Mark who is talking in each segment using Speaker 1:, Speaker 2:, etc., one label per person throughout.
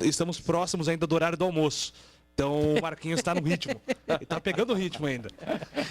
Speaker 1: estamos próximos ainda do horário do almoço. Então o Marquinhos está no ritmo. Ele está pegando o ritmo ainda.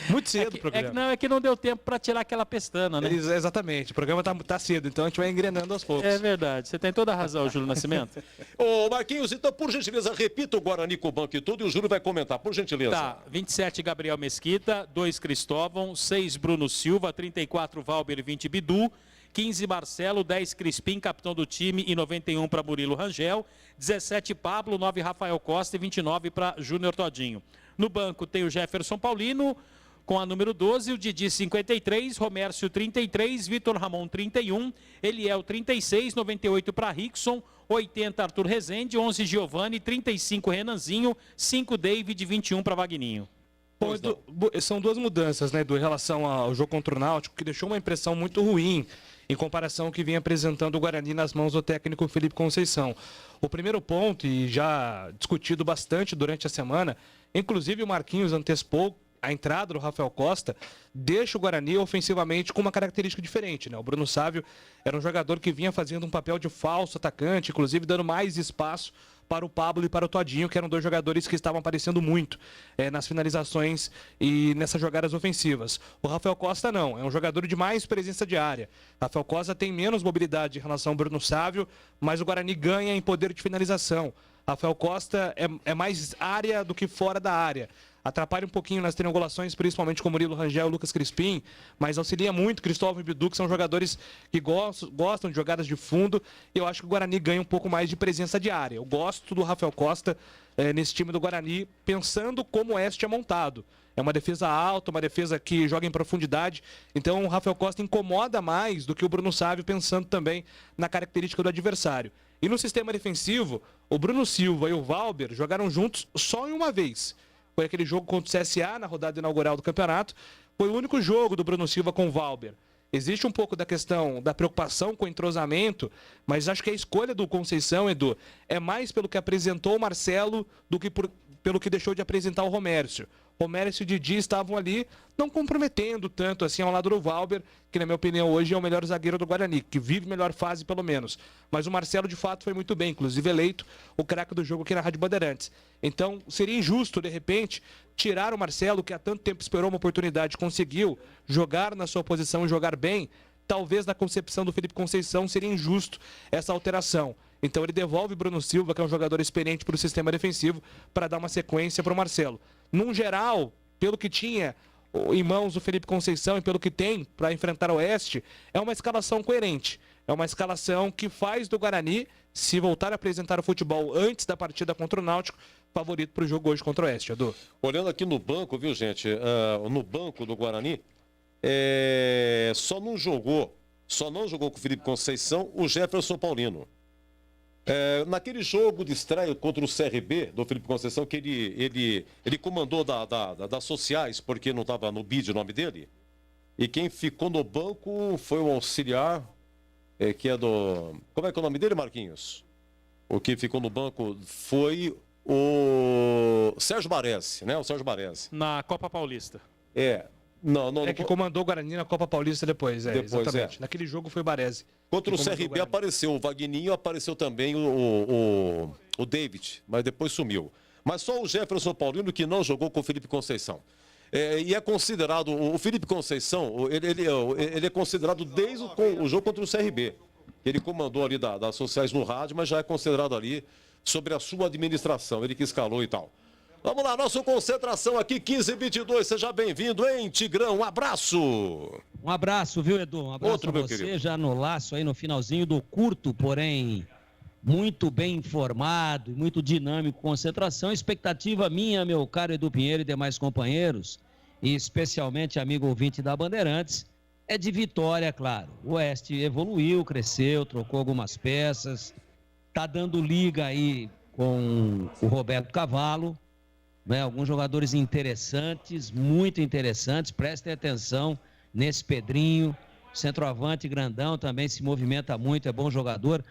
Speaker 1: Muito cedo o programa.
Speaker 2: É que não deu tempo para tirar aquela pestana, né?
Speaker 1: Exatamente. O programa tá cedo, então a gente vai engrenando aos poucos.
Speaker 2: É verdade. Você tem toda a razão, Júlio Nascimento.
Speaker 3: Ô, Marquinhos, então, por gentileza, repita o Guarani com o banco e tudo, e o Júlio vai comentar, por gentileza.
Speaker 2: Tá, 27 Gabriel Mesquita, 2 Cristóvão, 6 Bruno Silva, 34 Valber, 20 Bidu, 15 Marcelo, 10 Crispim, capitão do time, e 91 para Murilo Rangel, 17 Pablo, 9 Rafael Costa e 29 para Júnior Todinho. No banco tem o Jefferson Paulino, com a número 12, o Didi 53, Romércio 33, Vitor Ramon 31, Eliel 36, 98 para Rickson, 80 Arthur Rezende, 11 Giovani, 35 Renanzinho, 5 David, 21 para Vagninho.
Speaker 1: São duas mudanças, né, Edu, em relação ao jogo contra o Náutico, que deixou uma impressão muito ruim em comparação ao que vinha apresentando o Guarani nas mãos do técnico Felipe Conceição. O primeiro ponto, e já discutido bastante durante a semana, inclusive o Marquinhos antecipou a entrada do Rafael Costa, deixa o Guarani ofensivamente com uma característica diferente, né? O Bruno Sávio era um jogador que vinha fazendo um papel de falso atacante, inclusive dando mais espaço para o Pablo e para o Todinho, que eram dois jogadores que estavam aparecendo muito nas finalizações e nessas jogadas ofensivas. O Rafael Costa não, é um jogador de mais presença de área. Rafael Costa tem menos mobilidade em relação ao Bruno Sávio, mas o Guarani ganha em poder de finalização. Rafael Costa é mais área do que fora da área. Atrapalha um pouquinho nas triangulações, principalmente com o Murilo Rangel e o Lucas Crispim, mas auxilia muito Cristóvão e Bidu, que são jogadores que gostam de jogadas de fundo, e eu acho que o Guarani ganha um pouco mais de presença de área. Eu gosto do Rafael Costa nesse time do Guarani, pensando como o Oeste é montado. É uma defesa alta, uma defesa que joga em profundidade, então o Rafael Costa incomoda mais do que o Bruno Sávio, pensando também na característica do adversário. E no sistema defensivo, o Bruno Silva e o Valber jogaram juntos só em uma vez. Foi aquele jogo contra o CSA na rodada inaugural do campeonato. Foi o único jogo do Bruno Silva com o Valber. Existe um pouco da questão da preocupação com o entrosamento, mas acho que a escolha do Conceição, Edu, é mais pelo que apresentou o Marcelo do que pelo que deixou de apresentar o Romércio. Romércio e Didi estavam ali não comprometendo tanto assim ao lado do Valber, que na minha opinião hoje é o melhor zagueiro do Guarani, que vive melhor fase pelo menos. Mas o Marcelo de fato foi muito bem, inclusive eleito o craque do jogo aqui na Rádio Bandeirantes. Então seria injusto de repente tirar o Marcelo, que há tanto tempo esperou uma oportunidade, conseguiu jogar na sua posição e jogar bem. Talvez na concepção do Felipe Conceição seria injusto essa alteração. Então ele devolve Bruno Silva, que é um jogador experiente para o sistema defensivo, para dar uma sequência para o Marcelo. Num geral, pelo que tinha em mãos o Felipe Conceição e pelo que tem para enfrentar o Oeste, é uma escalação coerente. É uma escalação que faz do Guarani, se voltar a apresentar o futebol antes da partida contra o Náutico, favorito para o jogo hoje contra o Oeste, Edu.
Speaker 3: Olhando aqui no banco, viu, gente? No banco do Guarani, só não jogou com o Felipe Conceição o Jefferson Paulino. Naquele jogo de estreia contra o CRB, do Felipe Conceição, que ele comandou das sociais, porque não estava no bid o nome dele, e quem ficou no banco foi o auxiliar, que é do... Como é que é o nome dele, Marquinhos? O que ficou no banco foi o Sérgio Baresi, né? O Sérgio Baresi.
Speaker 2: Na Copa Paulista.
Speaker 1: Que comandou o Guarani na Copa Paulista depois, exatamente. Naquele jogo foi o Baresi.
Speaker 3: Contra o CRB apareceu o Vagninho, apareceu também o David, mas depois sumiu. Mas só o Jefferson Paulino que não jogou com o Felipe Conceição. E é considerado, o Felipe Conceição, ele é considerado desde o jogo contra o CRB. Ele comandou ali das sociais no rádio, mas já é considerado ali sobre a sua administração, ele que escalou e tal. Vamos lá, nossa concentração aqui, 15h22, seja bem-vindo, hein, Tigrão, um abraço.
Speaker 4: Um abraço, viu, Edu? Um abraço
Speaker 3: Outro,
Speaker 4: a você, querido. Já no laço aí, no finalzinho do curto, porém muito bem informado, muito dinâmico, concentração. Expectativa minha, meu caro Edu Pinheiro e demais companheiros, e especialmente amigo ouvinte da Bandeirantes, é de vitória, claro. O Oeste evoluiu, cresceu, trocou algumas peças, tá dando liga aí com o Roberto Cavalo, né? Alguns jogadores interessantes, muito interessantes, prestem atenção nesse Pedrinho, centroavante grandão, também se movimenta muito, é bom jogador.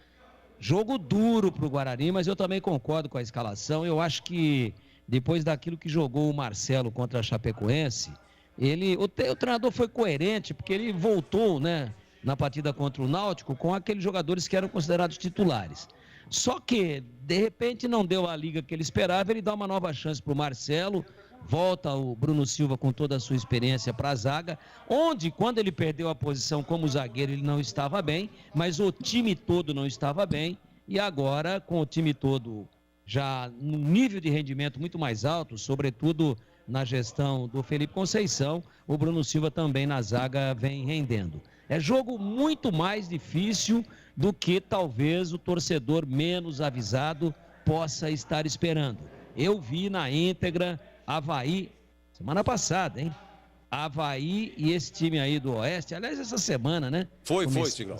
Speaker 4: Jogo duro para o Guarani, mas eu também concordo com a escalação. Eu acho que depois daquilo que jogou o Marcelo contra a Chapecoense, o treinador foi coerente, porque ele voltou, né, na partida contra o Náutico com aqueles jogadores que eram considerados titulares. Só que, de repente, não deu a liga que ele esperava, ele dá uma nova chance para o Marcelo, volta o Bruno Silva com toda a sua experiência para a zaga, onde, quando ele perdeu a posição como zagueiro, ele não estava bem, mas o time todo não estava bem, e agora, com o time todo já num nível de rendimento muito mais alto, sobretudo na gestão do Felipe Conceição, o Bruno Silva também na zaga vem rendendo. É jogo muito mais difícil do que talvez o torcedor menos avisado possa estar esperando. Eu vi na íntegra Avaí, semana passada, hein? Avaí e esse time aí do Oeste, aliás, essa semana, né?
Speaker 3: Foi, Tigrão.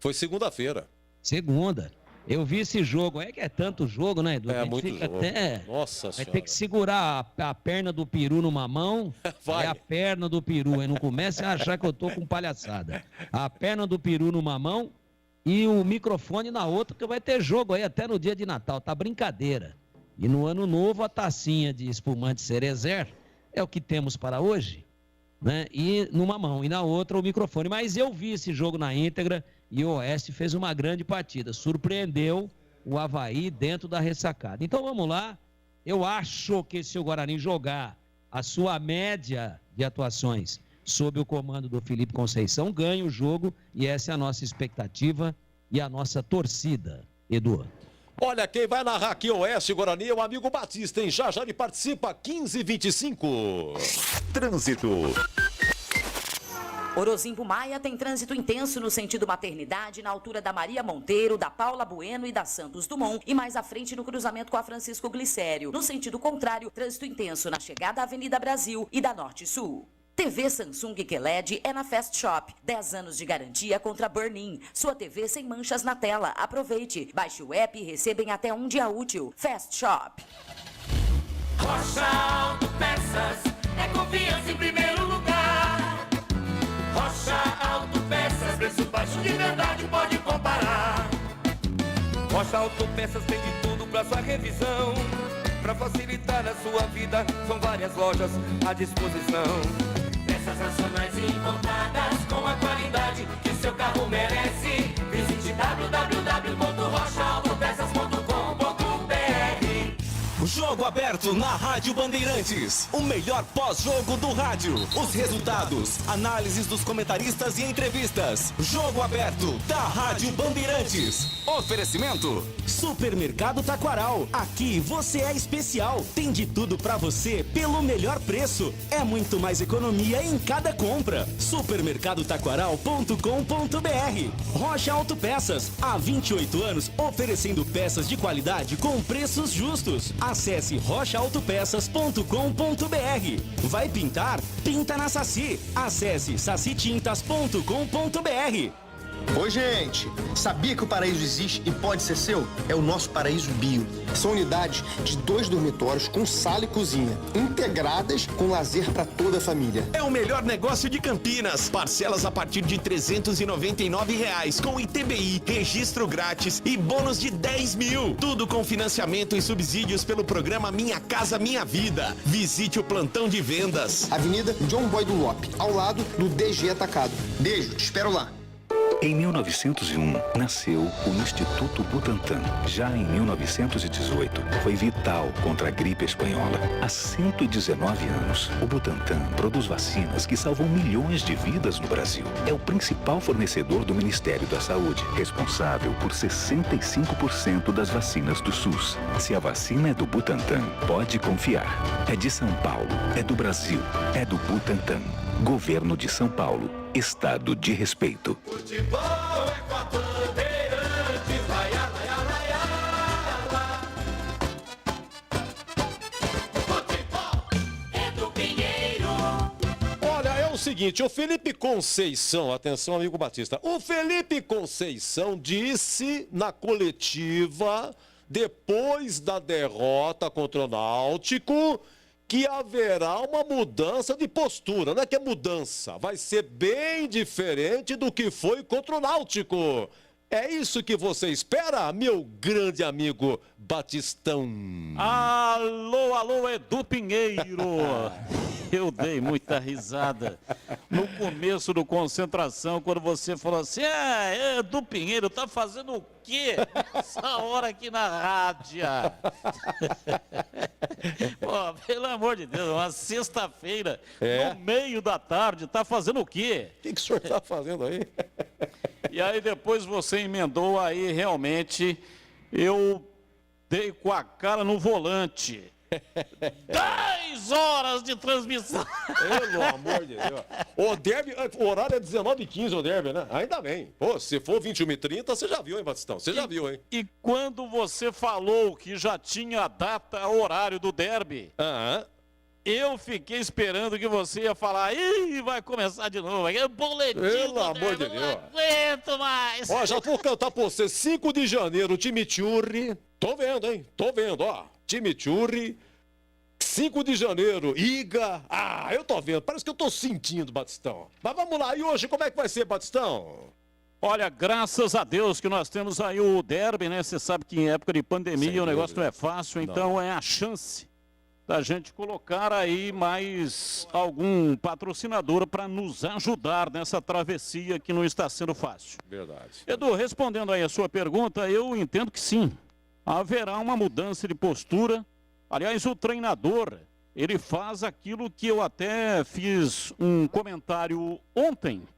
Speaker 3: Foi segunda-feira.
Speaker 4: Segunda. Eu vi esse jogo, é que é tanto jogo, né, Edu?
Speaker 3: É muito jogo.
Speaker 4: Até...
Speaker 3: Nossa
Speaker 4: Vai
Speaker 3: Senhora.
Speaker 4: ter que segurar a perna do peru numa mão,
Speaker 3: Vai.
Speaker 4: é a perna do peru, aí não comece a achar que eu tô com palhaçada. A perna do peru numa mão e o microfone na outra, que vai ter jogo aí até no dia de Natal, tá brincadeira. E no ano novo, a tacinha de espumante Cerezer é o que temos para hoje, né? E numa mão e na outra o microfone. Mas eu vi esse jogo na íntegra e o Oeste fez uma grande partida, surpreendeu o Avaí dentro da ressacada. Então vamos lá, eu acho que se o Guarani jogar a sua média de atuações sob o comando do Felipe Conceição, ganha o jogo e essa é a nossa expectativa e a nossa torcida, Edu.
Speaker 3: Olha, quem vai narrar aqui Oeste Guarani é o amigo Batista, hein? Já ele participa, 15h25.
Speaker 5: Trânsito.
Speaker 6: Orozimbo Maia tem trânsito intenso no sentido maternidade, na altura da Maria Monteiro, da Paula Bueno e da Santos Dumont, e mais à frente no cruzamento com a Francisco Glicério. No sentido contrário, trânsito intenso na chegada à Avenida Brasil e da Norte Sul. TV Samsung QLED é na Fast Shop. 10 anos de garantia contra burn-in. Sua TV sem manchas na tela. Aproveite. Baixe o app e receba em até um dia útil. Fast Shop.
Speaker 7: Rocha Autopeças é confiança em primeiro lugar. Rocha Autopeças, preço baixo de verdade, pode comparar. Rocha Autopeças tem de tudo pra sua revisão. Pra facilitar a sua vida, são várias lojas à disposição. Peças nacionais e importadas com a qualidade que seu carro merece. Visite www.rochaautopesas.com.br.
Speaker 5: Jogo aberto na Rádio Bandeirantes. O melhor pós-jogo do rádio. Os resultados, análises dos comentaristas e entrevistas. Jogo aberto da Rádio Bandeirantes. Oferecimento: Supermercado Taquaral. Aqui você é especial. Tem de tudo pra você pelo melhor preço. É muito mais economia em cada compra. Supermercadotaquaral.com.br. Rocha Autopeças. Há 28 anos oferecendo peças de qualidade com preços justos. Acesse rochaautopesas.com.br. Vai pintar? Pinta na Saci. Acesse sacitintas.com.br.
Speaker 8: Oi, gente! Sabia que o paraíso existe e pode ser seu? É o nosso Paraíso Bio. São unidades de 2 dormitórios com sala e cozinha, integradas com lazer para toda a família.
Speaker 5: É o melhor negócio de Campinas. Parcelas a partir de R$ 399 com ITBI, registro grátis e bônus de 10 mil. Tudo com financiamento e subsídios pelo programa Minha Casa Minha Vida. Visite o plantão de vendas.
Speaker 8: Avenida John Boy do Lope, ao lado do DG Atacado. Beijo, te espero lá.
Speaker 9: Em 1901, nasceu o Instituto Butantan. Já em 1918, foi vital contra a gripe espanhola. Há 119 anos, o Butantan produz vacinas que salvam milhões de vidas no Brasil. É o principal fornecedor do Ministério da Saúde, responsável por 65% das vacinas do SUS. Se a vacina é do Butantan, pode confiar. É de São Paulo, é do Brasil, é do Butantan. Governo de São Paulo. Estado de respeito.
Speaker 7: Futebol é com a Bandeirantes, vai, Futebol é do Pinheiro.
Speaker 3: Olha, é o seguinte, o Felipe Conceição, atenção amigo Batista, o Felipe Conceição disse na coletiva, depois da derrota contra o Náutico, que haverá uma mudança de postura. Não é que é mudança, vai ser bem diferente do que foi contra o Náutico. É isso que você espera, meu grande amigo Batistão?
Speaker 2: Alô, alô, Edu Pinheiro. Eu dei muita risada no começo do Concentração, quando você falou assim, Edu Pinheiro, tá fazendo o quê essa hora aqui na rádio? Pô, pelo amor de Deus, uma sexta-feira, no meio da tarde, tá fazendo o quê?
Speaker 3: O que o senhor tá fazendo aí?
Speaker 2: E aí depois você emendou aí, realmente, eu dei com a cara no volante. 10 horas de transmissão.
Speaker 3: Pelo amor de Deus. O derby, o horário é 19h15, o derby, né? Ainda bem. Pô, se for 21h30, você já viu, hein, Batistão? Você já viu, hein?
Speaker 2: E quando você falou que já tinha a data, horário do derby, eu fiquei esperando que você ia falar, ih, vai começar de novo. É boletim.
Speaker 3: Pelo amor de Deus.
Speaker 2: Não aguento mais.
Speaker 3: Ó, já vou cantar pra você. 5 de janeiro, Chimichurri. Tô vendo, hein? Tô vendo, ó. Chimichurri. 5 de janeiro, Iga. Ah, eu tô vendo. Parece que eu tô sentindo, Batistão. Mas vamos lá. E hoje, como é que vai ser, Batistão?
Speaker 2: Olha, graças a Deus que nós temos aí o derby, né? Você sabe que em época de pandemia o negócio não é fácil, então é a chance da gente colocar aí mais algum patrocinador para nos ajudar nessa travessia que não está sendo fácil.
Speaker 3: Verdade.
Speaker 2: Edu, respondendo aí a sua pergunta, eu entendo que sim. Haverá uma mudança de postura. Aliás, o treinador, ele faz aquilo que eu até fiz um comentário ontem.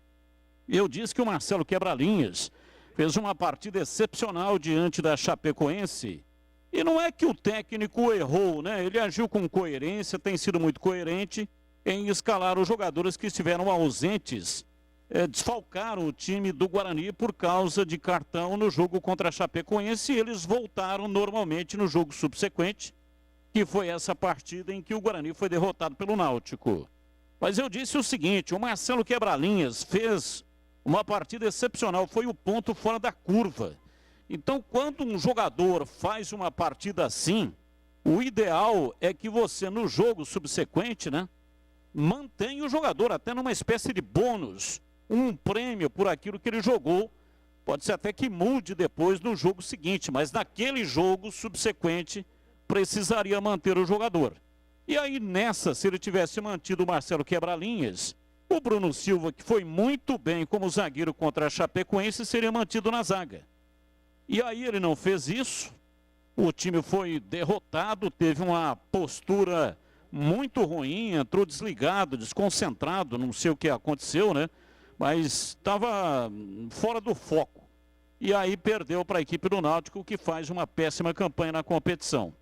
Speaker 2: Eu disse que o Marcelo Quebra-Linhas fez uma partida excepcional diante da Chapecoense. E não é que o técnico errou, né? Ele agiu com coerência, tem sido muito coerente em escalar os jogadores que estiveram ausentes. Desfalcaram o time do Guarani por causa de cartão no jogo contra a Chapecoense e eles voltaram normalmente no jogo subsequente, que foi essa partida em que o Guarani foi derrotado pelo Náutico. Mas eu disse o seguinte, o Marcelo Quebra-Linhas fez uma partida excepcional, foi o ponto fora da curva. Então, quando um jogador faz uma partida assim, o ideal é que você, no jogo subsequente, né, mantenha o jogador até numa espécie de bônus, um prêmio por aquilo que ele jogou. Pode ser até que mude depois no jogo seguinte, mas naquele jogo subsequente, precisaria manter o jogador. E aí nessa, se ele tivesse mantido o Marcelo Quebra-Linhas, o Bruno Silva, que foi muito bem como zagueiro contra a Chapecoense, seria mantido na zaga. E aí ele não fez isso, o time foi derrotado, teve uma postura muito ruim, entrou desligado, desconcentrado, não sei o que aconteceu, né? Mas estava fora do foco. E aí perdeu para a equipe do Náutico, que faz uma péssima campanha na competição.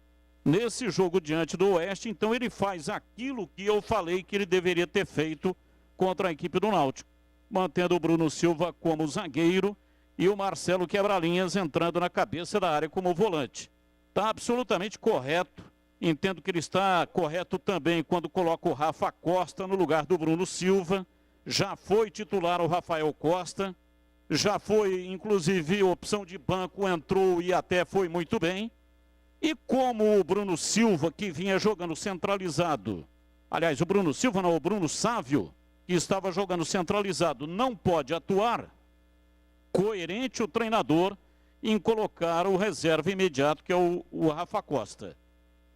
Speaker 2: Nesse jogo diante do Oeste, então ele faz aquilo que eu falei que ele deveria ter feito contra a equipe do Náutico, mantendo o Bruno Silva como zagueiro e o Marcelo Quebra-Linhas entrando na cabeça da área como volante. Está absolutamente correto. Entendo que ele está correto também quando coloca o Rafa Costa no lugar do Bruno Silva. Já foi titular o Rafael Costa, já foi inclusive opção de banco, entrou e até foi muito bem. E como o Bruno Silva, que vinha jogando centralizado, aliás, o Bruno Silva não, o Bruno Sávio, que estava jogando centralizado, não pode atuar, coerente o treinador em colocar o reserva imediato, que é o Rafa Costa.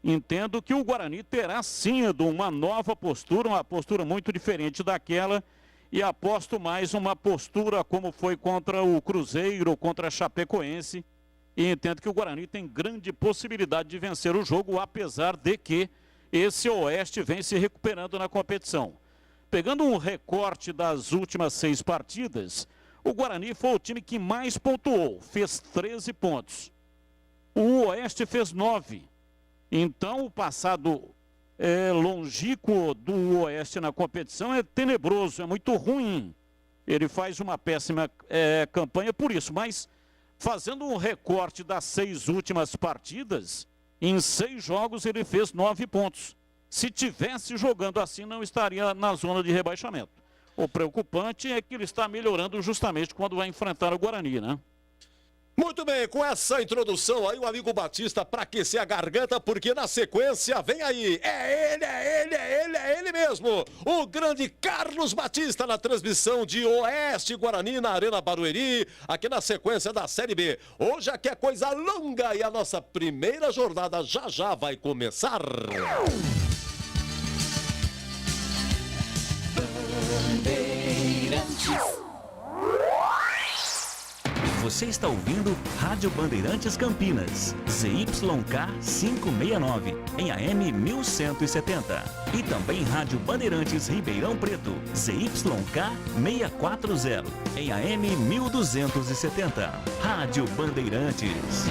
Speaker 2: Entendo que o Guarani terá sim uma nova postura, uma postura muito diferente daquela, e aposto mais uma postura como foi contra o Cruzeiro, contra a Chapecoense, e entendo que o Guarani tem grande possibilidade de vencer o jogo, apesar de que esse Oeste vem se recuperando na competição. Pegando um recorte das últimas 6 partidas, o Guarani foi o time que mais pontuou, fez 13 pontos. O Oeste fez 9. Então, o passado longínquo do Oeste na competição é tenebroso, é muito ruim. Ele faz uma péssima campanha por isso, mas fazendo um recorte das 6 últimas partidas, em 6 jogos ele fez 9 pontos. Se tivesse jogando assim, não estaria na zona de rebaixamento. O preocupante é que ele está melhorando justamente quando vai enfrentar o Guarani, né?
Speaker 3: Muito bem, com essa introdução aí, o amigo Batista para aquecer a garganta, porque na sequência vem aí, é ele mesmo, o grande Carlos Batista na transmissão de Oeste Guarani na Arena Barueri, aqui na sequência da Série B. Hoje aqui é coisa longa e a nossa primeira jornada já vai começar.
Speaker 5: Você está ouvindo Rádio Bandeirantes Campinas, ZYK 569, em AM 1170. E também Rádio Bandeirantes Ribeirão Preto, ZYK 640, em AM 1270. Rádio Bandeirantes.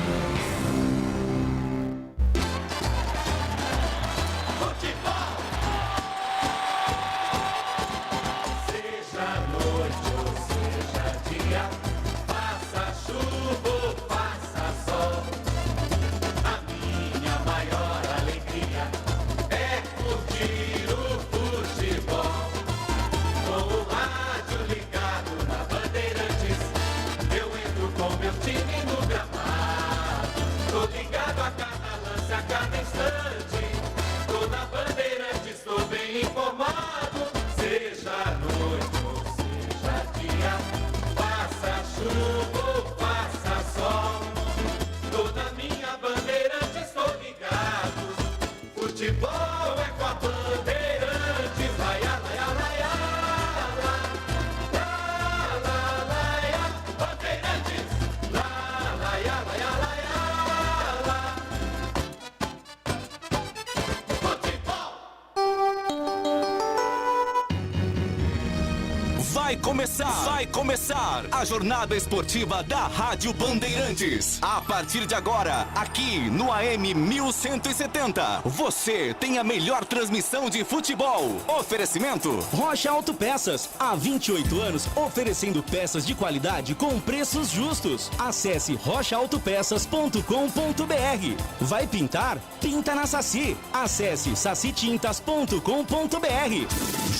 Speaker 5: Vai começar a jornada esportiva da Rádio Bandeirantes. A partir de agora, aqui no AM 1170, você tem a melhor transmissão de futebol. Oferecimento
Speaker 10: Rocha Autopeças, há 28 anos oferecendo peças de qualidade com preços justos. Acesse rochaautopeças.com.br. Vai pintar? Pinta na Saci. Acesse sacitintas.com.br.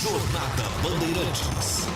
Speaker 5: Jornada Bandeirantes.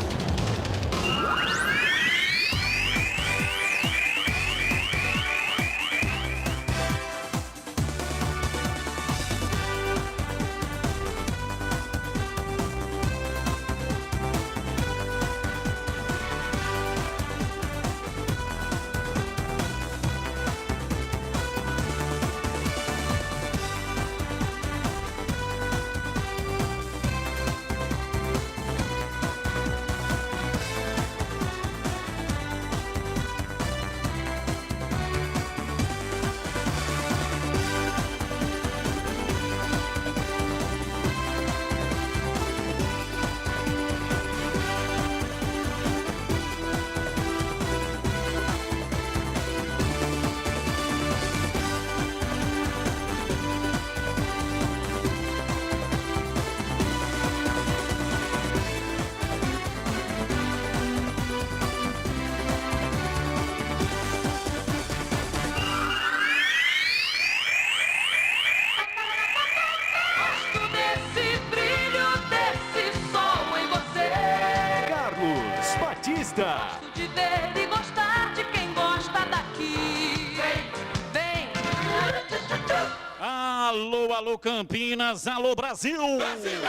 Speaker 7: Gosto de ver e gostar de quem gosta daqui. Vem.
Speaker 2: Alô, alô Campinas, alô Brasil. Brasil.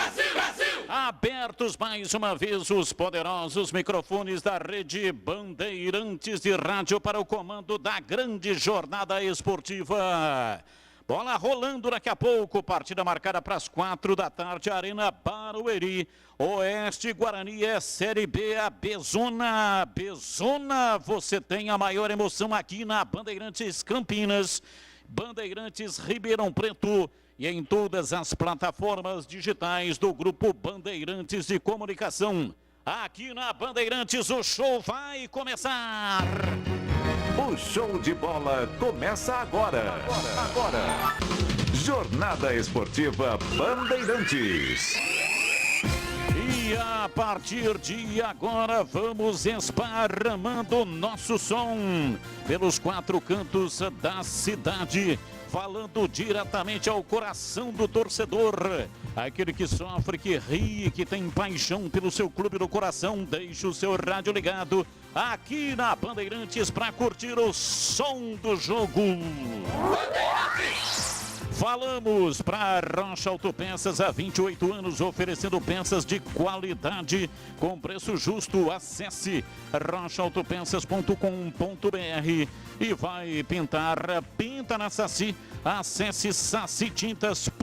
Speaker 2: Abertos mais uma vez os poderosos microfones da Rede Bandeirantes de Rádio para o comando da grande jornada esportiva. Bola rolando daqui a pouco, partida marcada para as 4 da tarde, Arena Barueri. Oeste Guarani é Série B, a Bezona. Bezona, você tem a maior emoção aqui na Bandeirantes Campinas, Bandeirantes Ribeirão Preto e em todas as plataformas digitais do Grupo Bandeirantes de Comunicação. Aqui na Bandeirantes o show vai começar.
Speaker 9: O show de bola começa agora. Jornada Esportiva Bandeirantes.
Speaker 2: E a partir de agora vamos esparramando nosso som pelos 4 cantos da cidade, falando diretamente ao coração do torcedor, aquele que sofre, que ri, que tem paixão pelo seu clube do coração. Deixe o seu rádio ligado,
Speaker 11: aqui na Bandeirantes para curtir o som do jogo. Falamos para Rocha Autopeças há 28 anos, oferecendo peças de qualidade com preço justo. Acesse rochaautopeças.com.br e vai pintar, pinta na Saci. Acesse sacitintas.com.br.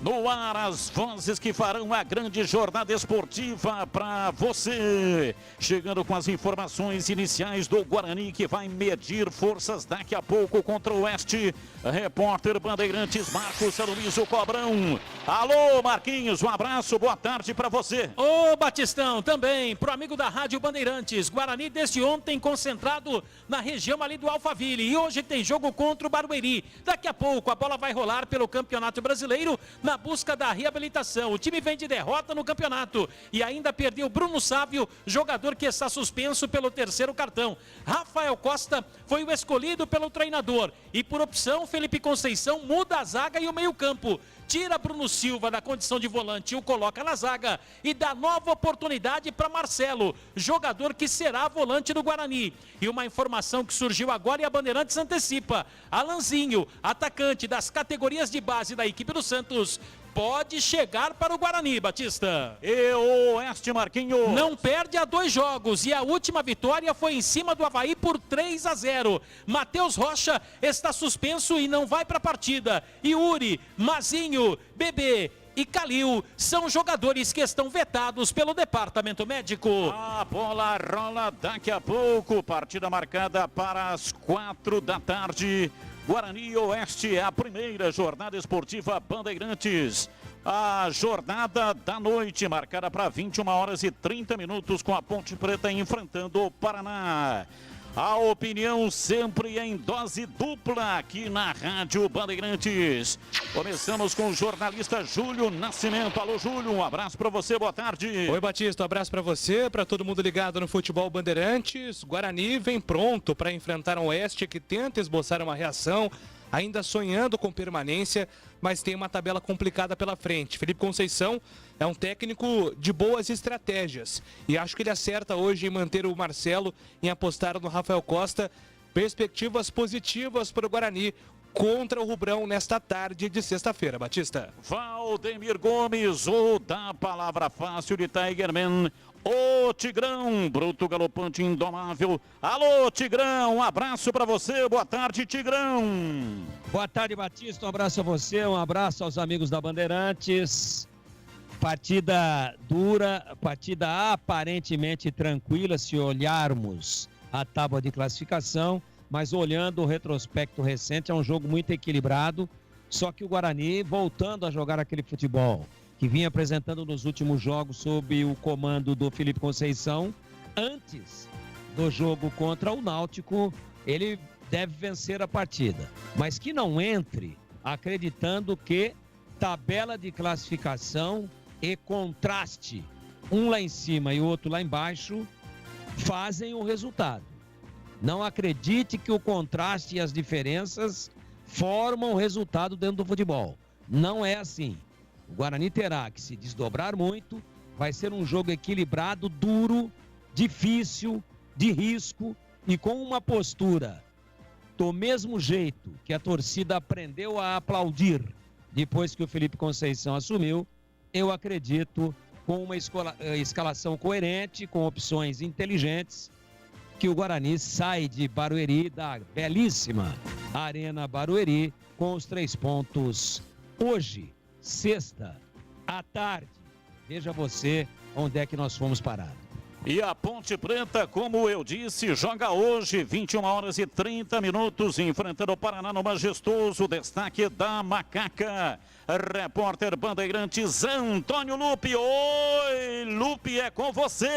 Speaker 11: No ar, as vozes que farão a grande jornada esportiva para você. Chegando com as informações iniciais do Guarani, que vai medir forças daqui a pouco contra o Oeste. Repórter Bandeirantes, Marcos Aloysio Cobrão. Alô, Marquinhos, um abraço, boa tarde para você.
Speaker 2: Ô, Batistão, também pro amigo da Rádio Bandeirantes. Guarani desde ontem concentrado na região ali do Alphaville. E hoje tem jogo contra o Barueri. Daqui a pouco a bola vai rolar pelo Campeonato Brasileiro na busca da reabilitação. O time vem de derrota no campeonato e ainda perdeu Bruno Sávio, jogador que está suspenso pelo 3º cartão. Rafael Costa foi o escolhido pelo treinador e por opção Felipe Conceição muda a zaga e o meio-campo. Tira Bruno Silva da condição de volante e o coloca na zaga e dá nova oportunidade para Marcelo, jogador que será volante do Guarani. E uma informação que surgiu agora e a Bandeirantes antecipa: Alanzinho, atacante das categorias de base da equipe do Santos, pode chegar para o Guarani, Batista.
Speaker 11: E o Oeste, Marquinhos?
Speaker 2: Não perde há 2 jogos e a última vitória foi em cima do Avaí por 3-0. Matheus Rocha está suspenso e não vai para a partida. Yuri, Mazinho, Bebê e Calil são jogadores que estão vetados pelo departamento médico.
Speaker 11: A bola rola daqui a pouco, partida marcada para as 4 da tarde. Guarani Oeste é a primeira jornada esportiva Bandeirantes. A jornada da noite marcada para 21h30 com a Ponte Preta enfrentando o Paraná. A opinião sempre em dose dupla aqui na Rádio Bandeirantes. Começamos com o jornalista Júlio Nascimento. Alô, Júlio, um abraço para você, boa tarde.
Speaker 1: Oi, Batista, um abraço para você, para todo mundo ligado no futebol Bandeirantes. Guarani vem pronto para enfrentar o Oeste, que tenta esboçar uma reação, ainda sonhando com permanência, mas tem uma tabela complicada pela frente. Felipe Conceição é um técnico de boas estratégias e acho que ele acerta hoje em manter o Marcelo, em apostar no Rafael Costa. Perspectivas positivas para o Guarani contra o Rubrão nesta tarde de sexta-feira, Batista.
Speaker 11: Valdemir Gomes, o da palavra fácil de Tigerman. Ô Tigrão, bruto, galopante, indomável. Alô, Tigrão, um abraço para você. Boa tarde, Tigrão.
Speaker 4: Boa tarde, Batista. Um abraço a você, um abraço aos amigos da Bandeirantes. Partida dura, partida aparentemente tranquila se olharmos a tábua de classificação, mas olhando o retrospecto recente, é um jogo muito equilibrado, só que o Guarani voltando a jogar aquele futebol que vinha apresentando nos últimos jogos sob o comando do Felipe Conceição. Antes do jogo contra o Náutico, ele deve vencer a partida, mas que não entre acreditando que tabela de classificação e contraste, um lá em cima e o outro lá embaixo, fazem o resultado. Não acredite que o contraste e as diferenças formam o resultado dentro do futebol. Não é assim. O Guarani terá que se desdobrar muito, vai ser um jogo equilibrado, duro, difícil, de risco e com uma postura do mesmo jeito que a torcida aprendeu a aplaudir depois que o Felipe Conceição assumiu. Eu acredito, com uma escalação coerente, com opções inteligentes, que o Guarani sai de Barueri, da belíssima Arena Barueri, com os 3 pontos hoje, sexta, à tarde. Veja você onde é que nós fomos parar.
Speaker 11: E a Ponte Preta, como eu disse, joga hoje, 21h30, enfrentando o Paraná no majestoso destaque da Macaca. Repórter Bandeirantes, Antônio Lupe. Oi, Lupe, é com você.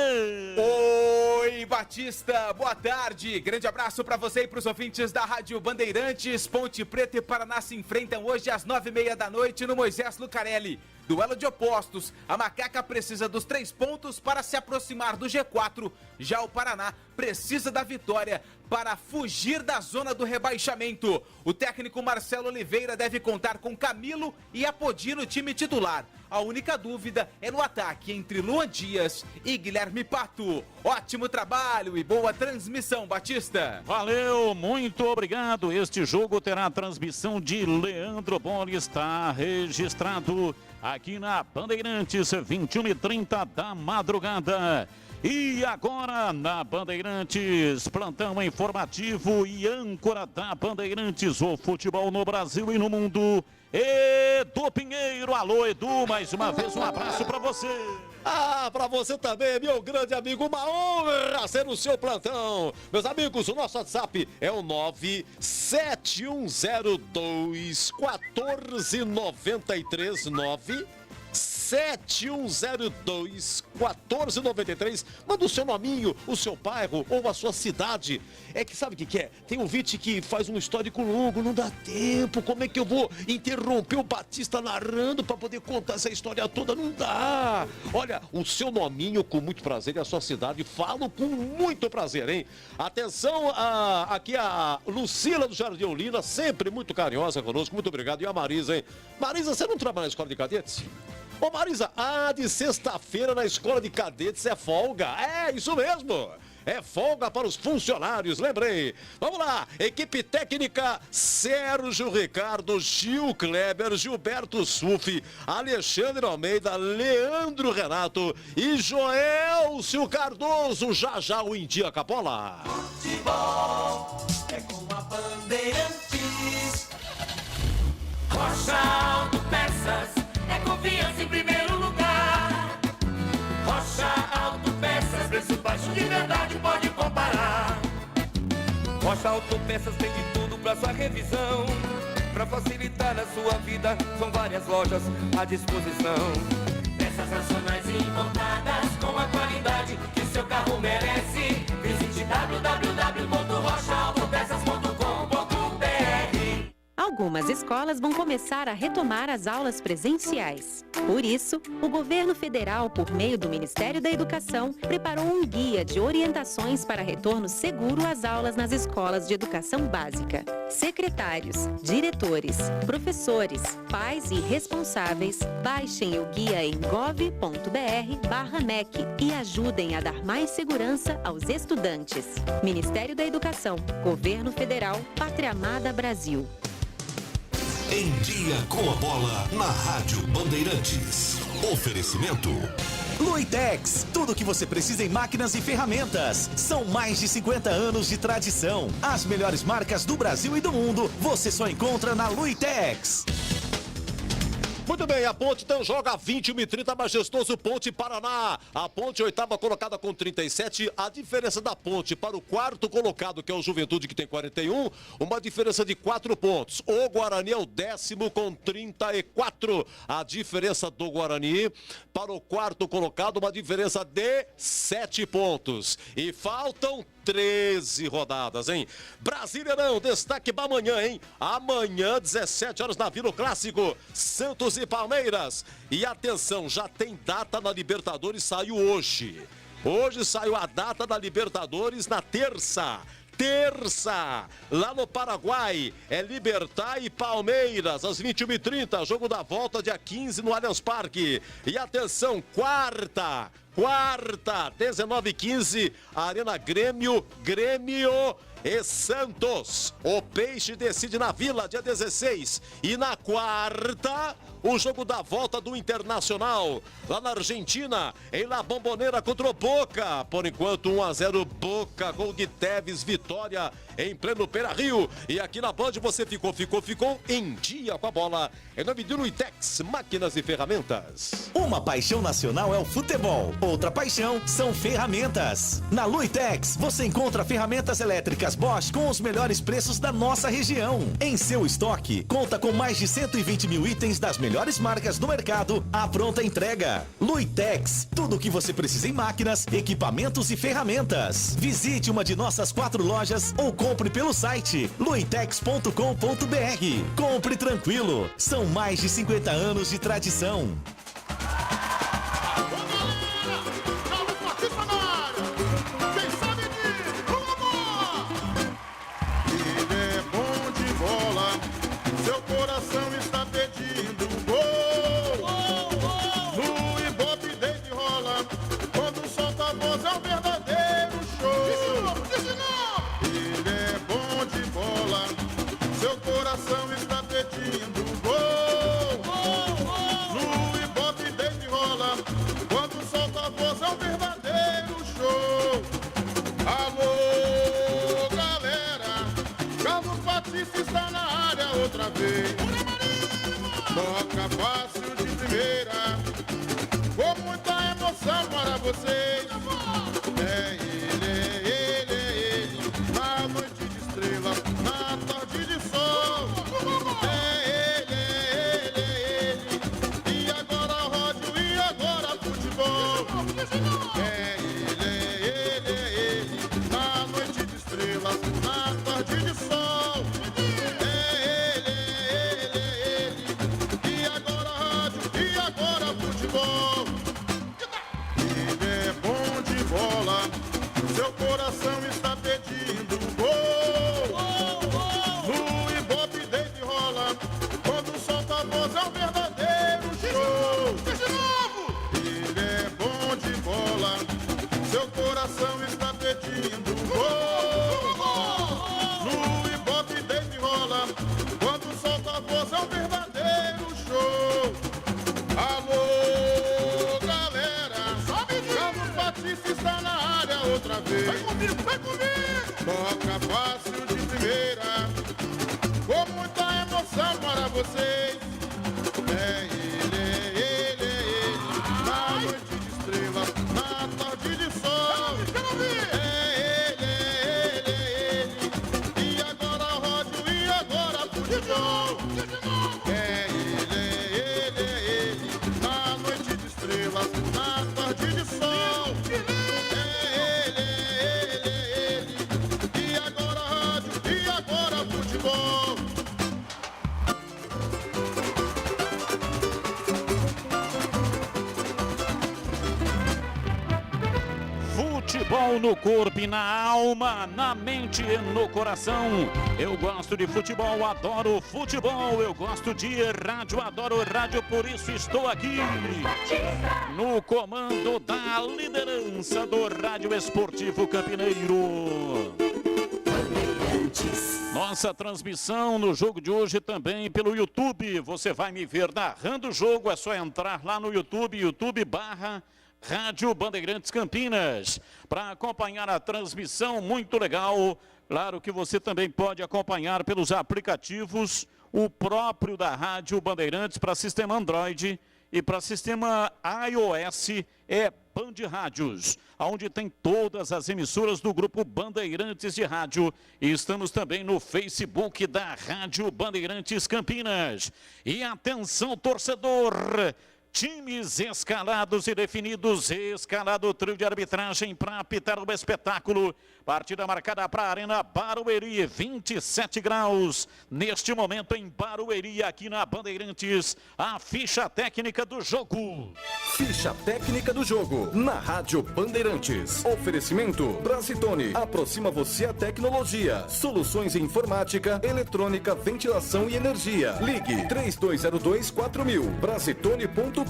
Speaker 12: Oi, Batista, boa tarde. Grande abraço para você e para os ouvintes da Rádio Bandeirantes. Ponte Preta e Paraná se enfrentam hoje às 9h30 da noite no Moisés Lucarelli. Duelo de opostos, a Macaca precisa dos 3 pontos para se aproximar do G4, já o Paraná precisa da vitória para fugir da zona do rebaixamento. O técnico Marcelo Oliveira deve contar com Camilo e Apodi no time titular. A única dúvida é no ataque entre Luan Dias e Guilherme Pato. Ótimo trabalho e boa transmissão, Batista.
Speaker 11: Valeu, muito obrigado. Este jogo terá a transmissão de Leandro Bolle, está registrado aqui na Bandeirantes, 21h30 da madrugada. E agora na Bandeirantes, plantão informativo e âncora da Bandeirantes, o futebol no Brasil e no mundo, Edu Pinheiro. Alô, Edu, mais uma vez um abraço para você.
Speaker 3: Para você também, meu grande amigo, uma honra ser o seu plantão. Meus amigos, o nosso WhatsApp é o 97102-1493, 7102-1493. Manda o seu nominho, o seu bairro ou a sua cidade. É que sabe o que é? Tem ouvinte que faz um histórico longo, não dá tempo. Como é que eu vou interromper o Batista narrando para poder contar essa história toda? Não dá. Olha, o seu nominho com muito prazer e a sua cidade, falo com muito prazer, hein? Atenção, aqui a Lucila do Jardim Olinda, sempre muito carinhosa conosco, muito obrigado. E a Marisa, hein? Marisa, você não trabalha na escola de cadetes? Ô Marisa, de sexta-feira na escola de cadetes é folga. É, isso mesmo. É folga para os funcionários, lembrei. Vamos lá, equipe técnica, Sérgio Ricardo, Gil Kleber, Gilberto Sufi, Alexandre Almeida, Leandro Renato e Joelcio Cardoso. Já o India Capola.
Speaker 7: Futebol é com a Bandeirantes. Rocha Autopeças é confiança em primeiro lugar. Rocha Autopeças, preço baixo de verdade, pode comparar. Rocha Autopeças tem de tudo pra sua revisão. Pra facilitar a sua vida, são várias lojas à disposição. Peças nacionais e importadas com a qualidade que seu carro merece. Visite www.rochaautopesas.com.br.
Speaker 13: Algumas escolas vão começar a retomar as aulas presenciais. Por isso, o governo federal, por meio do Ministério da Educação, preparou um guia de orientações para retorno seguro às aulas nas escolas de educação básica. Secretários, diretores, professores, pais e responsáveis, baixem o guia em gov.br/MEC e ajudem a dar mais segurança aos estudantes. Ministério da Educação, Governo Federal, Pátria Amada Brasil.
Speaker 14: Em Dia com a Bola, na Rádio Bandeirantes. Oferecimento
Speaker 10: Luitex, tudo o que você precisa em máquinas e ferramentas. São mais de 50 anos de tradição. As melhores marcas do Brasil e do mundo, você só encontra na Luitex.
Speaker 3: Muito bem, a Ponte então joga 21h30, majestoso Ponte Paraná. A Ponte, oitava colocada com 37. A diferença da Ponte para o quarto colocado, que é o Juventude, que tem 41, uma diferença de 4 pontos. O Guarani é o 10º com 34. A diferença do Guarani para o quarto colocado, uma diferença de 7 pontos. E faltam 13 rodadas, hein? Brasileirão, destaque para amanhã, hein? Amanhã, 17 horas na Vila Clássico, Santos e Palmeiras. E atenção, já tem data na Libertadores, saiu hoje. Hoje saiu a data da Libertadores na terça, lá no Paraguai, é Libertad e Palmeiras, às 21h30, jogo da volta, dia 15 no Allianz Parque. E atenção, quarta, 19h15, Arena Grêmio e Santos. O Peixe decide na Vila, dia 16. E na quarta, o jogo da volta do Internacional, lá na Argentina, em La Bombonera contra o Boca. Por enquanto, 1-0 Boca, gol de Tevez, vitória em pleno Beira-Rio. E aqui na Band você ficou em dia com a bola. Em nome de Luitex, máquinas e ferramentas.
Speaker 10: Uma paixão nacional é o futebol, outra paixão são ferramentas. Na Luitex, você encontra ferramentas elétricas Bosch com os melhores preços da nossa região. Em seu estoque, conta com mais de 120 mil itens das melhores marcas do mercado à pronta entrega. Luitex, tudo o que você precisa em máquinas, equipamentos e ferramentas. Visite uma de nossas 4 lojas ou compre pelo site luitex.com.br. Compre tranquilo, são mais de 50 anos de tradição.
Speaker 15: pedindo gol. No Ibope desde rola, quando solta a voz é um verdadeiro show. Alô, galera, Carlos Batista está na área outra vez. Toca fácil de primeira, com muita emoção para vocês. É ele, na noite de estrelas, na tarde de sol. É ele, e agora rádio, e agora futebol. É ele, na noite de estrelas, na tarde de sol. É ele, e agora rádio, e agora futebol. Ele é bom de bola, seu coração está pedindo gol. No Ibope desde rola, quando solta a voz é um verdadeiro show. Ele é bom de bola, seu coração está pedindo gol. No Ibope desde rola, quando solta a voz é um verdadeiro show. Alô, galera, Carlos Batista está na área outra vez. Vai comigo, vai comigo. Toca fácil de primeira, com muita emoção para vocês. É ele, na noite de estrelas, na tarde de sol. É ele, e agora rádio, e agora futebol. É ele, na noite de estrelas, na tarde de sol. É ele, e agora rádio, e agora futebol.
Speaker 11: Futebol no corpo e na alma, na mente e no coração. Eu gosto de futebol, adoro futebol. Eu gosto de rádio, adoro rádio, por isso estou aqui no comando da liderança do Rádio Esportivo Campineiro. Nossa transmissão no jogo de hoje também pelo YouTube. Você vai me ver narrando o jogo, é só entrar lá no YouTube, YouTube/. Rádio Bandeirantes Campinas, para acompanhar a transmissão, muito legal. Claro que você também pode acompanhar pelos aplicativos, o próprio da Rádio Bandeirantes para sistema Android e para sistema iOS é Band Rádios, onde tem todas as emissoras do grupo Bandeirantes de Rádio. E estamos também no Facebook da Rádio Bandeirantes Campinas. E atenção, torcedor! Times escalados e definidos, escalado o trio de arbitragem para apitar o espetáculo. Partida marcada para a Arena Barueri, 27 graus. Neste momento em Barueri, aqui na Bandeirantes, a ficha técnica do jogo.
Speaker 16: Ficha técnica do jogo, na Rádio Bandeirantes. Oferecimento Brasitone, aproxima você a tecnologia. Soluções em informática, eletrônica, ventilação e energia. Ligue 3202-4000, brasitone.com.br.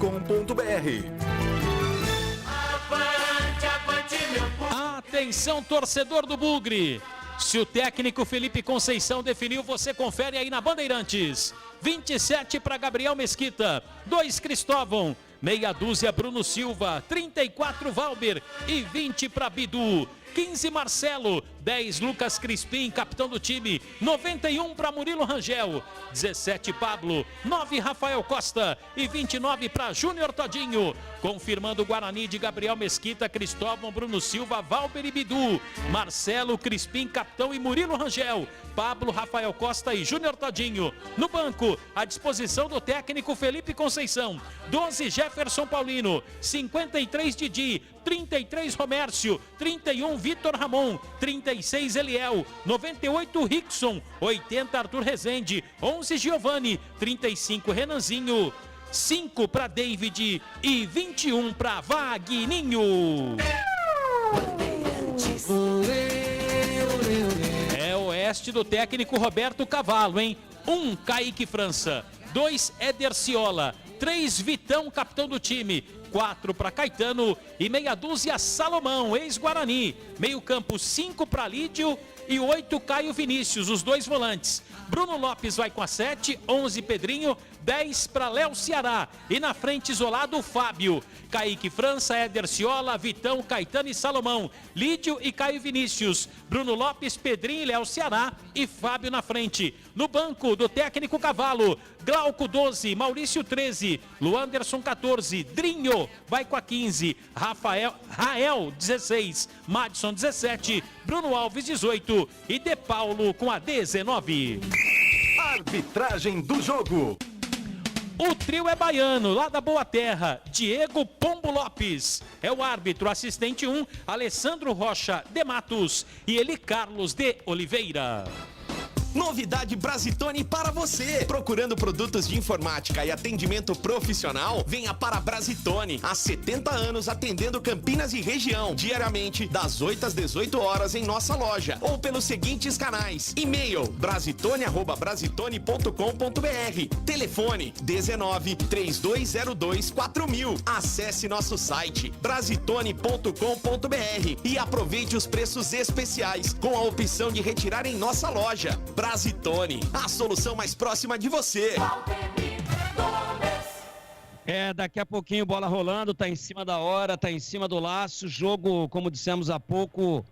Speaker 2: Atenção, torcedor do Bugre. Se o técnico Felipe Conceição definiu, você confere aí na Bandeirantes. 27 para Gabriel Mesquita, 2 Cristóvão, meia dúzia Bruno Silva, 34 Valber e 20 para Bidu. 15 Marcelo, 10 Lucas Crispim, capitão do time, 91 para Murilo Rangel, 17 Pablo, 9 Rafael Costa e 29 para Júnior Todinho. Confirmando o Guarani de Gabriel Mesquita, Cristóvão, Bruno Silva, Valber e Bidu, Marcelo, Crispim, capitão e Murilo Rangel, Pablo, Rafael Costa e Júnior Todinho. No banco, à disposição do técnico Felipe Conceição, 12 Jefferson Paulino, 53 Didi, 33 Romércio, 31 Vitor Ramon, 36 Eliel, 98 Rickson, 80 Arthur Rezende, 11 Giovanni, 35 Renanzinho, 5 para David e 21 para Vagninho. É o oeste do técnico Roberto Cavalo, hein? 1 Kaique França, 2 Éder Ciola, 3 Vitão, capitão do time, 4 para Caetano e meia dúzia Salomão, ex-Guarani. Meio campo 5 para Lídio, e 8 Caio Vinícius, os dois volantes. Bruno Lopes vai com a 7, 11 Pedrinho, 10 para Léo Ceará. E na frente isolado o Fábio. Kaique França, Éder Ciola, Vitão, Caetano e Salomão. Lídio e Caio Vinícius. Bruno Lopes, Pedrinho e Léo Ceará. E Fábio na frente. No banco do técnico Cavalo. Glauco 12, Maurício 13, Luanderson 14, Drinho vai com a 15, Rael 16, Madison 17, Bruno Alves 18 e De Paulo com a 19.
Speaker 16: Arbitragem do jogo.
Speaker 2: O trio é baiano, lá da Boa Terra. Diego Pombo Lopes é o árbitro. Assistente 1, Alessandro Rocha de Matos e Eli Carlos de Oliveira.
Speaker 10: Novidade Brasitone para você. Procurando produtos de informática e atendimento profissional? Venha para Brasitone. Há 70 anos atendendo Campinas e região. Diariamente, das 8 às 18 horas em nossa loja. Ou pelos seguintes canais. E-mail brasitone@brasitone.com.br. Telefone 19 3202 4000. Acesse nosso site brasitone.com.br e aproveite os preços especiais com a opção de retirar em nossa loja. Brasitone, a solução mais próxima de você.
Speaker 4: Daqui a pouquinho bola rolando, tá em cima da hora, tá em cima do laço. Jogo, como dissemos há pouco,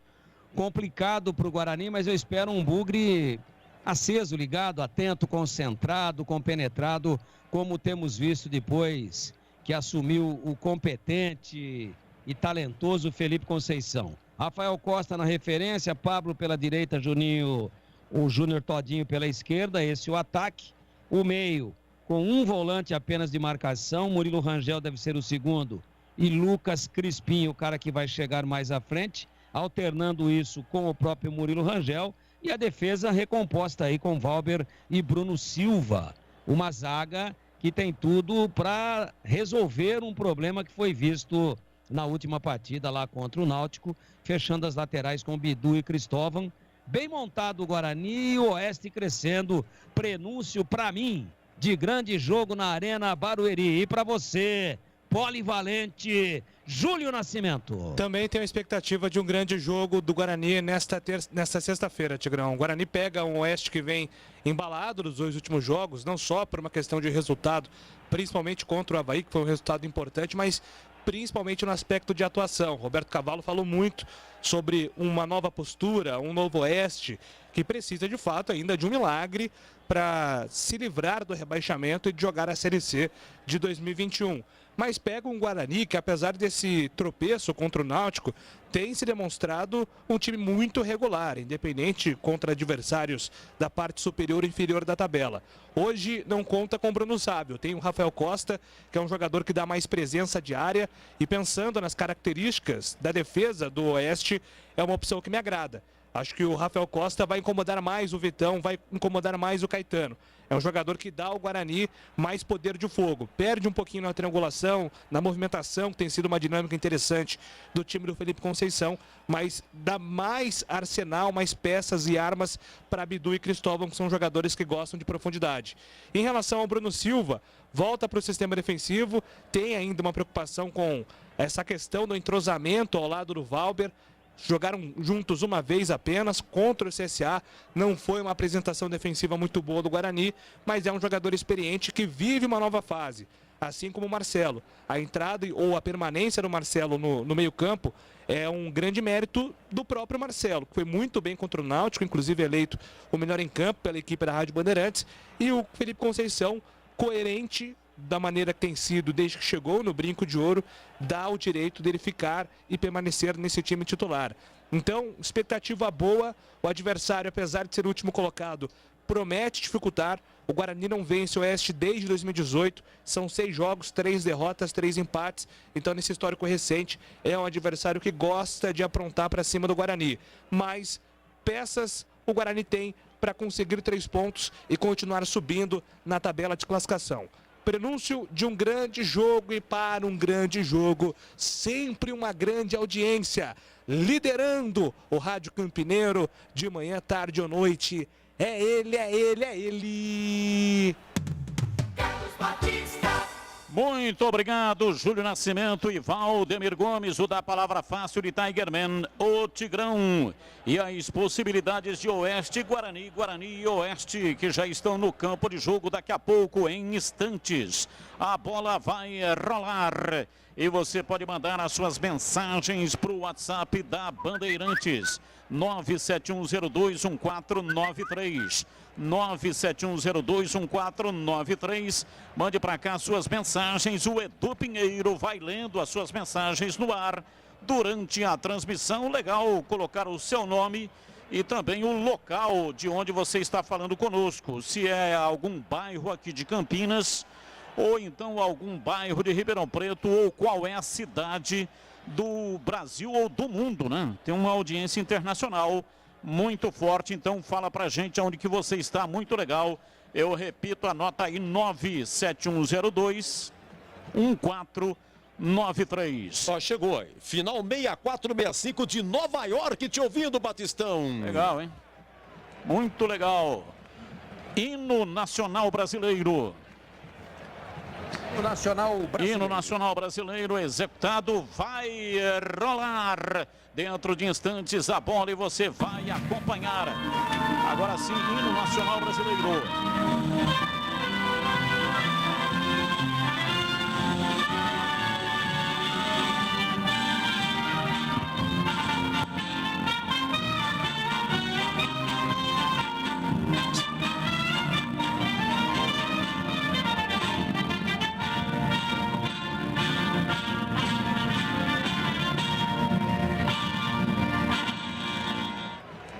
Speaker 4: complicado pro Guarani, mas eu espero um Bugre aceso, ligado, atento, concentrado, compenetrado, como temos visto depois que assumiu o competente e talentoso Felipe Conceição. Rafael Costa na referência, Pablo pela direita, Juninho, o Júnior Todinho pela esquerda, esse o ataque. O meio, com um volante apenas de marcação, Murilo Rangel deve ser o segundo. E Lucas Crispim, o cara que vai chegar mais à frente, alternando isso com o próprio Murilo Rangel. E a defesa recomposta aí com Valber e Bruno Silva. Uma zaga que tem tudo para resolver um problema que foi visto na última partida lá contra o Náutico, fechando as laterais com Bidu e Cristóvão. Bem montado o Guarani e o Oeste crescendo. Prenúncio para mim de grande jogo na Arena Barueri. E para você, polivalente Júlio Nascimento.
Speaker 1: Também tem a expectativa de um grande jogo do Guarani nesta sexta-feira, Tigrão. O Guarani pega um Oeste que vem embalado nos dois últimos jogos, não só por uma questão de resultado, principalmente contra o Avaí, que foi um resultado importante, mas principalmente no aspecto de atuação. Roberto Cavalo falou muito sobre uma nova postura, um novo Oeste, que precisa de fato ainda de um milagre para se livrar do rebaixamento e de jogar a Série C de 2021. Mas pega um Guarani que, apesar desse tropeço contra o Náutico, tem se demonstrado um time muito regular, independente contra adversários da parte superior e inferior da tabela. Hoje não conta com Bruno Sábio, tem o Rafael Costa, que é um jogador que dá mais presença de área, e pensando nas características da defesa do Oeste, é uma opção que me agrada. Acho que o Rafael Costa vai incomodar mais o Vitão, vai incomodar mais o Caetano. É um jogador que dá ao Guarani mais poder de fogo. Perde um pouquinho na triangulação, na movimentação, que tem sido uma dinâmica interessante do time do Felipe Conceição, mas dá mais arsenal, mais peças e armas para Bidu e Cristóvão, que são jogadores que gostam de profundidade. Em relação ao Bruno Silva, volta para o sistema defensivo, tem ainda uma preocupação com essa questão do entrosamento ao lado do Valber. Jogaram juntos uma vez apenas contra o CSA, não foi uma apresentação defensiva muito boa do Guarani, mas é um jogador experiente que vive uma nova fase, assim como o Marcelo. A entrada ou a permanência do Marcelo no meio-campo é um grande mérito do próprio Marcelo, que foi muito bem contra o Náutico, inclusive eleito o melhor em campo pela equipe da Rádio Bandeirantes, e o Felipe Conceição, coerente da maneira que tem sido desde que chegou no Brinco de Ouro, dá o direito dele ficar e permanecer nesse time titular. Então, expectativa boa, o adversário, apesar de ser o último colocado, promete dificultar. O Guarani não vence o Oeste desde 2018, são 6 jogos, 3 derrotas, 3 empates, então nesse histórico recente é um adversário que gosta de aprontar para cima do Guarani. Mas peças o Guarani tem para conseguir 3 pontos e continuar subindo na tabela de classificação. Prenúncio de um grande jogo, e para um grande jogo, sempre uma grande audiência, liderando o Rádio Campineiro de manhã, tarde ou noite. É ele, é ele, é ele!
Speaker 7: Carlos Batista.
Speaker 11: Muito obrigado, Júlio Nascimento e Valdemir Gomes, o da palavra fácil de Tigerman, o Tigrão. E as possibilidades de Oeste, Guarani e Oeste, que já estão no campo de jogo daqui a pouco, em instantes. A bola vai rolar e você pode mandar as suas mensagens para o WhatsApp da Bandeirantes. 971021493. 971021493. Mande para cá suas mensagens. O Edu Pinheiro vai lendo as suas mensagens no ar durante a transmissão. Legal colocar o seu nome e também o local de onde você está falando conosco. Se é algum bairro aqui de Campinas ou então algum bairro de Ribeirão Preto, ou qual é a cidade do Brasil ou do mundo, né? Tem uma audiência internacional muito forte, então fala pra gente onde que você está, muito legal. Eu repito, anota aí, 971021493.
Speaker 3: Ó, chegou aí, final 6465 de Nova York, te ouvindo, Batistão.
Speaker 11: Legal, hein? Muito legal. Hino Nacional Brasileiro. Hino Nacional Brasileiro executado, vai rolar dentro de instantes a bola e você vai acompanhar. Agora sim, Hino Nacional Brasileiro.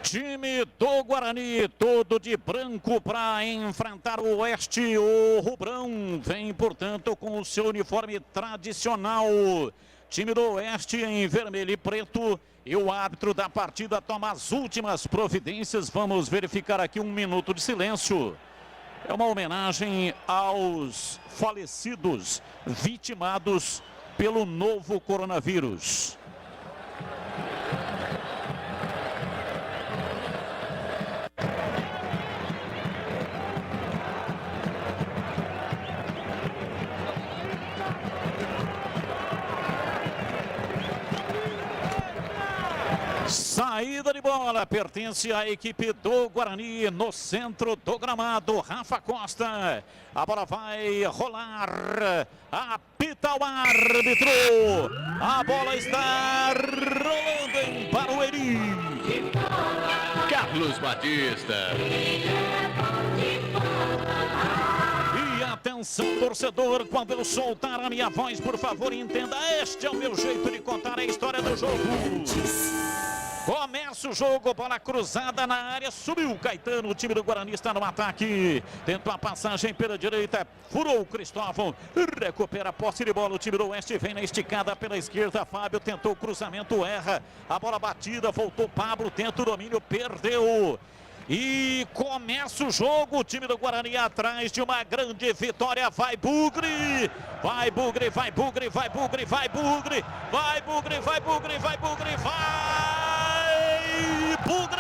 Speaker 11: Time do Guarani, todo de branco para enfrentar o Oeste. O Rubrão vem, portanto, com o seu uniforme tradicional. Time do Oeste em vermelho e preto. E o árbitro da partida toma as últimas providências. Vamos verificar aqui 1 minuto de silêncio. É uma homenagem aos falecidos, vitimados pelo novo coronavírus. Saída de bola, pertence à equipe do Guarani no centro do gramado. Rafa Costa, a bola vai rolar, apita o árbitro, a bola está rolando em Barueri.
Speaker 17: Carlos Batista.
Speaker 11: E atenção, torcedor, quando eu soltar a minha voz, por favor, entenda, este é o meu jeito de contar a história do jogo. Começa o jogo, bola cruzada na área, subiu o Caetano, o time do Guarani está no ataque. Tentou a passagem pela direita, furou o Cristóvão, recupera a posse de bola, o time do Oeste vem na esticada pela esquerda, Fábio tentou o cruzamento, erra, a bola batida, voltou Pablo, tenta o domínio, perdeu. E começa o jogo, o time do Guarani atrás de uma grande vitória, vai Bugre, vai Bugre, vai Bugre, vai Bugre, vai Bugre, vai Bugre, vai Bugre, vai Bugre, vai Bugre!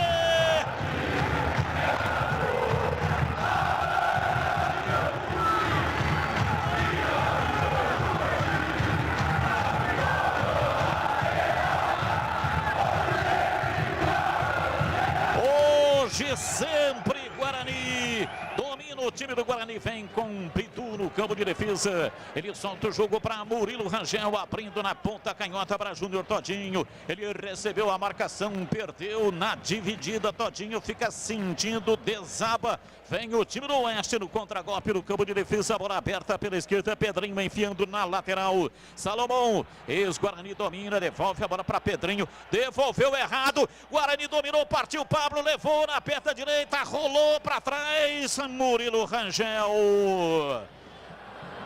Speaker 11: Hoje sempre Guarani, domina o time do Guarani, vem com Pitu no campo de defesa, ele solta o jogo para Murilo Rangel, abrindo na ponta canhota para Júnior Todinho, ele recebeu a marcação, perdeu na dividida, Todinho fica sentindo, desaba, vem o time do Oeste no contragolpe no campo de defesa, bola aberta pela esquerda, Pedrinho enfiando na lateral, Salomão, ex-Guarani domina, devolve a bola para Pedrinho, devolveu errado, Guarani dominou, partiu Pablo, levou na perna direita, rolou para trás, Murilo Rangel.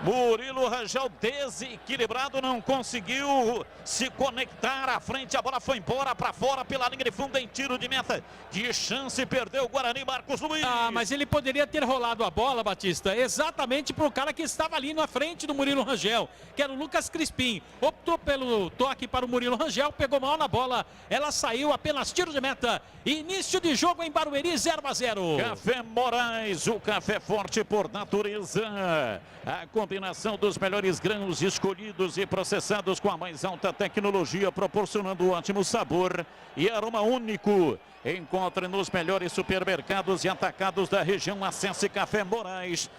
Speaker 11: Murilo Rangel desequilibrado, não conseguiu se conectar à frente, a bola foi embora para fora pela linha de fundo em tiro de meta. Que chance perdeu o Guarani, Marcos Luiz.
Speaker 2: Ah, mas ele poderia ter rolado a bola, Batista, exatamente para o cara que estava ali na frente do Murilo Rangel, que era o Lucas Crispim. Optou pelo toque para o Murilo Rangel, pegou mal na bola, ela saiu apenas tiro de meta. Início de jogo em Barueri, 0-0.
Speaker 11: Café Moraes, o café forte por natureza. A combinação dos melhores grãos escolhidos e processados com a mais alta tecnologia, proporcionando ótimo sabor e aroma único. Encontre nos melhores supermercados e atacados da região. Acesse cafémorais.com.br.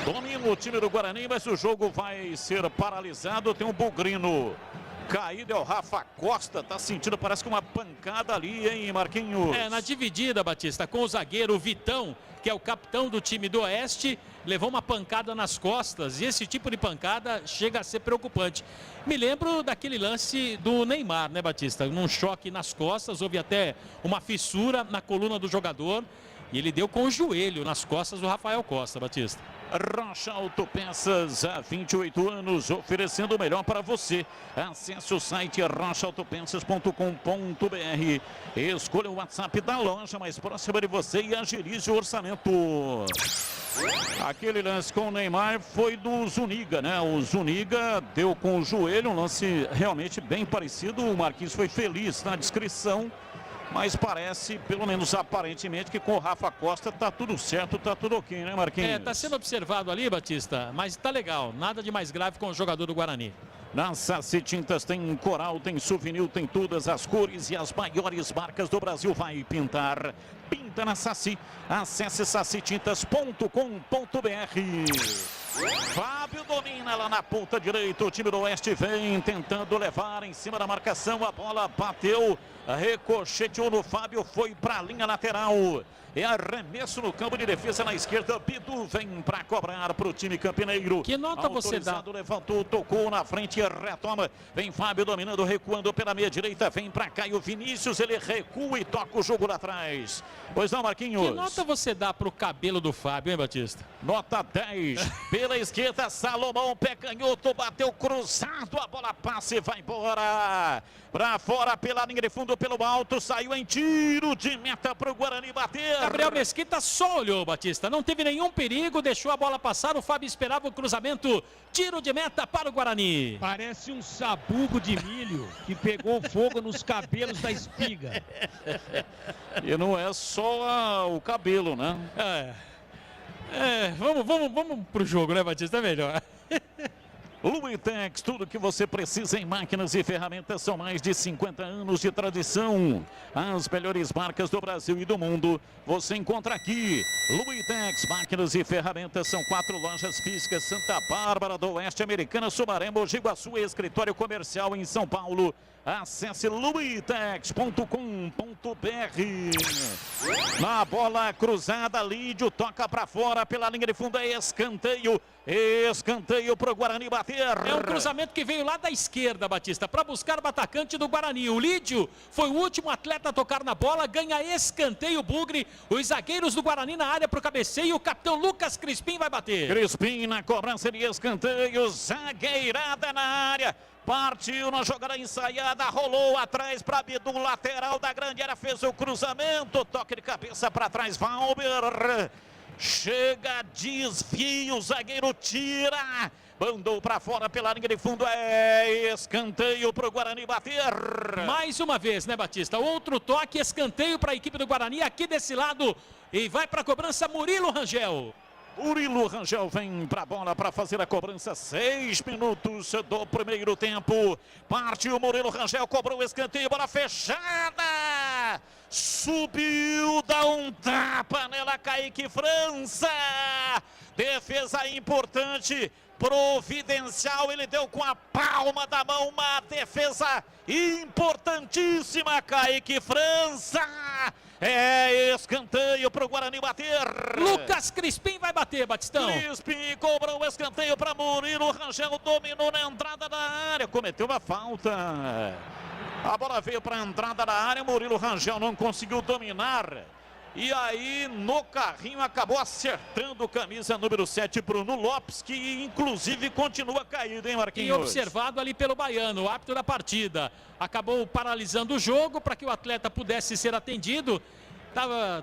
Speaker 11: Domina o time do Guarani, mas o jogo vai ser paralisado. Tem um bugrino caído, é o Rafa Costa, tá sentindo, parece que uma pancada ali, hein, Marquinhos?
Speaker 2: Na dividida, Batista, com o zagueiro Vitão, que é o capitão do time do Oeste, levou uma pancada nas costas, e esse tipo de pancada chega a ser preocupante. Me lembro daquele lance do Neymar, né, Batista? Num choque nas costas, houve até uma fissura na coluna do jogador, e ele deu com o joelho nas costas do Rafael Costa, Batista.
Speaker 11: Rocha Autopeças, há 28 anos, oferecendo o melhor para você. Acesse o site rochaautopeças.com.br. Escolha o WhatsApp da loja mais próxima de você e agilize o orçamento. Aquele lance com o Neymar foi do Zuniga, né? O Zuniga deu com o joelho, um lance realmente bem parecido. O Marquinhos foi feliz na descrição. Mas parece, pelo menos aparentemente, que com o Rafa Costa tá tudo certo, tá tudo ok, né, Marquinhos?
Speaker 2: Tá sendo observado ali, Batista, mas tá legal. Nada de mais grave com o jogador do Guarani.
Speaker 11: Na Saci Tintas tem coral, tem souvenir, tem todas as cores e as maiores marcas do Brasil. Vai pintar, pinta na Saci. Acesse sacitintas.com.br. Fábio domina lá na ponta direita, o time do Oeste vem tentando levar em cima da marcação, a bola bateu, ricocheteou no Fábio, foi para a linha lateral. É arremesso no campo de defesa na esquerda. Bidu vem para cobrar para o time campineiro.
Speaker 2: Que nota você dá?
Speaker 11: Levantou, tocou na frente, retoma. Vem Fábio dominando, recuando pela meia direita. Vem para cá e o Vinícius, ele recua e toca o jogo lá atrás. Pois não, Marquinhos?
Speaker 2: Que nota você dá para o cabelo do Fábio, hein, Batista?
Speaker 11: Nota 10. Pela esquerda, Salomão, pé canhoto, bateu cruzado. A bola passa e vai embora. Para fora, pela linha de fundo, pelo alto. Saiu em tiro de meta para o Guarani bater.
Speaker 2: Gabriel Mesquita só olhou, Batista. Não teve nenhum perigo, deixou a bola passar. O Fábio esperava o cruzamento. Tiro de meta para o Guarani.
Speaker 4: Parece um sabugo de milho que pegou fogo nos cabelos da espiga.
Speaker 11: E não é só o cabelo, né?
Speaker 2: Vamos pro jogo, né, Batista? É melhor.
Speaker 11: Luitex, tudo que você precisa em máquinas e ferramentas, são mais de 50 anos de tradição. As melhores marcas do Brasil e do mundo você encontra aqui. Luitex, máquinas e ferramentas, são 4 lojas físicas: Santa Bárbara do Oeste, Americana, Sumaré, Mogi Guaçu, escritório comercial em São Paulo. Acesse luitex.com.br. Na bola cruzada, Lídio toca para fora pela linha de fundo, é escanteio. Escanteio para o Guarani bater.
Speaker 2: É um cruzamento que veio lá da esquerda, Batista, para buscar o atacante do Guarani. O Lídio foi o último atleta a tocar na bola, ganha escanteio, Bugre. Os zagueiros do Guarani na área para o cabeceio. O capitão Lucas Crispim vai bater.
Speaker 11: Crispim na cobrança de escanteio, zagueirada na área. Partiu na jogada ensaiada, rolou atrás para Bidu, lateral da grande área, fez o cruzamento, toque de cabeça para trás, Valber. Chega, desvio, o zagueiro tira, mandou para fora pela linha de fundo, é escanteio para o Guarani bater.
Speaker 2: Mais uma vez, né, Batista? Outro toque, escanteio para a equipe do Guarani aqui desse lado e vai para a cobrança Murilo Rangel.
Speaker 11: Murilo Rangel vem para a bola para fazer a cobrança. 6 minutos do primeiro tempo. Partiu Murilo Rangel, cobrou o escanteio, bola fechada. Subiu, dá um tapa nela, Kaique França. Defesa importante, providencial, ele deu com a palma da mão uma defesa importantíssima, Kaique França. É escanteio para o Guarani bater.
Speaker 2: Lucas Crispim vai bater, Batistão.
Speaker 11: Crispim cobrou o escanteio para Murilo Rangel, dominou na entrada da área, cometeu uma falta. A bola veio para a entrada da área, Murilo Rangel não conseguiu dominar. E aí, no carrinho, acabou acertando camisa número 7, Bruno Lopes, que inclusive continua caído, hein, Marquinhos?
Speaker 2: E observado ali pelo baiano, o árbitro da partida. Acabou paralisando o jogo para que o atleta pudesse ser atendido.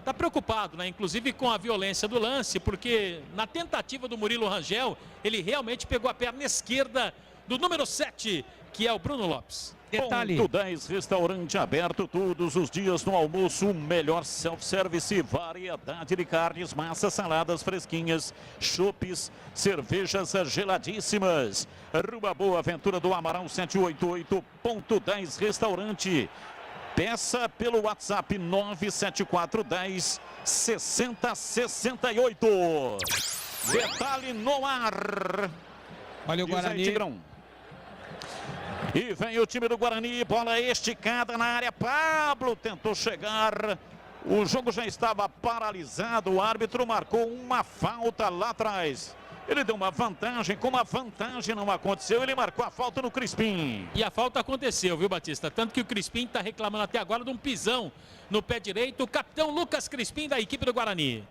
Speaker 2: Tá preocupado, né? Inclusive com a violência do lance, porque na tentativa do Murilo Rangel, ele realmente pegou a perna esquerda do número 7, que é o Bruno Lopes.
Speaker 4: Detalhe.
Speaker 11: Ponto 10, restaurante aberto todos os dias no almoço, melhor self-service, variedade de carnes, massas, saladas fresquinhas, chopes, cervejas geladíssimas. Rua Boa Ventura do Amaral 788, ponto 10, restaurante. Peça pelo WhatsApp 97410 6068. Detalhe no ar.
Speaker 4: Olha o Guarani.
Speaker 11: Aí, Tigrão. E vem o time do Guarani, bola esticada na área. Pablo tentou chegar. O jogo já estava paralisado. O árbitro marcou uma falta lá atrás. Ele deu uma vantagem, como a vantagem não aconteceu, ele marcou a falta no Crispim.
Speaker 2: E a falta aconteceu, viu, Batista? Tanto que o Crispim está reclamando até agora de um pisão no pé direito. O capitão Lucas Crispim da equipe do Guarani.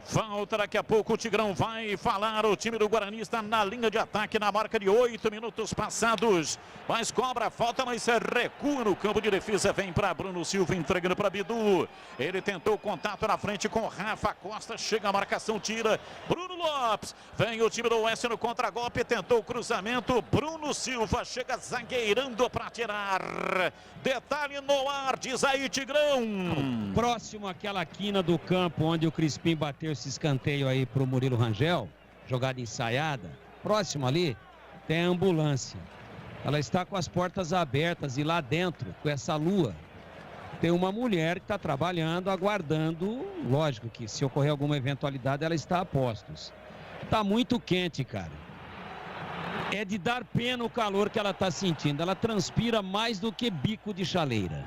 Speaker 11: Falta, daqui a pouco o Tigrão vai falar. O time do Guarani está na linha de ataque na marca de 8 minutos passados. Mas cobra a falta, mas recua no campo de defesa. Vem para Bruno Silva, entregando para Bidu. Ele tentou contato na frente com Rafa Costa. Chega a marcação, tira. Bruno Lopes. Vem o time do Oeste no contragolpe. Tentou o cruzamento. Bruno Silva chega zagueirando para tirar. Detalhe no ar, diz aí, Tigrão.
Speaker 4: Próximo àquela quina do campo onde o Crispim bateu esse escanteio aí pro Murilo Rangel, jogada ensaiada, próximo ali tem a ambulância. Ela está com as portas abertas e lá dentro, com essa lua, tem uma mulher que está trabalhando, aguardando. Lógico que se ocorrer alguma eventualidade, ela está a postos. Tá muito quente, cara. É de dar pena o calor que ela está sentindo. Ela transpira mais do que bico de chaleira.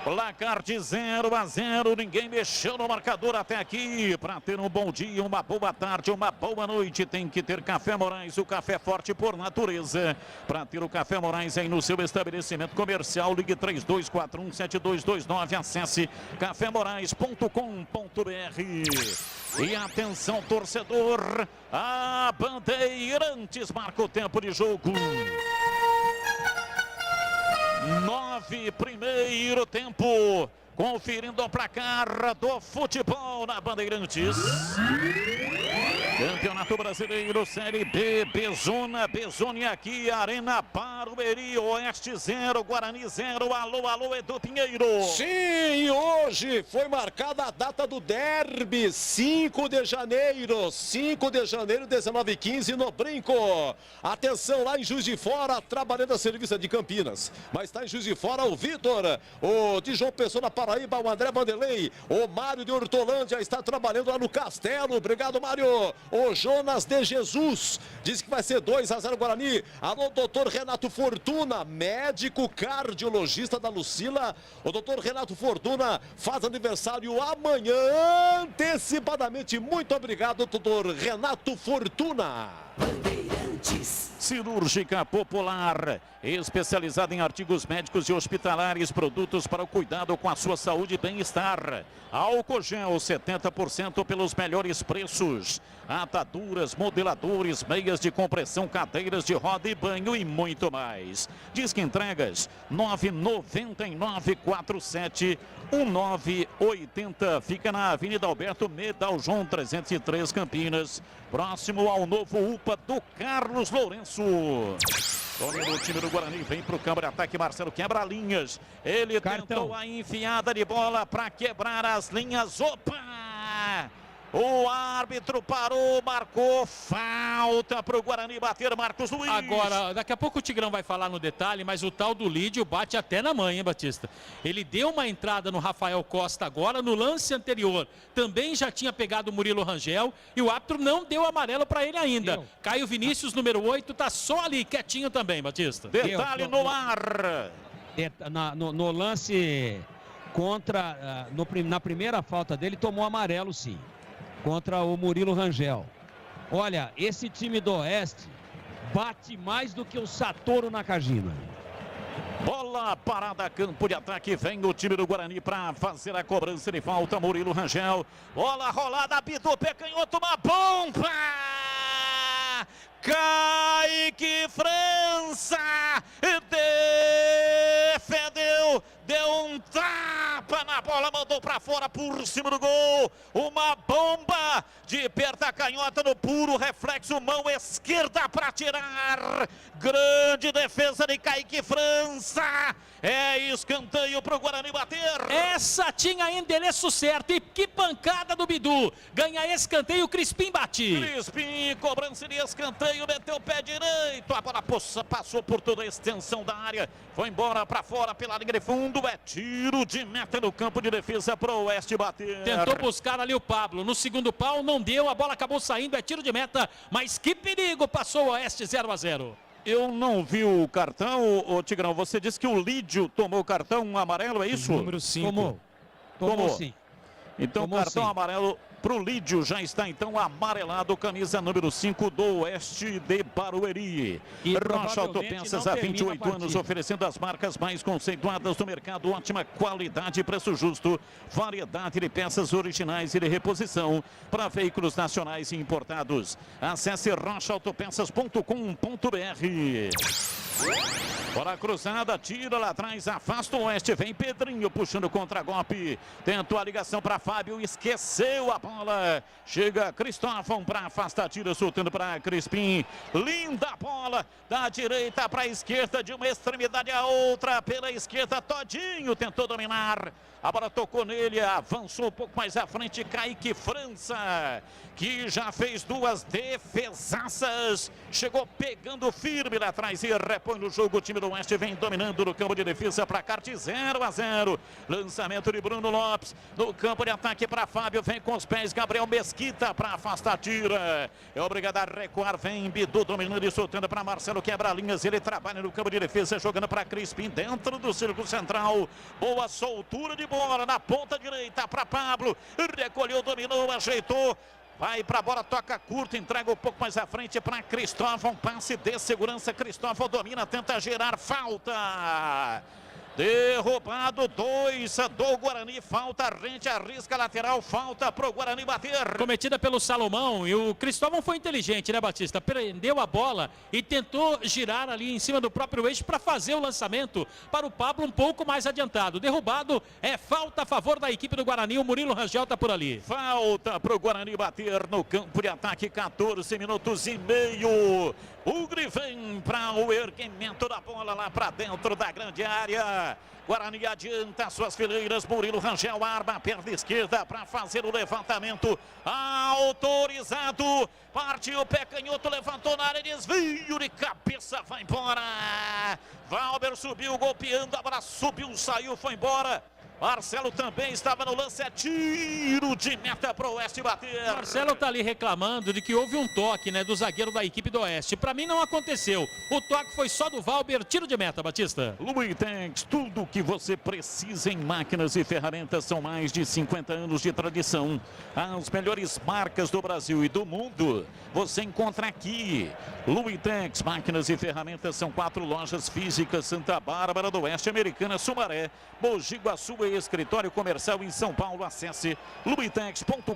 Speaker 11: Placar de 0-0, ninguém mexeu no marcador até aqui. Para ter um bom dia, uma boa tarde, uma boa noite, tem que ter Café Moraes, o café forte por natureza. Para ter o Café Moraes aí no seu estabelecimento comercial, ligue 3241-7229, acesse cafemorais.com.br. E atenção, torcedor, a Bandeirantes marca o tempo de jogo. 9, primeiro tempo. Conferindo o placar do futebol na Bandeirantes. Campeonato Brasileiro, Série B, Bezone aqui, Arena Barueri, Oeste 0, Guarani 0, alô, Edu Pinheiro.
Speaker 3: Sim, hoje foi marcada a data do derby, 5 de janeiro, 19h15 no Brinco. Atenção lá em Juiz de Fora, trabalhando a serviço de Campinas, mas está em Juiz de Fora o Vitor, o de João Pessoa na Paraíba, o André Vanderlei, o Mário de Hortolândia está trabalhando lá no Castelo, obrigado Mário. O Jonas de Jesus diz que vai ser 2-0 Guarani. Alô, doutor Renato Fortuna, médico cardiologista da Lucila. O doutor Renato Fortuna faz aniversário amanhã, antecipadamente. Muito obrigado, doutor Renato Fortuna.
Speaker 11: Cirúrgica Popular, especializada em artigos médicos e hospitalares, produtos para o cuidado com a sua saúde e bem-estar. Álcool gel 70% pelos melhores preços. Ataduras, modeladores, meias de compressão, cadeiras de roda e banho e muito mais. Disque entregas 999471980. Fica na Avenida Alberto Medal João 303 Campinas, próximo ao novo UPA do Carlos Lourenço. O time do Guarani vem para o campo de ataque. Marcelo quebra linhas. Ele tentou a enfiada de bola para quebrar as linhas. Opa! O árbitro parou, marcou falta para o Guarani bater, Marcos Luiz.
Speaker 2: Agora, daqui a pouco o Tigrão vai falar no detalhe, mas o tal do Lídio bate até na mãe, hein, Batista? Ele deu uma entrada no Rafael Costa agora, no lance anterior. Também já tinha pegado o Murilo Rangel e o árbitro não deu amarelo para ele ainda. Caio Vinícius, número 8, tá só ali, quietinho também, Batista.
Speaker 11: Detalhe no ar.
Speaker 4: No lance contra, na primeira falta dele, tomou amarelo sim. Contra o Murilo Rangel. Olha, esse time do Oeste bate mais do que o Satoru Nakajima.
Speaker 11: Bola parada, campo de ataque, vem o time do Guarani para fazer a cobrança de falta, Murilo Rangel. Bola rolada, Bidu, pé canhoto, uma bomba! Kaique França defendeu, deu um tapa na a bola, mandou para fora por cima do gol. Uma bomba de perna canhota no puro reflexo, mão esquerda para tirar. Grande defesa de Kaique França. É escanteio para o Guarani bater.
Speaker 2: Essa tinha endereço certo e que pancada do Bidu. Ganha escanteio, Crispim bate.
Speaker 11: Crispim, cobrança de escanteio, meteu o pé direito. A bola passou por toda a extensão da área. Foi embora para fora pela linha de fundo. É tiro de meta no campo de defesa para o Oeste bater.
Speaker 2: Tentou buscar ali o Pablo. No segundo pau não deu, a bola acabou saindo. É tiro de meta, mas que perigo. Passou o Oeste 0-0.
Speaker 11: Eu não vi o cartão, ô Tigrão. Você disse que o Lídio tomou cartão amarelo, é isso?
Speaker 1: Número 5.
Speaker 2: Tomou sim.
Speaker 11: Então,
Speaker 2: Tomou
Speaker 11: cartão
Speaker 2: sim.
Speaker 11: amarelo para o Lídio. Já está, então, amarelado. Camisa número 5 do Oeste de Barueri.
Speaker 2: E
Speaker 11: Rocha
Speaker 2: provavelmente
Speaker 11: Autopeças
Speaker 2: não
Speaker 11: há
Speaker 2: termina a
Speaker 11: 28 anos,
Speaker 2: partida.
Speaker 11: oferecendo as marcas mais conceituadas do mercado. Ótima qualidade e preço justo. Variedade de peças originais e de reposição para veículos nacionais e importados. Acesse rochaautopeças.com.br. Bola cruzada, tira lá atrás, afasta o Oeste, vem Pedrinho puxando contra-golpe, tentou a ligação para Fábio, esqueceu a bola, chega Cristóvão para afastar, tira, soltando para Crispim, linda bola, da direita para a esquerda, de uma extremidade a outra, pela esquerda, Todinho tentou dominar, a bola tocou nele, avançou um pouco mais à frente, Kaique França, que já fez duas defesaças, chegou pegando firme lá atrás e repõe no jogo. O time do Oeste vem dominando no campo de defesa para Carte 0-0. Lançamento de Bruno Lopes no campo de ataque para Fábio, vem com os pés Gabriel Mesquita para afastar, tira, é obrigado a recuar, vem Bidu dominando e soltando para Marcelo, quebra linhas, ele trabalha no campo de defesa, jogando para Crispim dentro do círculo central, boa soltura de bola na ponta direita para Pablo, recolheu, dominou, ajeitou, vai para a bola, toca curto, entrega um pouco mais à frente para Cristóvão, passe de segurança, Cristóvão domina, tenta gerar, falta. Derrubado, 2 do Guarani, falta, rente, arrisca lateral, falta pro Guarani bater.
Speaker 2: Cometida pelo Salomão e o Cristóvão foi inteligente, né, Batista? Prendeu a bola e tentou girar ali em cima do próprio eixo para fazer o lançamento para o Pablo um pouco mais adiantado. Derrubado, é falta a favor da equipe do Guarani, o Murilo Rangel tá por ali.
Speaker 11: Falta pro Guarani bater no campo de ataque, 14 minutos e meio. Ugri vem para o erguimento da bola lá para dentro da grande área. Guarani adianta suas fileiras, Murilo Rangel arma a perna esquerda para fazer o levantamento. Autorizado, partiu o pé canhoto, levantou na área, desvio de cabeça, vai embora. Valber subiu golpeando, a bola subiu, saiu, foi embora. Marcelo também estava no lance, é tiro de meta para o Oeste bater.
Speaker 2: Marcelo tá ali reclamando de que houve um toque, né, do zagueiro da equipe do Oeste. Para mim não aconteceu. O toque foi só do Valber, tiro de meta, Batista.
Speaker 11: Luitex, tudo que você precisa em máquinas e ferramentas, são mais de 50 anos de tradição. As melhores marcas do Brasil e do mundo você encontra aqui. Luitex, máquinas e ferramentas, são 4 lojas físicas: Santa Bárbara do Oeste, Americana, Sumaré, Mogi Guaçu e escritório comercial em São Paulo. Acesse luitex.com.br.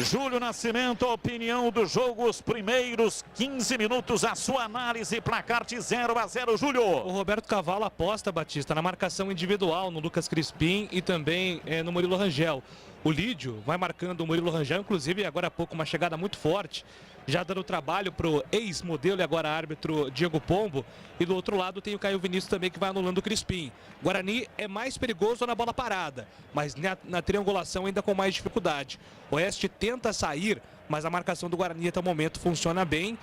Speaker 11: Júlio Nascimento, a opinião do jogo, os primeiros 15 minutos, a sua análise, placar de 0-0, Júlio.
Speaker 1: O Roberto Cavalo aposta, Batista, na marcação individual no Lucas Crispim e também no Murilo Rangel. O Lídio vai marcando o Murilo Rangel, inclusive agora há pouco uma chegada muito forte, já dando trabalho para o ex-modelo e agora árbitro Diego Pombo. E do outro lado tem o Caio Vinícius também, que vai anulando o Crispim. Guarani é mais perigoso na bola parada, mas na triangulação ainda com mais dificuldade. O Oeste tenta sair, mas a marcação do Guarani até o momento funciona bem.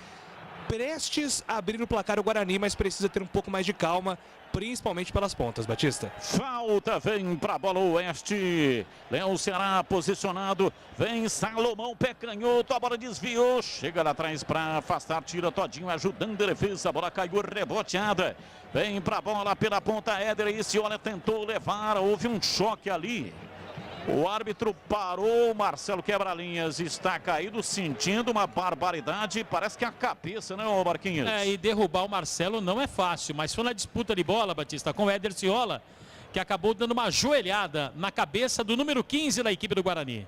Speaker 1: Prestes a abrir o placar o Guarani, mas precisa ter um pouco mais de calma, principalmente pelas pontas, Batista.
Speaker 11: Falta, vem para a bola o Oeste. Léo Ceará posicionado, vem Salomão, pé canhoto, a bola desviou, chega lá atrás para afastar, tira Todinho ajudando a defesa, a bola caiu reboteada. Vem para a bola pela ponta, Éder e Ciola tentou levar, houve um choque ali. O árbitro parou, Marcelo Quebra-Linhas está caído, sentindo uma barbaridade, parece que a cabeça, né, Marquinhos?
Speaker 2: E derrubar o Marcelo não é fácil, mas foi na disputa de bola, Batista, com o Éder Ciola, que acabou dando uma joelhada na cabeça do número 15 da equipe do Guarani.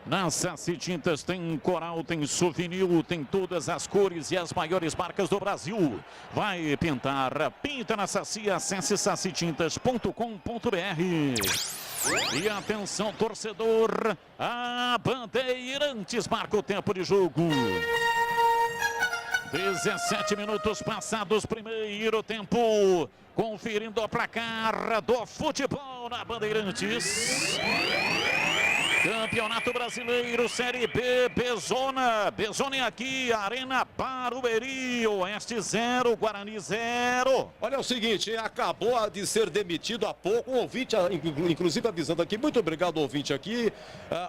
Speaker 11: Na Saci Tintas tem coral, tem souvenir, tem todas as cores e as maiores marcas do Brasil. Vai pintar, pinta na Saci, acesse sacitintas.com.br. E atenção, torcedor, a Bandeirantes marca o tempo de jogo. 17 minutos passados, primeiro tempo. Conferindo o placar do futebol na Bandeirantes. Campeonato Brasileiro, Série B, Bezona. Bezona aqui, Arena Barueri, Oeste 0, Guarani 0.
Speaker 3: Olha o seguinte, acabou de ser demitido há pouco, um ouvinte, inclusive avisando aqui, muito obrigado ouvinte aqui,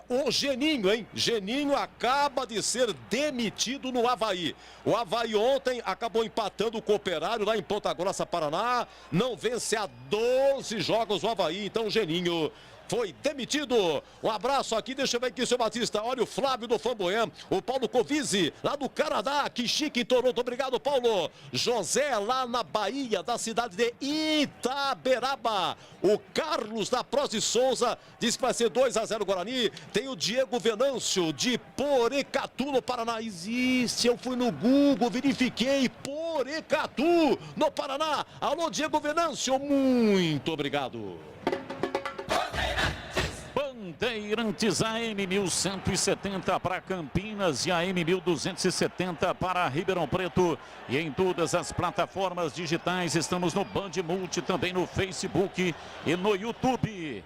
Speaker 3: o Geninho, hein? Geninho acaba de ser demitido no Avaí. O Avaí ontem acabou empatando com o Operário lá em Ponta Grossa, Paraná, não vence há 12 jogos o Avaí, então o Geninho foi demitido. Um abraço aqui, deixa eu ver aqui, seu Batista. Olha o Flávio do Flamboyant, o Paulo Covise, lá do Canadá, que chique em Toronto. Obrigado, Paulo. José, lá na Bahia, da cidade de Itaberaba. O Carlos da Prós de Souza diz que vai ser 2-0 Guarani. Tem o Diego Venâncio, de Porecatu, no Paraná. Existe, eu fui no Google, verifiquei, Porecatu, no Paraná. Alô, Diego Venâncio, muito obrigado.
Speaker 11: Bandeirantes AM 1170 para Campinas e AM 1270 para Ribeirão Preto. E em todas as plataformas digitais, estamos no Band Multi, também no Facebook e no YouTube.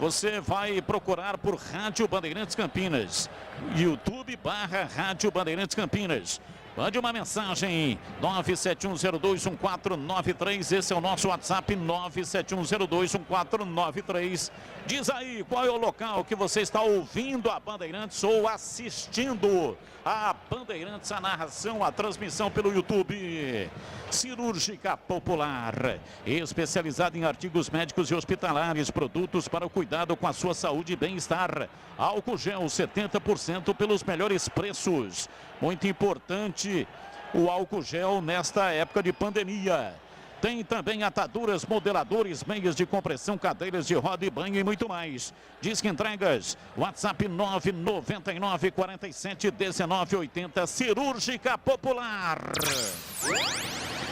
Speaker 11: Você vai procurar por Rádio Bandeirantes Campinas. YouTube/Rádio Bandeirantes Campinas. Mande uma mensagem, 971021493, esse é o nosso WhatsApp, 971021493. Diz aí qual é o local que você está ouvindo a Bandeirantes ou assistindo a Bandeirantes, a narração, a transmissão pelo YouTube. Cirúrgica Popular, especializada em artigos médicos e hospitalares, produtos para o cuidado com a sua saúde e bem-estar. Álcool gel 70% pelos melhores preços. Muito importante o álcool gel nesta época de pandemia. Tem também ataduras, modeladores, meias de compressão, cadeiras de roda e banho e muito mais. Disque entregas, WhatsApp 999 47 19 80, Cirúrgica Popular.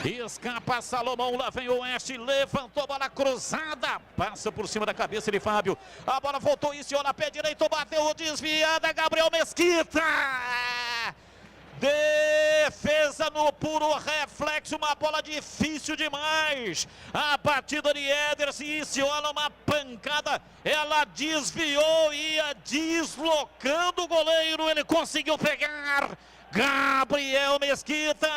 Speaker 11: Escapa Salomão, lá vem o Oeste, levantou a bola cruzada, passa por cima da cabeça de Fábio. A bola voltou e Ciola, pé direito, bateu desviada, Gabriel Mesquita. Defesa no puro reflexo, uma bola difícil demais. A batida de Ederson e Ciola, uma pancada. Ela desviou, ia deslocando o goleiro. Ele conseguiu pegar. Gabriel Mesquita.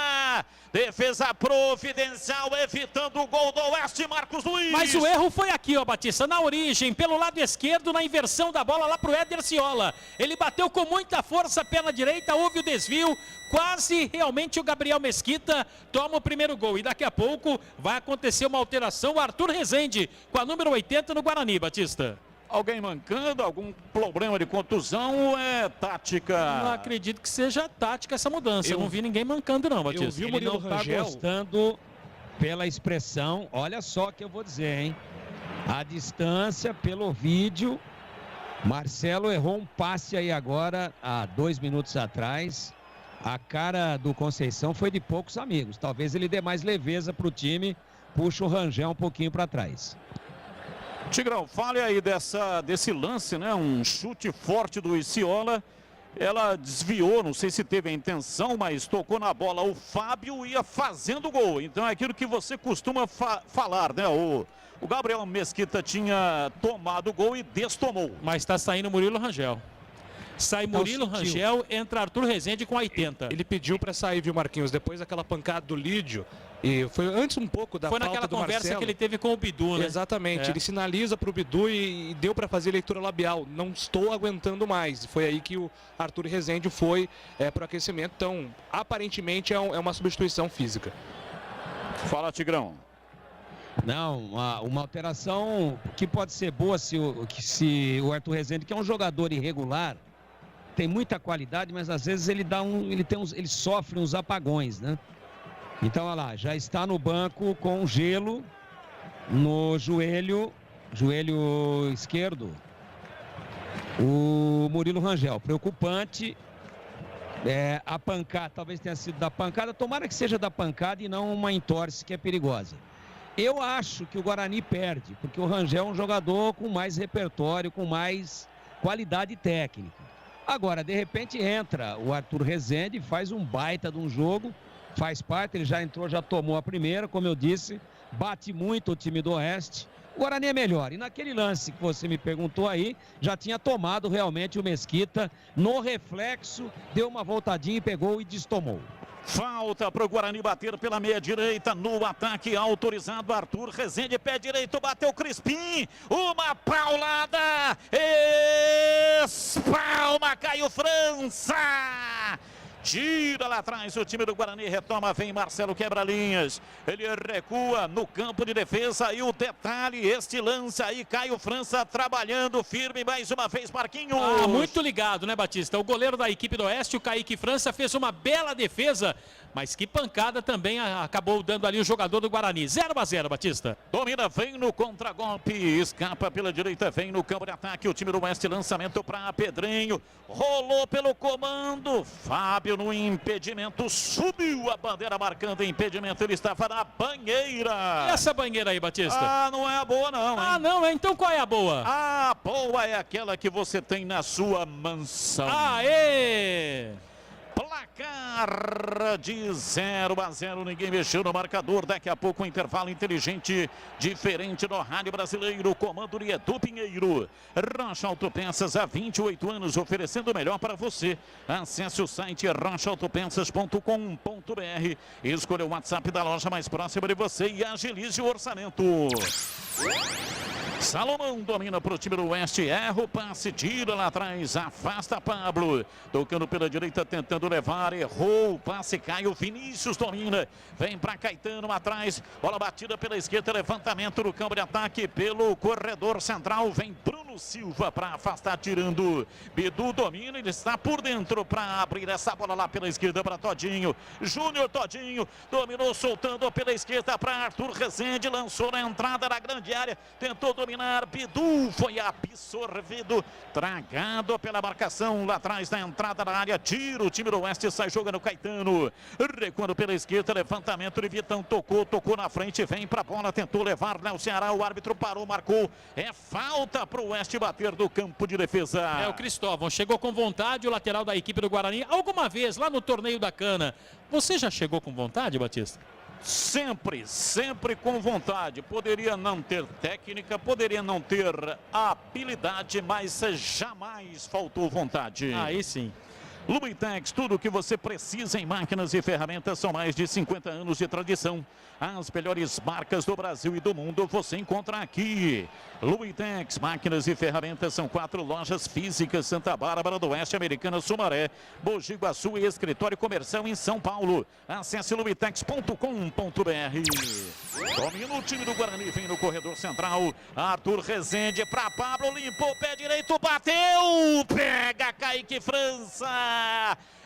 Speaker 11: Defesa providencial, evitando o gol do Oeste, Marcos Luiz.
Speaker 2: Mas o erro foi aqui, ó, Batista, na origem, pelo lado esquerdo, na inversão da bola lá pro Éder Ciola. Ele bateu com muita força, perna direita, houve o desvio, quase realmente o Gabriel Mesquita toma o primeiro gol. E daqui a pouco vai acontecer uma alteração, o Arthur Rezende, com a número 80 no Guarani, Batista.
Speaker 11: Alguém mancando, algum problema de contusão ou é tática?
Speaker 2: Não acredito que seja tática essa mudança. Eu não vi ninguém mancando não, Batista.
Speaker 4: Eu vi o Murilo Rangel. Tá gostando pela expressão. Olha só o que eu vou dizer, hein? A distância, pelo vídeo. Marcelo errou um passe aí agora, há 2 minutos atrás. A cara do Conceição foi de poucos amigos. Talvez ele dê mais leveza para o time. Puxa o Rangel um pouquinho para trás.
Speaker 11: Tigrão, fale aí desse lance, né? Um chute forte do Ciola. Ela desviou, não sei se teve a intenção, mas tocou na bola. O Fábio ia fazendo gol. Então é aquilo que você costuma falar, né? O Gabriel Mesquita tinha tomado o gol e destomou.
Speaker 2: Mas está saindo o Murilo Rangel. Sai Murilo Rangel, entra Arthur Rezende com 80.
Speaker 1: Ele pediu para sair, viu, Marquinhos? Depois daquela pancada do Lídio. E foi antes um pouco da falta do Marcelo.
Speaker 2: Foi naquela conversa que ele teve com o Bidu, né?
Speaker 1: Exatamente. Ele sinaliza para o Bidu e deu para fazer leitura labial. Não estou aguentando mais. Foi aí que o Arthur Rezende foi para o aquecimento. Então, aparentemente, é uma substituição física.
Speaker 11: Fala, Tigrão.
Speaker 4: Não, uma alteração que pode ser boa se o Arthur Rezende, que é um jogador irregular, tem muita qualidade, mas às vezes ele sofre uns apagões, né? Então, olha lá, já está no banco com gelo no joelho esquerdo. o Murilo Rangel. Preocupante. A pancada, talvez tenha sido da pancada. Tomara que seja da pancada e não uma entorse que é perigosa. Eu acho que o Guarani perde, porque o Rangel é um jogador com mais repertório, com mais qualidade técnica. Agora, de repente, entra o Arthur Rezende, faz um baita de um jogo, faz parte, ele já entrou, já tomou a primeira, como eu disse, bate muito o time do Oeste. O Guarani é melhor. E naquele lance que você me perguntou aí, já tinha tomado realmente o Mesquita. No reflexo, deu uma voltadinha e pegou e destomou.
Speaker 11: Falta para o Guarani bater pela meia direita no ataque autorizado. Arthur Rezende, pé direito, bateu Crispim. Uma paulada. Espalma, Caio França. Tira lá atrás o time do Guarani, retoma, vem Marcelo quebra-linhas. Ele recua no campo de defesa e o detalhe, este lance aí, Caio França trabalhando firme mais uma vez, Marquinhos.
Speaker 2: Muito ligado, né, Batista? O goleiro da equipe do Oeste, o Kaique França, fez uma bela defesa, mas que pancada também acabou dando ali o jogador do Guarani. 0-0, Batista.
Speaker 11: Domina, vem no contragolpe, escapa pela direita, vem no campo de ataque o time do Oeste, lançamento para Pedrinho, rolou pelo comando, Fábio no impedimento, subiu a bandeira marcando impedimento, ele estava na banheira.
Speaker 2: E essa banheira aí, Batista?
Speaker 11: Não é a boa não, hein?
Speaker 2: Não, então qual é a boa?
Speaker 11: A boa é aquela que você tem na sua mansão.
Speaker 2: Aê!
Speaker 11: Placar de 0-0, ninguém mexeu no marcador. Daqui a pouco um intervalo inteligente, diferente no rádio brasileiro. Comando de Edu Pinheiro. Rocha Autopeças há 28 anos, oferecendo o melhor para você. Acesse o site rochaautopeças.com.br. Escolha o WhatsApp da loja mais próxima de você e agilize o orçamento. Salomão domina para o time do Oeste, erra o passe, tira lá atrás, afasta Pablo, tocando pela direita, tentando levar, errou o passe, Caio Vinícius domina, vem para Caetano atrás, bola batida pela esquerda, levantamento no campo de ataque pelo corredor central, vem Bruno Silva para afastar, tirando, Bidu domina, ele está por dentro para abrir essa bola lá pela esquerda para Todinho, Júnior Todinho, dominou soltando pela esquerda para Arthur Rezende, lançou na entrada da grande área, tentou dominar, Bidu foi absorvido, tragado pela marcação lá atrás da entrada da área, tira o time do Oeste, sai jogando Caetano, recuando pela esquerda, levantamento de Vitão, tocou na frente, vem pra bola, tentou levar Léo Ceará, o árbitro parou, marcou, é falta pro Oeste bater do campo de defesa.
Speaker 2: É o Cristóvão, chegou com vontade, o lateral da equipe do Guarani, alguma vez lá no torneio da Cana, você já chegou com vontade, Batista?
Speaker 11: Sempre com vontade. Poderia não ter técnica, poderia não ter habilidade, mas jamais faltou vontade.
Speaker 2: Aí sim.
Speaker 11: Lumitex, tudo o que você precisa em máquinas e ferramentas, são mais de 50 anos de tradição. As melhores marcas do Brasil e do mundo você encontra aqui. Lumitex, máquinas e ferramentas, são 4 lojas físicas: Santa Bárbara do Oeste, Americana, Sumaré, Mogi Guaçu e escritório comercial em São Paulo. Acesse lumitex.com.br. Domina o time do Guarani, vem no corredor central, Arthur Rezende para Pablo, limpou o pé direito, bateu, pega Kaique França,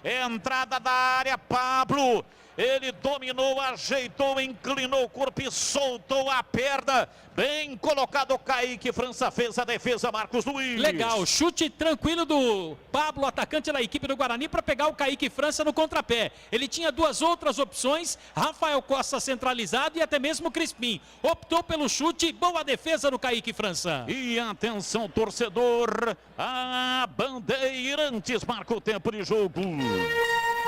Speaker 11: entrada da área, Pablo, ele dominou, ajeitou, inclinou o corpo e soltou a perna. Bem colocado, Kaique França fez a defesa, Marcos Luiz.
Speaker 2: Legal, chute tranquilo do Pablo, atacante da equipe do Guarani, para pegar o Kaique França no contrapé. Ele tinha duas outras opções, Rafael Costa centralizado e até mesmo Crispim. Optou pelo chute, boa defesa do Kaique França.
Speaker 11: E atenção, torcedor, a Bandeirantes marca o tempo de jogo.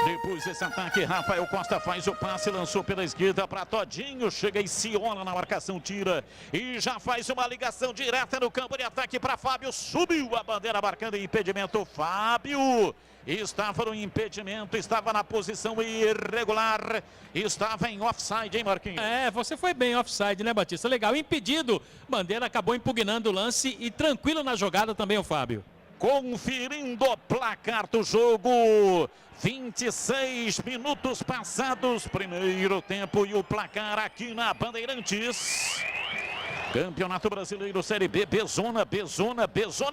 Speaker 11: Depois desse ataque, Rafael Costa faz o passe, lançou pela esquerda para Todinho, chega e Ciona na marcação, tira e já faz uma ligação direta no campo de ataque para Fábio, subiu a bandeira marcando impedimento, Fábio estava no impedimento, estava na posição irregular, estava em offside, hein, Marquinhos?
Speaker 2: Você foi bem offside, né, Batista? Legal, impedido, bandeira acabou impugnando o lance e tranquilo na jogada também o Fábio.
Speaker 11: Conferindo o placar do jogo, 26 minutos passados, primeiro tempo, e o placar aqui na Bandeirantes. Campeonato Brasileiro Série B, Bezona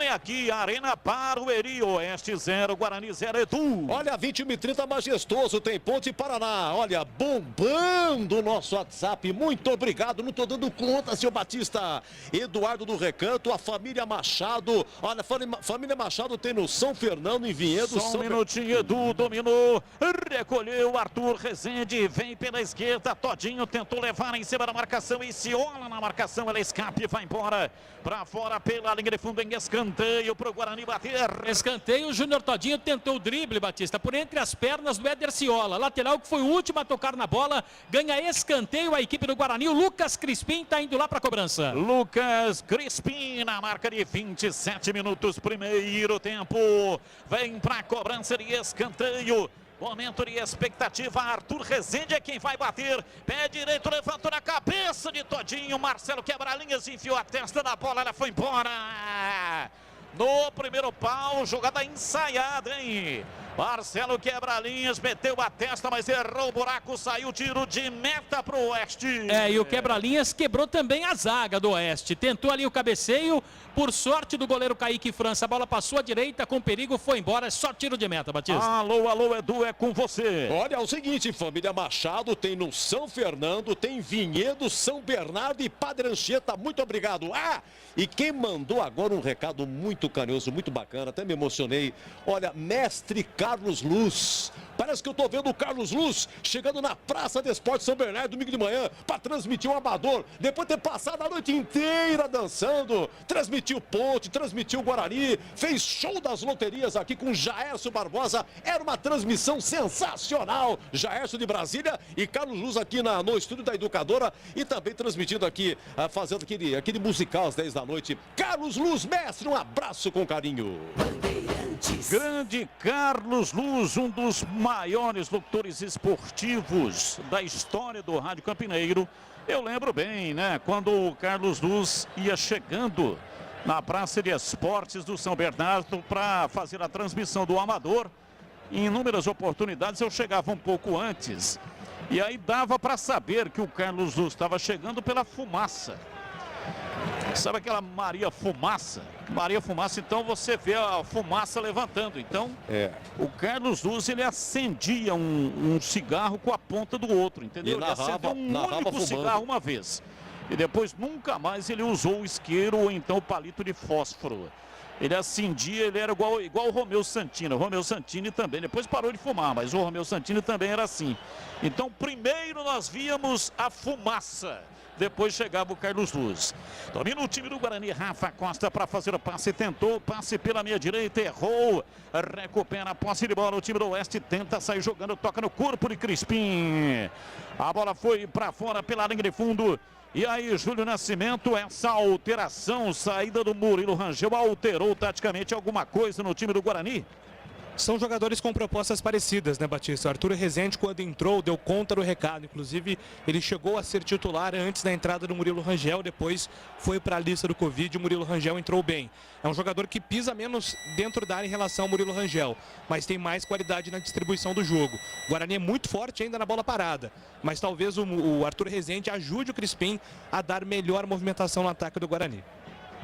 Speaker 11: é aqui, Arena Barueri, Oeste 0, Guarani 0, Edu.
Speaker 3: Olha, 21h30, majestoso, tem Ponte Paraná, olha, bombando o nosso WhatsApp, muito obrigado, não tô dando conta, seu Batista. Eduardo do Recanto, a família Machado, olha, a família Machado tem no São Fernando, em Vinhedo.
Speaker 11: Só um minutinho, Edu dominou, recolheu, Arthur Rezende, vem pela esquerda, Todinho tentou levar em cima da marcação, e Ciola na marcação, ela escape, vai embora, pra fora pela linha de fundo, em escanteio pro Guarani bater.
Speaker 2: Escanteio, o Júnior Todinho tentou o drible, Batista, por entre as pernas do Éder Ciola, lateral que foi o último a tocar na bola, ganha escanteio a equipe do Guarani, o Lucas Crispim tá indo lá pra cobrança.
Speaker 11: Lucas Crispim na marca de 27 minutos, primeiro tempo, vem pra cobrança de escanteio. Momento de expectativa, Arthur Rezende é quem vai bater, pé direito, levantou na cabeça de Todinho, Marcelo quebra-linhas, enfiou a testa na bola, ela foi embora. No primeiro pau, jogada ensaiada, hein? Marcelo quebra-linhas, meteu a testa, mas errou o buraco, saiu tiro de meta pro Oeste.
Speaker 2: E o quebra-linhas quebrou também a zaga do Oeste. Tentou ali o cabeceio, por sorte do goleiro Kaique França, a bola passou à direita com perigo, foi embora, é só tiro de meta, Batista.
Speaker 11: Alô, Edu, é com você.
Speaker 3: Olha, é o seguinte, família Machado, tem no São Fernando, tem Vinhedo, São Bernardo e Padre Anchieta, muito obrigado. E quem mandou agora um recado muito carinhoso, muito bacana, até me emocionei, olha, mestre Carlos Luz. Parece que eu tô vendo o Carlos Luz chegando na Praça de Esporte São Bernardo domingo de manhã para transmitir o Amador, depois de ter passado a noite inteira dançando, transmitiu Ponte, transmitiu Guarani, fez show das loterias aqui com Jaércio Barbosa, era uma transmissão sensacional, Jaércio de Brasília e Carlos Luz aqui no estúdio da Educadora e também transmitindo aqui, fazendo aquele musical às 10 da noite. Carlos Luz, mestre, um abraço com carinho.
Speaker 11: Grande Carlos Luz, um dos maiores locutores esportivos da história do Rádio Campineiro. Eu lembro bem, né, quando o Carlos Luz ia chegando na Praça de Esportes do São Bernardo para fazer a transmissão do Amador. Em inúmeras oportunidades eu chegava um pouco antes e aí dava para saber que o Carlos Luz estava chegando pela fumaça. Sabe aquela Maria Fumaça? Maria Fumaça, então você vê a fumaça levantando. Então, o Carlos Luz, ele acendia um cigarro com a ponta do outro, entendeu? Ele acendeu um único cigarro uma vez. E depois nunca mais ele usou o isqueiro ou então o palito de fósforo. Ele acendia, ele era igual o Romeu Santini. O Romeu Santini também, depois parou de fumar, mas o Romeu Santini também era assim. Então, primeiro nós víamos a fumaça. Depois chegava o Carlos Luz. Domina o time do Guarani, Rafa Costa para fazer o passe, tentou, passe pela meia direita, errou, recupera a posse de bola, o time do Oeste tenta sair jogando, toca no corpo de Crispim. A bola foi para fora pela linha de fundo. E aí, Júlio Nascimento, essa alteração, saída do Murilo Rangel, alterou taticamente alguma coisa no time do Guarani?
Speaker 1: São jogadores com propostas parecidas, né, Batista? O Arthur Rezende, quando entrou, deu conta do recado. Inclusive, ele chegou a ser titular antes da entrada do Murilo Rangel, depois foi para a lista do Covid e o Murilo Rangel entrou bem. É um jogador que pisa menos dentro da área em relação ao Murilo Rangel, mas tem mais qualidade na distribuição do jogo. O Guarani é muito forte ainda na bola parada, mas talvez o Arthur Rezende ajude o Crispim a dar melhor movimentação no ataque do Guarani.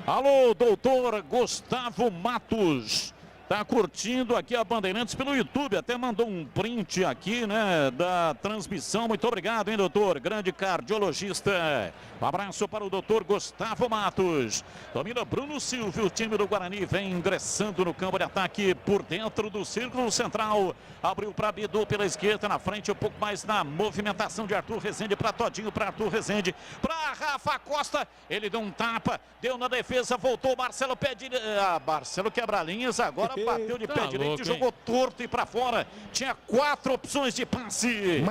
Speaker 11: Alô, doutor Gustavo Matos. Tá curtindo aqui a Bandeirantes pelo YouTube, até mandou um print aqui, né, da transmissão. Muito obrigado, hein, doutor? Grande cardiologista. Um abraço para o doutor Gustavo Matos. Domina Bruno Silvio, o time do Guarani vem ingressando no campo de ataque por dentro do círculo central. Abriu para Bidu pela esquerda, na frente um pouco mais na movimentação de Arthur Rezende para Todinho, para Arthur Rezende, para Rafa Costa. Ele deu um tapa, deu na defesa, voltou Marcelo pé direito. Marcelo quebra-linhas, agora bateu de pé direito e jogou torto e para fora. Tinha 4 opções de passe.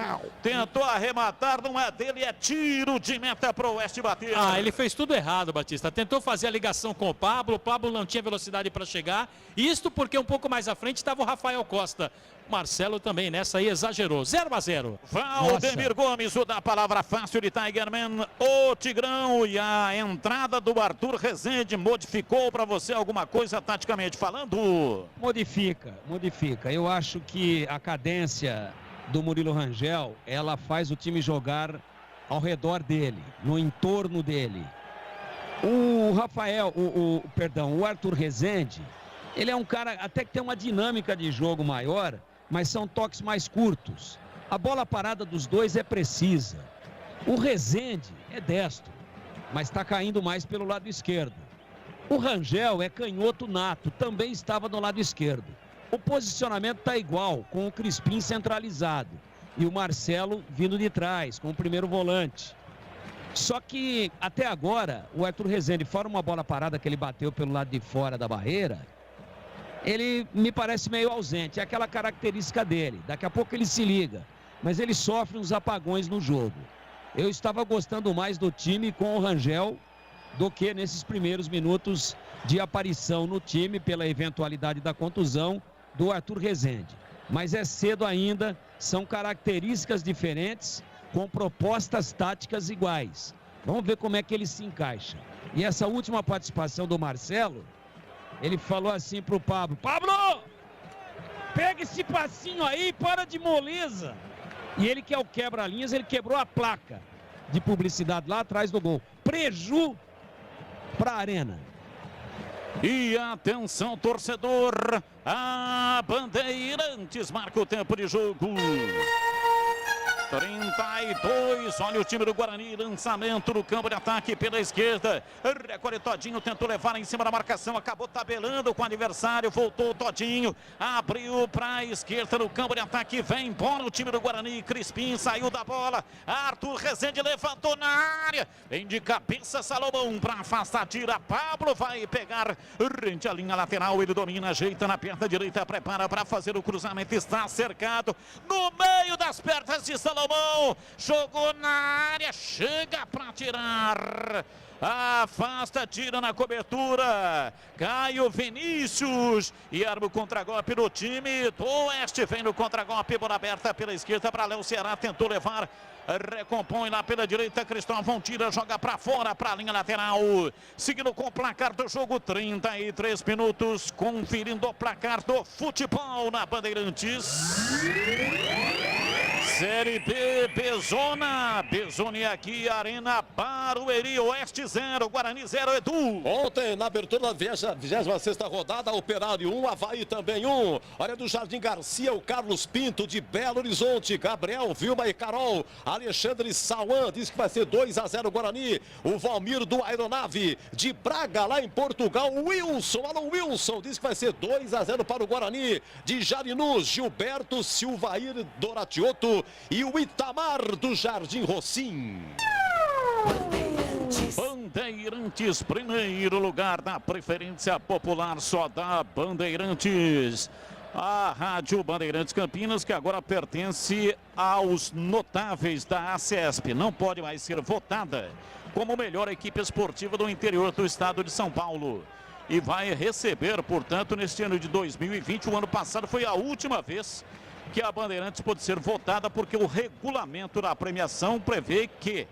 Speaker 11: Tentou arrematar, não é dele, é tiro de meta para o Oeste bater.
Speaker 2: Ele fez tudo errado, Batista. Tentou fazer a ligação com o Pablo não tinha velocidade para chegar. Isto porque um pouco mais à frente estava o Rafael Costa. Marcelo também nessa aí exagerou. 0-0.
Speaker 11: Valdemir Gomes, o da palavra fácil de Tigerman, o Tigrão, e a entrada do Arthur Rezende modificou para você alguma coisa taticamente falando?
Speaker 4: Modifica. Eu acho que a cadência do Murilo Rangel, ela faz o time jogar ao redor dele, no entorno dele. O Rafael, o Arthur Rezende, ele é um cara até que tem uma dinâmica de jogo maior, mas são toques mais curtos. A bola parada dos dois é precisa. O Rezende é destro, mas está caindo mais pelo lado esquerdo. O Rangel é canhoto nato, também estava do lado esquerdo. O posicionamento está igual, com o Crispim centralizado e o Marcelo vindo de trás, com o primeiro volante. Só que, até agora, o Arthur Rezende, fora uma bola parada que ele bateu pelo lado de fora da barreira, ele me parece meio ausente. É aquela característica dele. Daqui a pouco ele se liga, mas ele sofre uns apagões no jogo. Eu estava gostando mais do time com o Rangel do que nesses primeiros minutos de aparição no time, pela eventualidade da contusão do Arthur Rezende. Mas é cedo ainda, são características diferentes, com propostas táticas iguais. Vamos ver como é que ele se encaixa. E essa última participação do Marcelo, ele falou assim pro Pablo: Pablo, pega esse passinho aí, para de moleza. E ele, que é o quebra-linhas, ele quebrou a placa de publicidade lá atrás do gol. Preju para a Arena.
Speaker 11: E atenção, torcedor, a Bandeirantes marca o tempo de jogo. 32, olha o time do Guarani, lançamento no campo de ataque pela esquerda. Recolhe Todinho, tentou levar em cima da marcação, acabou tabelando com o adversário, voltou Todinho, abriu para a esquerda no campo de ataque, vem embora o time do Guarani. Crispim saiu da bola, Arthur Rezende levantou na área, vem de cabeça Salomão para afastar, tira, Pablo vai pegar rente à linha lateral, ele domina, ajeita na perna direita, prepara para fazer o cruzamento, está cercado no meio das pernas de Salomão. Jogou na área, chega para tirar, afasta, tira na cobertura, Caio Vinícius e arma o contragolpe do time do Oeste, vem no contragolpe, bola aberta pela esquerda para Léo Ceará, tentou levar, recompõe lá pela direita, Cristóvão tira, joga para fora, para a linha lateral, seguindo com o placar do jogo, 33 minutos, conferindo o placar do futebol na Bandeirantes. Série B, Bezone aqui, Arena Barueri, Oeste 0, Guarani 0, Edu.
Speaker 3: Ontem, na abertura da 26ª rodada, Operário 1, Avaí também 1. Olha do Jardim Garcia, o Carlos Pinto de Belo Horizonte, Gabriel, Vilma e Carol, Alexandre Sauan, diz que vai ser 2-0 Guarani. O Valmir do Aeronave, de Braga, lá em Portugal, Wilson, alô Wilson, diz que vai ser 2-0 para o Guarani. De Jarinus, Gilberto, Silvair Doratioto e o Itamar do Jardim Rocim.
Speaker 11: Bandeirantes, primeiro lugar da preferência popular, só da Bandeirantes. A Rádio Bandeirantes Campinas, que agora pertence aos notáveis da ACESP, não pode mais ser votada como melhor equipe esportiva do interior do estado de São Paulo. E vai receber, portanto, neste ano de 2020, o ano passado foi a última vez que a Bandeirantes pode ser votada, porque o regulamento da premiação prevê que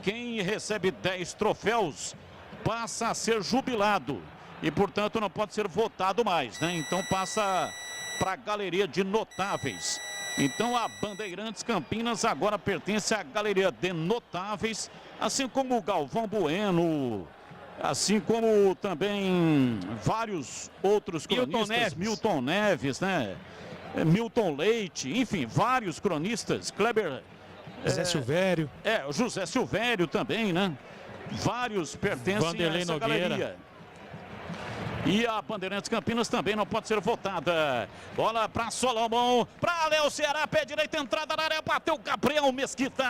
Speaker 11: quem recebe 10 troféus passa a ser jubilado e, portanto, não pode ser votado mais, né? Então passa para a galeria de notáveis. Então a Bandeirantes Campinas agora pertence à galeria de notáveis, assim como o Galvão Bueno, assim como também vários outros cronistas, Milton Neves, né? Milton Leite, enfim, vários cronistas, Kleber...
Speaker 1: José Silvério.
Speaker 11: O José Silvério também, né? Vários pertencem a essa galeria. E a Bandeirantes Campinas também não pode ser votada. Bola para Solomão, para Léo Ceará, pé direito, entrada na área, bateu Gabriel Mesquita.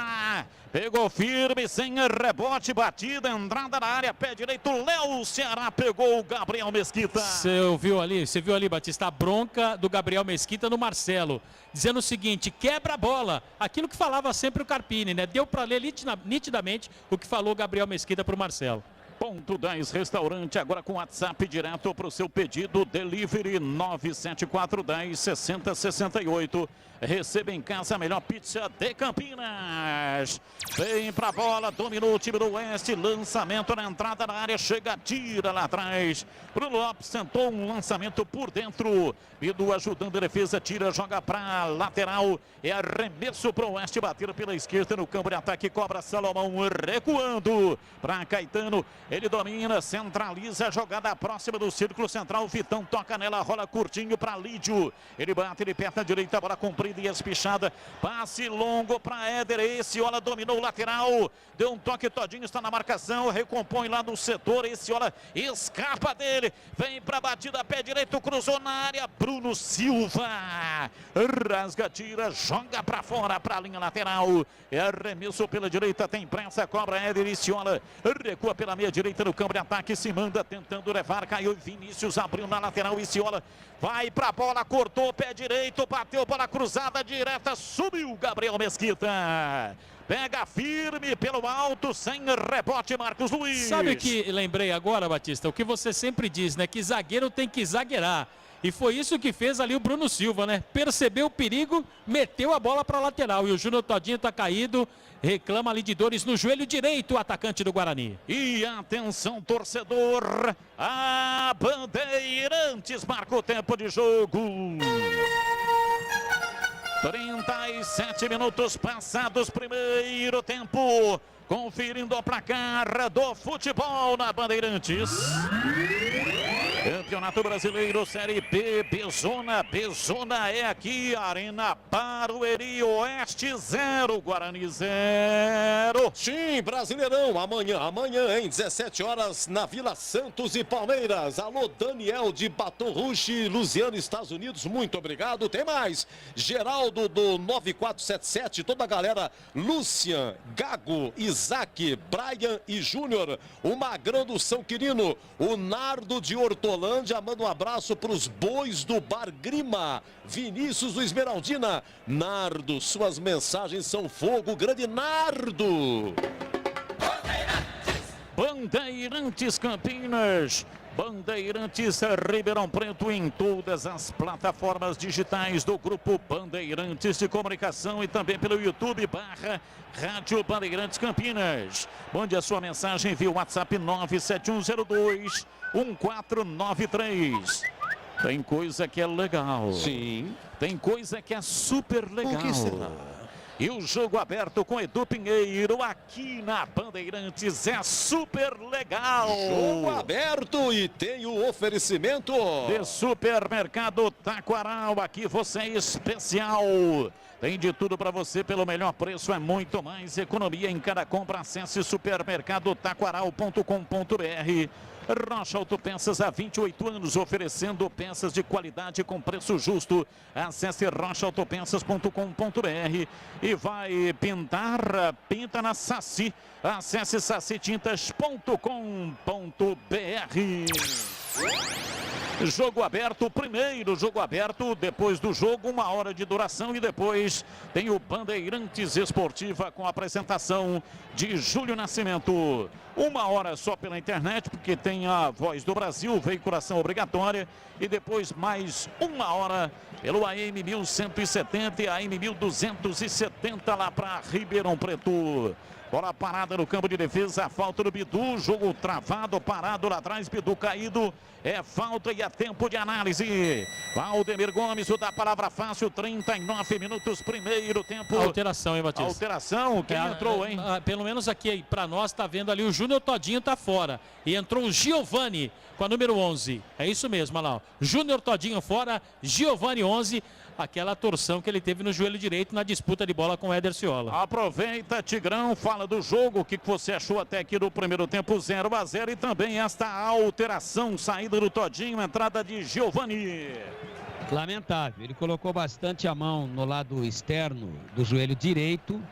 Speaker 11: Pegou firme, sem rebote, batida, entrada na área, pé direito, Léo Ceará pegou o Gabriel Mesquita.
Speaker 2: Você viu ali, Batista, a bronca do Gabriel Mesquita no Marcelo, dizendo o seguinte: quebra a bola. Aquilo que falava sempre o Carpini, né? Deu para ler nitidamente o que falou o Gabriel Mesquita para o Marcelo.
Speaker 11: Ponto 10 Restaurante, agora com WhatsApp direto para o seu pedido, delivery 974106068. Receba em casa a melhor pizza de Campinas. Vem pra bola, dominou o time do Oeste, lançamento na entrada da área, chega, tira lá atrás. Bruno Lopes tentou um lançamento por dentro. Bidu ajudando a defesa, tira, joga pra lateral. É arremesso pro Oeste, bater pela esquerda no campo de ataque, cobra Salomão recuando pra Caetano. Ele domina, centraliza a jogada próxima do círculo central. Vitão toca nela, rola curtinho para Lídio. Ele bate de perna direita, bola comprida e espichada. Passe longo para Éder. Esciola dominou o lateral. Deu um toque todinho, está na marcação. Recompõe lá no setor. Esciola escapa dele. Vem para a batida, pé direito, cruzou na área. Bruno Silva rasga, tira, joga para fora, para a linha lateral. É arremesso pela direita, tem pressa, cobra Éder. Esciola recua pela meia direita no campo de ataque, se manda tentando levar, caiu Vinícius, abriu na lateral, Esciola vai pra bola, cortou, pé direito, bateu, bola cruzada, direta, subiu Gabriel Mesquita. Pega firme pelo alto, sem rebote, Marcos Luiz.
Speaker 2: Sabe o que lembrei agora, Batista? O que você sempre diz, né? Que zagueiro tem que zagueirar. E foi isso que fez ali o Bruno Silva, né? Percebeu o perigo, meteu a bola para a lateral. E o Júnior Todinho tá caído, reclama ali de dores no joelho direito, o atacante do Guarani.
Speaker 11: E atenção, torcedor, a Bandeirantes marca o tempo de jogo. 37 minutos passados, primeiro tempo. Conferindo o placar do futebol na Bandeirantes. Campeonato Brasileiro, Série B, Bezona é aqui, Arena Barueri, Oeste 0, Guarani 0.
Speaker 3: Sim, Brasileirão, amanhã, em 17 horas, na Vila Santos e Palmeiras. Alô, Daniel de Baton Rouge, Luziano, Estados Unidos, muito obrigado. Tem mais, Geraldo do 9477, toda a galera, Lucian, Gago, Isaac, Brian e Júnior, o Magrão do São Quirino, o Nardo de Hortolândia, manda um abraço para os bois do Bar Grima, Vinícius do Esmeraldina. Nardo, suas mensagens são fogo, grande Nardo.
Speaker 11: Bandeirantes Campinas, Bandeirantes Ribeirão Preto, em todas as plataformas digitais do Grupo Bandeirantes de Comunicação e também pelo YouTube /Rádio Bandeirantes Campinas. Mande a sua mensagem via WhatsApp 971021493. Tem coisa que é legal.
Speaker 3: Sim.
Speaker 11: Tem coisa que é super legal.
Speaker 3: O que será?
Speaker 11: E o jogo aberto com Edu Pinheiro aqui na Bandeirantes é super legal.
Speaker 3: Jogo aberto e tem o oferecimento
Speaker 11: de Supermercado Taquaral. Aqui você é especial. Tem de tudo para você pelo melhor preço, é muito mais economia em cada compra. Acesse supermercadotaquaral.com.br. Rocha Autopeças há 28 anos, oferecendo peças de qualidade com preço justo. Acesse rochaautopeças.com.br e vai pintar, pinta na Saci. Acesse sacitintas.com.br. Jogo aberto, primeiro jogo aberto, depois do jogo 1 hora de duração e depois tem o Bandeirantes Esportiva com a apresentação de Júlio Nascimento. 1 hora só pela internet, porque tem a Voz do Brasil, veiculação obrigatória, e depois mais 1 hora pelo AM 1170 e AM 1270 lá para Ribeirão Preto. Bola parada no campo de defesa, a falta do Bidu, jogo travado, parado lá atrás, Bidu caído, é falta e é tempo de análise. Valdemir Gomes, o da palavra fácil, 39 minutos, primeiro tempo.
Speaker 2: Alteração, hein, Batista?
Speaker 11: Alteração, quem entrou, hein?
Speaker 2: Pelo menos aqui, para nós, tá vendo ali, o Júnior Todinho tá fora. E entrou o Giovani com a número 11. É isso mesmo, olha lá. Júnior Todinho fora, Giovani 11. Aquela torção que ele teve no joelho direito na disputa de bola com o Éder Ciola.
Speaker 11: Aproveita, Tigrão, fala do jogo, o que você achou até aqui do primeiro tempo, 0-0, e também esta alteração, saída do Todinho, entrada de Giovani.
Speaker 4: Lamentável, ele colocou bastante a mão no lado externo do joelho direito,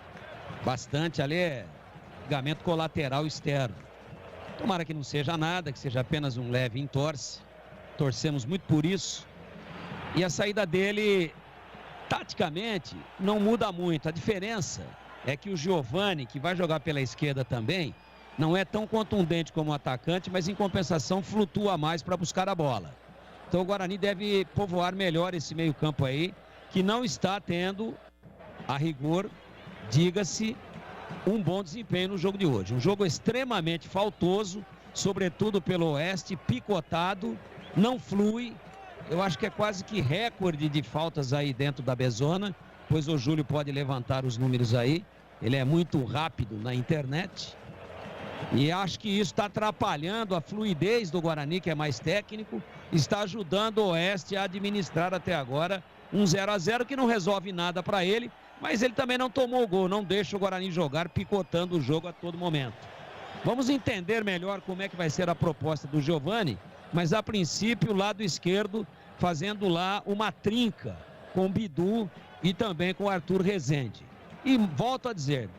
Speaker 4: bastante ali, é ligamento colateral externo. Tomara que não seja nada, que seja apenas um leve entorse, torcemos muito por isso. E a saída dele, taticamente, não muda muito. A diferença é que o Giovani, que vai jogar pela esquerda também, não é tão contundente como o atacante, mas em compensação flutua mais para buscar a bola. Então o Guarani deve povoar melhor esse meio-campo aí, que não está tendo, a rigor, diga-se, um bom desempenho no jogo de hoje. Um jogo extremamente faltoso, sobretudo pelo Oeste, picotado, não flui. Eu acho que é quase que recorde de faltas aí dentro da Bezona, pois o Júlio pode levantar os números aí. Ele é muito rápido na internet. E acho que isso está atrapalhando a fluidez do Guarani, que é mais técnico, está ajudando o Oeste a administrar até agora um 0-0 que não resolve nada para ele, mas ele também não tomou o gol, não deixa o Guarani jogar, picotando o jogo a todo momento. Vamos entender melhor como é que vai ser a proposta do Giovani, mas a princípio o lado esquerdo fazendo lá uma trinca com o Bidu e também com o Arthur Rezende. E volto a dizer,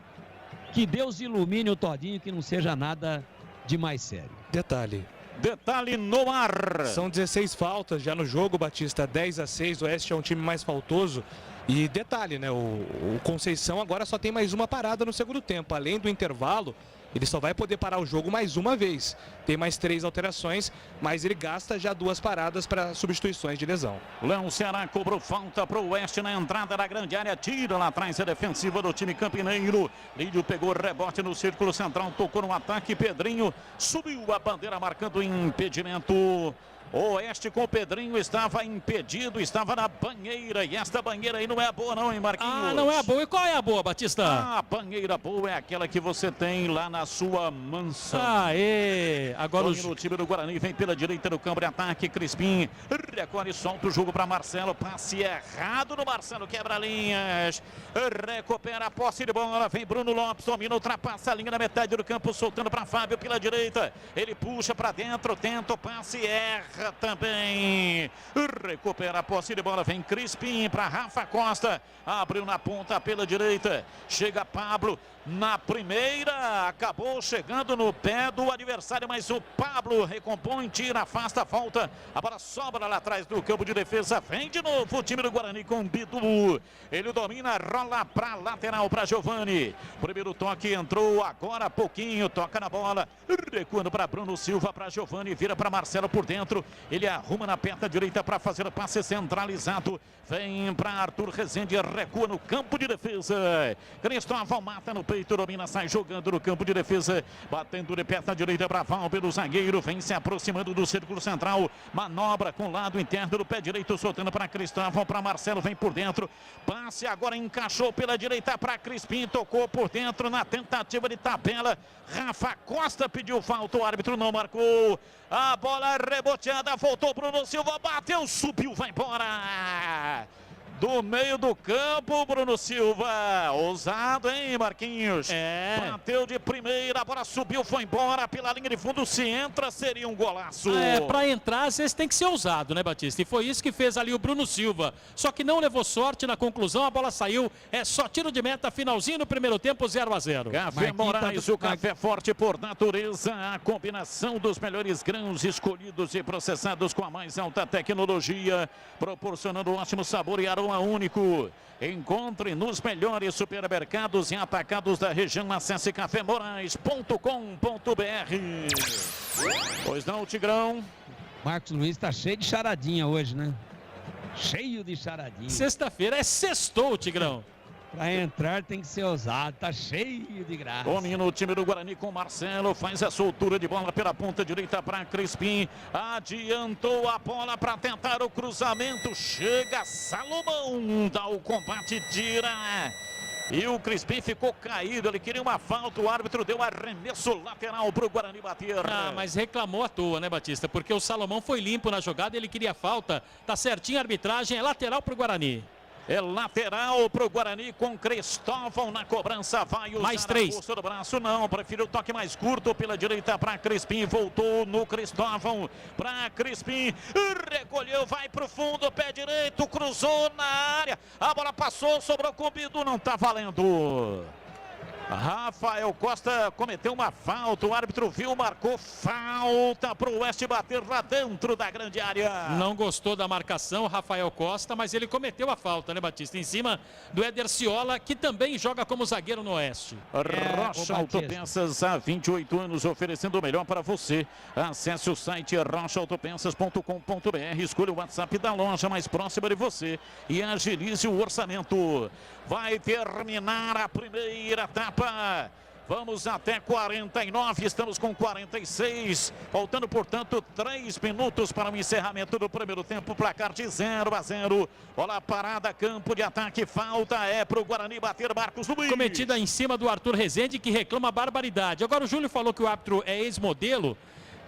Speaker 4: que Deus ilumine o Todinho, que não seja nada de mais sério.
Speaker 1: Detalhe
Speaker 11: no ar.
Speaker 1: São 16 faltas já no jogo, Batista, 10-6, o Oeste é um time mais faltoso. E detalhe, né, o Conceição agora só tem mais uma parada no segundo tempo. Além do intervalo, ele só vai poder parar o jogo mais uma vez. Tem mais 3 alterações, mas ele gasta já 2 paradas para substituições de lesão.
Speaker 11: Léo Ceará cobrou falta para o Oeste na entrada da grande área. Tira lá atrás a defensiva do time campineiro. Lídio pegou rebote no círculo central, tocou no ataque. Pedrinho subiu a bandeira marcando impedimento. O Oeste com o Pedrinho estava impedido, estava na banheira. E esta banheira aí não é a boa não, hein, Marquinhos?
Speaker 2: Ah, não é a boa. E qual é a boa, Batista?
Speaker 11: A banheira boa é aquela que você tem lá na sua mansão.
Speaker 2: Aê! Agora
Speaker 11: o time do Guarani vem pela direita no campo de ataque. Crispim recolhe e solta o jogo para Marcelo. Passe errado no Marcelo, quebra linhas. Recupera a posse de bola. Vem Bruno Lopes, domina, ultrapassa a linha na metade do campo, soltando para Fábio pela direita. Ele puxa para dentro, tenta o passe, erra também. Recupera a posse de bola. Vem Crispim para Rafa Costa. Abriu na ponta pela direita. Chega Pablo na primeira. Acabou chegando no pé do adversário, mas o Pablo recompõe, tira, afasta a falta. A bola sobra lá atrás do campo de defesa. Vem de novo o time do Guarani com Bidu. Ele domina, rola para lateral para Giovani. Primeiro toque entrou agora há pouquinho. Toca na bola. Recuando para Bruno Silva, para Giovani. Vira para Marcelo por dentro. Ele arruma na perna direita para fazer o passe centralizado. Vem para Arthur Rezende, recua no campo de defesa. Cristóvão mata no peito, domina, sai jogando no campo de defesa. Batendo de perna direita para Val pelo zagueiro. Vem se aproximando do círculo central. Manobra com o lado interno do pé direito, soltando para Cristóvão, para Marcelo, vem por dentro. Passe agora, encaixou pela direita para Crispim, tocou por dentro na tentativa de tabela. Rafa Costa pediu falta, o árbitro não marcou. A bola reboteada, voltou Bruno Silva, bateu, subiu, vai embora. Do meio do campo, Bruno Silva. Ousado, hein, Marquinhos? Bateu de primeira, a bola subiu, foi embora pela linha de fundo. Se entra, seria um golaço.
Speaker 2: Para entrar, às vezes tem que ser ousado, né, Batista? E foi isso que fez ali o Bruno Silva. Só que não levou sorte na conclusão, a bola saiu. É só tiro de meta, finalzinho no primeiro tempo, 0-0.
Speaker 11: Café Moraes, o café forte por natureza. A combinação dos melhores grãos escolhidos e processados com a mais alta tecnologia, proporcionando ótimo sabor e aroma único. Encontre nos melhores supermercados e atacados da região. Acesse cafemorais.com.br. Pois não, Tigrão?
Speaker 4: Marcos Luiz está cheio de charadinha hoje, né? Cheio de charadinha.
Speaker 2: Sexta-feira é sextou, Tigrão.
Speaker 4: Para entrar tem que ser ousado, tá cheio de graça.
Speaker 11: Domina o time do Guarani com Marcelo, faz a soltura de bola pela ponta direita para Crispim. Adiantou a bola para tentar o cruzamento. Chega Salomão, dá o combate, tira. E o Crispim ficou caído, ele queria uma falta, o árbitro deu arremesso lateral para o Guarani bater.
Speaker 2: Mas reclamou à toa, né, Batista? Porque o Salomão foi limpo na jogada, ele queria falta. Tá certinho a arbitragem, é lateral para o Guarani.
Speaker 11: É lateral para o Guarani com Cristóvão na cobrança. Vai usar
Speaker 2: mais 3.
Speaker 11: A força do braço, não. Preferiu o toque mais curto pela direita para Crispim. Voltou no Cristóvão para Crispim. Recolheu, vai para o fundo, pé direito, cruzou na área. A bola passou, sobrou com o Bidu, não está valendo. Rafael Costa cometeu uma falta, o árbitro viu, marcou falta para o Oeste bater lá dentro da grande área.
Speaker 2: Não gostou da marcação, Rafael Costa, mas ele cometeu a falta, né, Batista? Em cima do Éder Ciola, que também joga como zagueiro no Oeste.
Speaker 11: Rocha Autopeças, há 28 anos, oferecendo o melhor para você. Acesse o site rochaautopeças.com.br, escolha o WhatsApp da loja mais próxima de você e agilize o orçamento. Vai terminar a primeira etapa. Vamos até 49, estamos com 46. Faltando, portanto, 3 minutos para o encerramento do primeiro tempo. Placar de 0-0. Bola parada, campo de ataque. Falta é para o Guarani bater Marcos Luiz.
Speaker 2: Cometida em cima do Arthur Rezende, que reclama barbaridade. Agora o Júlio falou que o árbitro é ex-modelo.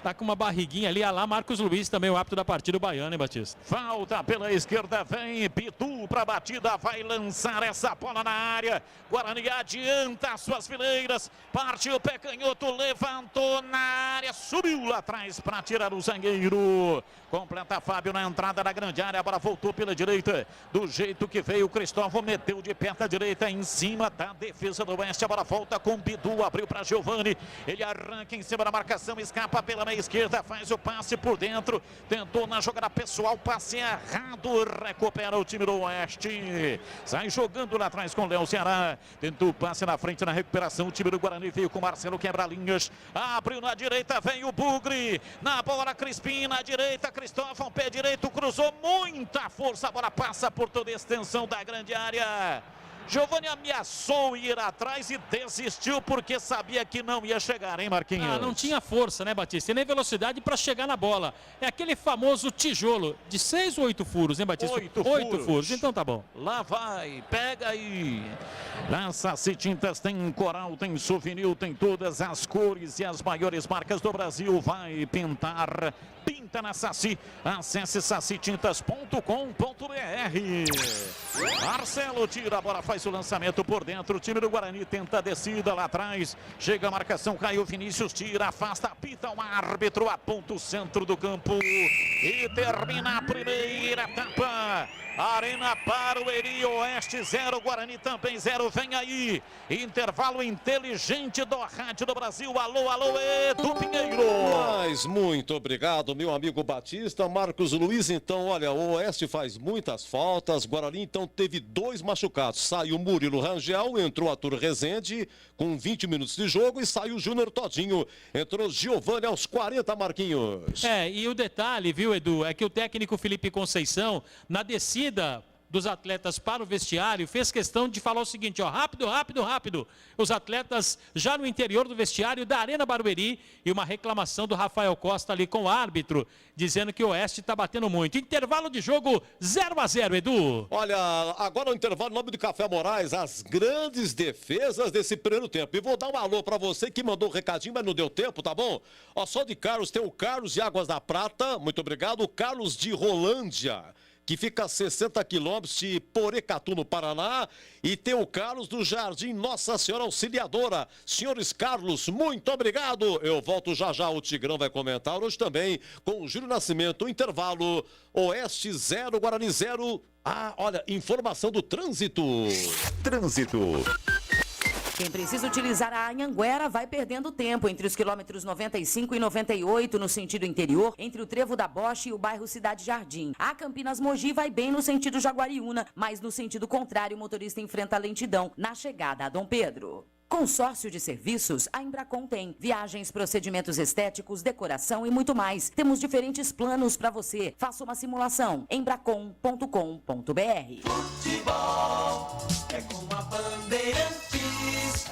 Speaker 2: Tá com uma barriguinha ali, lá Marcos Luiz, também o árbitro da partida, o baiano, hein, Batista?
Speaker 11: Falta pela esquerda, vem Pitu para a batida, vai lançar essa bola na área. Guarani adianta suas fileiras, partiu o pé canhoto, levantou na área, subiu lá atrás para tirar o zagueiro. Completa Fábio na entrada da grande área, a bola voltou pela direita, do jeito que veio o Cristóvão, meteu de perna direita em cima da defesa do Oeste, a bola volta com Pitu, abriu para Giovani, ele arranca em cima da marcação, escapa pela meia esquerda, faz o passe por dentro, tentou na jogada pessoal, passe errado, recupera o time do Oeste, sai jogando lá atrás com o Léo Ceará, tentou passe na frente na recuperação, o time do Guarani veio com o Marcelo quebra-linhas, abriu na direita, vem o Bugre, na bola Crispim, na direita, Cristóvão, pé direito, cruzou, muita força, a bola passa por toda a extensão da grande área. Giovani ameaçou ir atrás e desistiu porque sabia que não ia chegar, hein, Marquinhos?
Speaker 2: Ah, não tinha força, né, Batista? E nem velocidade para chegar na bola. É aquele famoso tijolo de 6 ou 8 furos, hein, Batista?
Speaker 11: 8
Speaker 2: furos, então tá bom.
Speaker 11: Lá vai, pega aí. Lança Tintas, tem coral, tem souvenir, tem todas as cores e as maiores marcas do Brasil. Vai pintar, pinta na Saci. Acesse sacitintas.com.br. Marcelo tira a bola, faz o lançamento por dentro. O time do Guarani tenta a descida lá atrás. Chega a marcação, caiu Vinícius, tira, afasta, apita o árbitro, aponta o centro do campo. E termina a primeira etapa. Arena Barueri, Oeste 0, Guarani também 0. Vem aí, intervalo inteligente do Rádio do Brasil. Alô, alô, Edu Pinheiro.
Speaker 3: Mas muito obrigado, meu amigo Batista. Marcos Luiz, então, olha, o Oeste faz muitas faltas. Guarani, então, teve 2 machucados. Saiu Murilo Rangel, entrou Arthur Rezende com 20 minutos de jogo e saiu Júnior Todinho. Entrou Giovani aos 40, Marquinhos.
Speaker 2: E o detalhe, viu, Edu, é que o técnico Felipe Conceição, na descida dos atletas para o vestiário, fez questão de falar o seguinte, ó, rápido, rápido, rápido. Os atletas já no interior do vestiário da Arena Barueri e uma reclamação do Rafael Costa ali com o árbitro, dizendo que o Oeste está batendo muito. Intervalo de jogo 0-0, Edu.
Speaker 3: Olha, agora o intervalo, em nome do Café Moraes, as grandes defesas desse primeiro tempo. E vou dar um alô para você que mandou um recadinho, mas não deu tempo, tá bom? Ó, só de Carlos, tem o Carlos de Águas da Prata, muito obrigado. O Carlos de Rolândia, que fica a 60 quilômetros de Porecatu, no Paraná. E tem o Carlos do Jardim Nossa Senhora Auxiliadora. Senhores Carlos, muito obrigado. Eu volto já já, o Tigrão vai comentar hoje também com o Júlio Nascimento. Intervalo, Oeste 0, Guarani 0. Ah, olha, informação do trânsito.
Speaker 14: Trânsito.
Speaker 6: Quem precisa utilizar a Anhanguera vai perdendo tempo entre os quilômetros 95 e 98 no sentido interior, entre o Trevo da Bocha e o bairro Cidade Jardim. A Campinas Mogi vai bem no sentido Jaguariúna, mas no sentido contrário o motorista enfrenta a lentidão na chegada a Dom Pedro. Consórcio de serviços, a Embracon tem viagens, procedimentos estéticos, decoração e muito mais. Temos diferentes planos para você. Faça uma simulação. embracon.com.br.
Speaker 7: Futebol é com a Bandeirantes.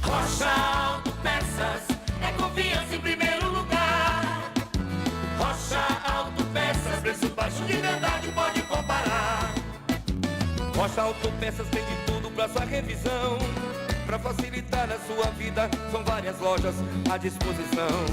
Speaker 7: Rocha Autopeças é confiança em primeiro lugar. Rocha Autopeças, preço baixo de verdade, pode comparar. Rocha Autopeças tem de tudo pra sua revisão. Pra facilitar a sua vida, são várias lojas à disposição.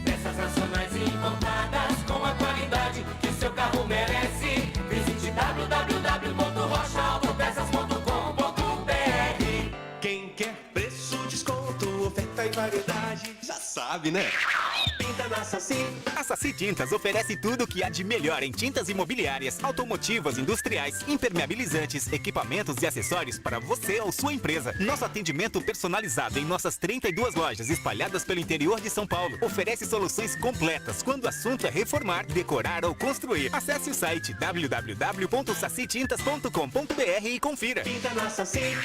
Speaker 7: Peças nacionais importadas com a qualidade que o seu carro merece. Visite www.rochaautopesas.com.br. Quem quer preço, desconto, oferta e variedade, já sabe, né? Pinta na Saci.
Speaker 17: A Saci Tintas oferece tudo o que há de melhor em tintas imobiliárias, automotivas, industriais, impermeabilizantes, equipamentos e acessórios para você ou sua empresa. Nosso atendimento personalizado em nossas 32 lojas espalhadas pelo interior de São Paulo oferece soluções completas quando o assunto é reformar, decorar ou construir. Acesse o site www.sacitintas.com.br e confira.
Speaker 7: Pinta na Saci.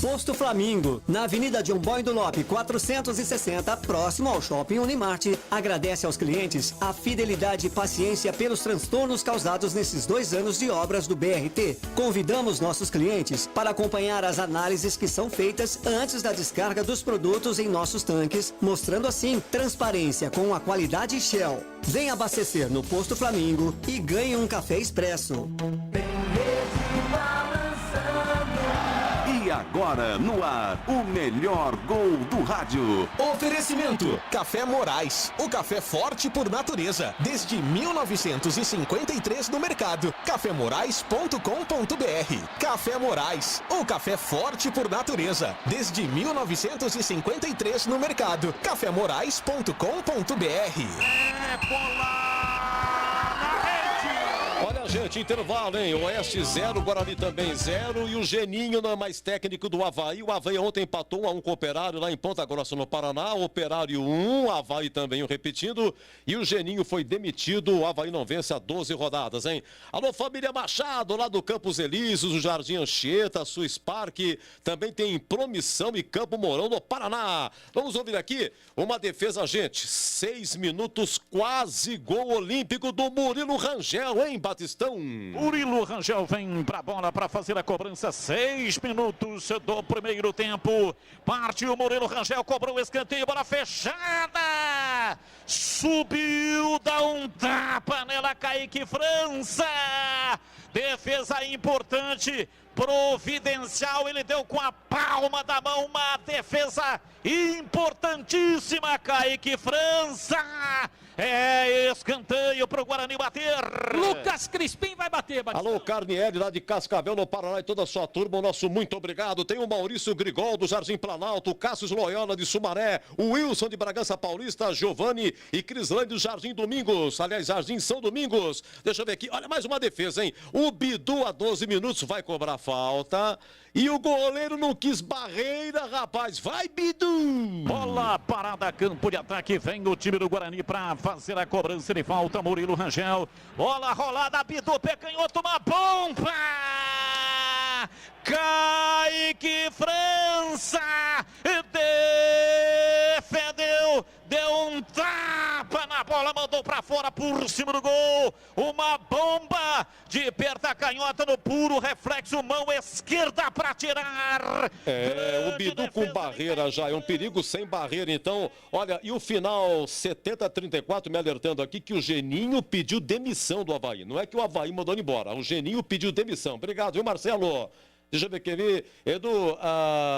Speaker 18: Posto Flamingo, na Avenida John Boy do Lope, 460, próximo ao Shopping Unimart, agradece aos clientes a fidelidade e paciência pelos transtornos causados nesses 2 anos de obras do BRT. Convidamos nossos clientes para acompanhar as análises que são feitas antes da descarga dos produtos em nossos tanques, mostrando assim transparência com a qualidade Shell. Venha abastecer no Posto Flamingo e ganhe um café expresso.
Speaker 14: E agora, no ar, o melhor gol do rádio.
Speaker 10: Oferecimento: Café Morais, o café forte por natureza. Desde 1953 no mercado. cafemorais.com.br. Café Morais, o café forte por natureza. Desde 1953 no mercado. cafemorais.com.br.
Speaker 3: Olha, gente, intervalo, hein? Oeste 0, Guarani também 0. E o Geninho não é mais técnico do Avaí. O Avaí ontem empatou 1-1 com o Operário lá em Ponta Grossa, no Paraná. Operário 1, Avaí também repetindo. E o Geninho foi demitido. O Avaí não vence há 12 rodadas, hein? Alô, família Machado, lá do Campos Elíseos, o Jardim Anchieta, Swiss Park. Também tem Promissão e Campo Mourão, no Paraná. Vamos ouvir aqui uma defesa, gente. 6 minutos, quase gol olímpico do Murilo Rangel, hein, Batistão?
Speaker 11: Murilo Rangel vem pra bola para fazer a cobrança. 6 minutos do primeiro tempo. Partiu o Murilo Rangel, cobrou o escanteio, bola fechada. Subiu, dá um tapa nela, Kaique França. Defesa importante, providencial, ele deu com a palma da mão uma defesa importantíssima, Kaique França. É escanteio pro Guarani bater.
Speaker 2: Lucas Crispim vai bater, Batistão.
Speaker 3: Alô, Carnieri, lá de Cascavel, no Paraná, e toda a sua turma, o nosso muito obrigado. Tem o Maurício Grigol, do Jardim Planalto, o Cássio Loyola, de Sumaré, o Wilson, de Bragança Paulista, Giovanni e Crislane, do Jardim Domingos. Aliás, Jardim São Domingos. Deixa eu ver aqui, olha, mais uma defesa, hein? O Bidu, a 12 minutos, vai cobrar falta. E o goleiro não quis barreira, rapaz. Vai, Bidu!
Speaker 11: Bola parada, campo de ataque. Vem o time do Guarani para fazer a cobrança de falta. Murilo Rangel. Bola rolada, Bidu, pé canhoto, uma bomba! Kaique França defendeu, deu um tapa na bola, mandou pra fora por cima do gol. Uma bomba de perna canhota no puro reflexo, mão esquerda pra tirar.
Speaker 3: O Bidu com barreira já, é um perigo sem barreira, então. Olha, e o final 70-34, me alertando aqui que o Geninho pediu demissão do Avaí. Não é que o Avaí mandou ele embora, o Geninho pediu demissão. Obrigado, viu, Marcelo? Deixa eu ver aqui, Edu,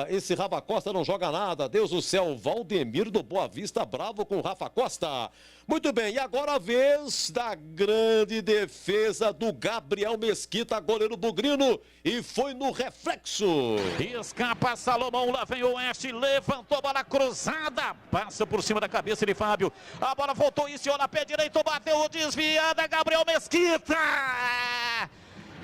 Speaker 3: esse Rafa Costa não joga nada, Deus do céu, Valdemir do Boa Vista, bravo com Rafa Costa. Muito bem, e agora a vez da grande defesa do Gabriel Mesquita, goleiro bugrino, e foi no reflexo.
Speaker 11: Escapa Salomão, lá vem o Oeste, levantou a bola cruzada, passa por cima da cabeça de Fábio, a bola voltou, iniciou na pé direito, bateu desviada, Gabriel Mesquita.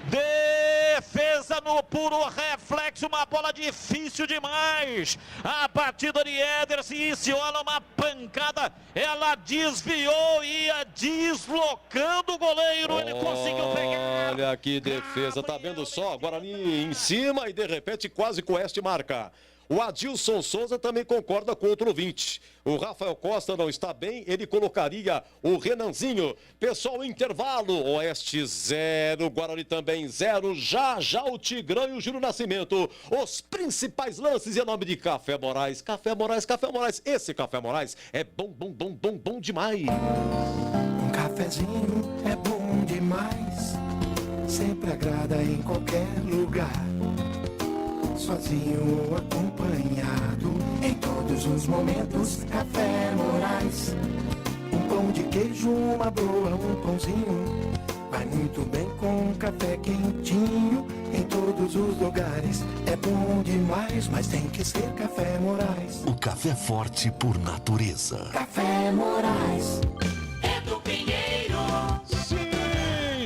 Speaker 11: Defesa no puro reflexo, uma bola difícil demais. A batida de Ederson iniciou numa pancada, ela desviou, ia deslocando o goleiro, ele conseguiu pegar.
Speaker 3: Olha que defesa, tá vendo só? Guarani em cima e de repente quase que o Oeste marca. O Adilson Souza também concorda com outro ouvinte. O Rafael Costa não está bem, ele colocaria o Renanzinho. Pessoal, intervalo. Oeste 0, Guarani também 0. Já o Tigrão e o Júlio Nascimento. Os principais lances em nome de Café Morais. Café Morais, Café Morais. Esse Café Morais é bom demais.
Speaker 19: Um cafezinho é bom demais. Sempre agrada em qualquer lugar. Sozinho ou acompanhado, em todos os momentos, Café Morais. Um pão de queijo, uma broa, um pãozinho, vai muito bem com um café quentinho. Em todos os lugares, é bom demais, mas tem que ser Café Morais.
Speaker 14: O café forte por natureza.
Speaker 19: Café Morais.
Speaker 7: É do Pinheiro.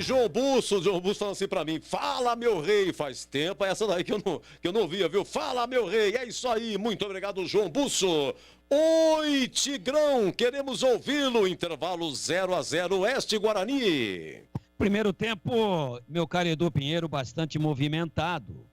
Speaker 3: João Busso falando assim pra mim, fala meu rei, faz tempo, essa daí que eu não via, viu? Fala meu rei, é isso aí, muito obrigado João Busso. Oi Tigrão, queremos ouvi-lo, intervalo 0-0 Oeste Guarani.
Speaker 4: Primeiro tempo, meu caro Edu Pinheiro, bastante movimentado.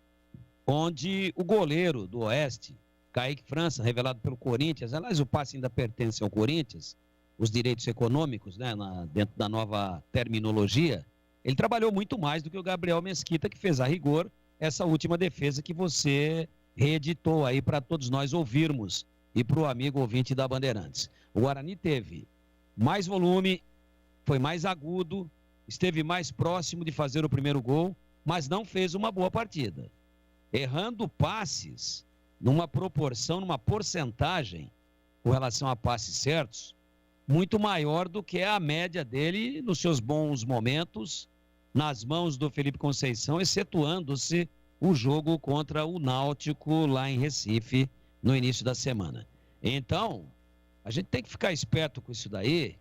Speaker 4: onde o goleiro do Oeste, Kaique França, revelado pelo Corinthians, aliás, o passe ainda pertence ao Corinthians, os direitos econômicos, né, dentro da nova terminologia, ele trabalhou muito mais do que o Gabriel Mesquita, que fez a rigor essa última defesa que você reeditou aí para todos nós ouvirmos e para o amigo ouvinte da Bandeirantes. O Guarani teve mais volume, foi mais agudo, esteve mais próximo de fazer o primeiro gol, mas não fez uma boa partida. Errando passes numa proporção, numa porcentagem com relação a passes certos, muito maior do que a média dele nos seus bons momentos, nas mãos do Felipe Conceição, excetuando-se o jogo contra o Náutico lá em Recife, no início da semana. Então, a gente tem que ficar esperto com isso daí,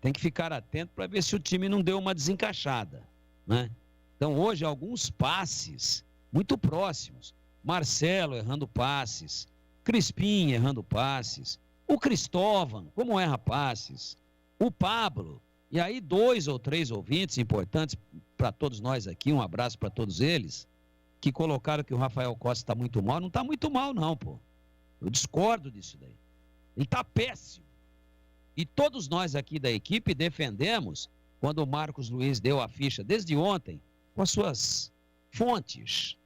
Speaker 4: tem que ficar atento para ver se o time não deu uma desencaixada, né? Então, hoje, alguns passes muito próximos. Marcelo errando passes, Crispim errando passes, o Cristóvão, como erra passes, o Pablo, e aí 2 ou 3 ouvintes importantes para todos nós aqui, um abraço para todos eles, que colocaram que o Rafael Costa está muito mal. Não está muito mal não, pô. Eu discordo disso daí. Ele está péssimo. E todos nós aqui da equipe defendemos, quando o Marcos Luiz deu a ficha desde ontem, com as suas fontes,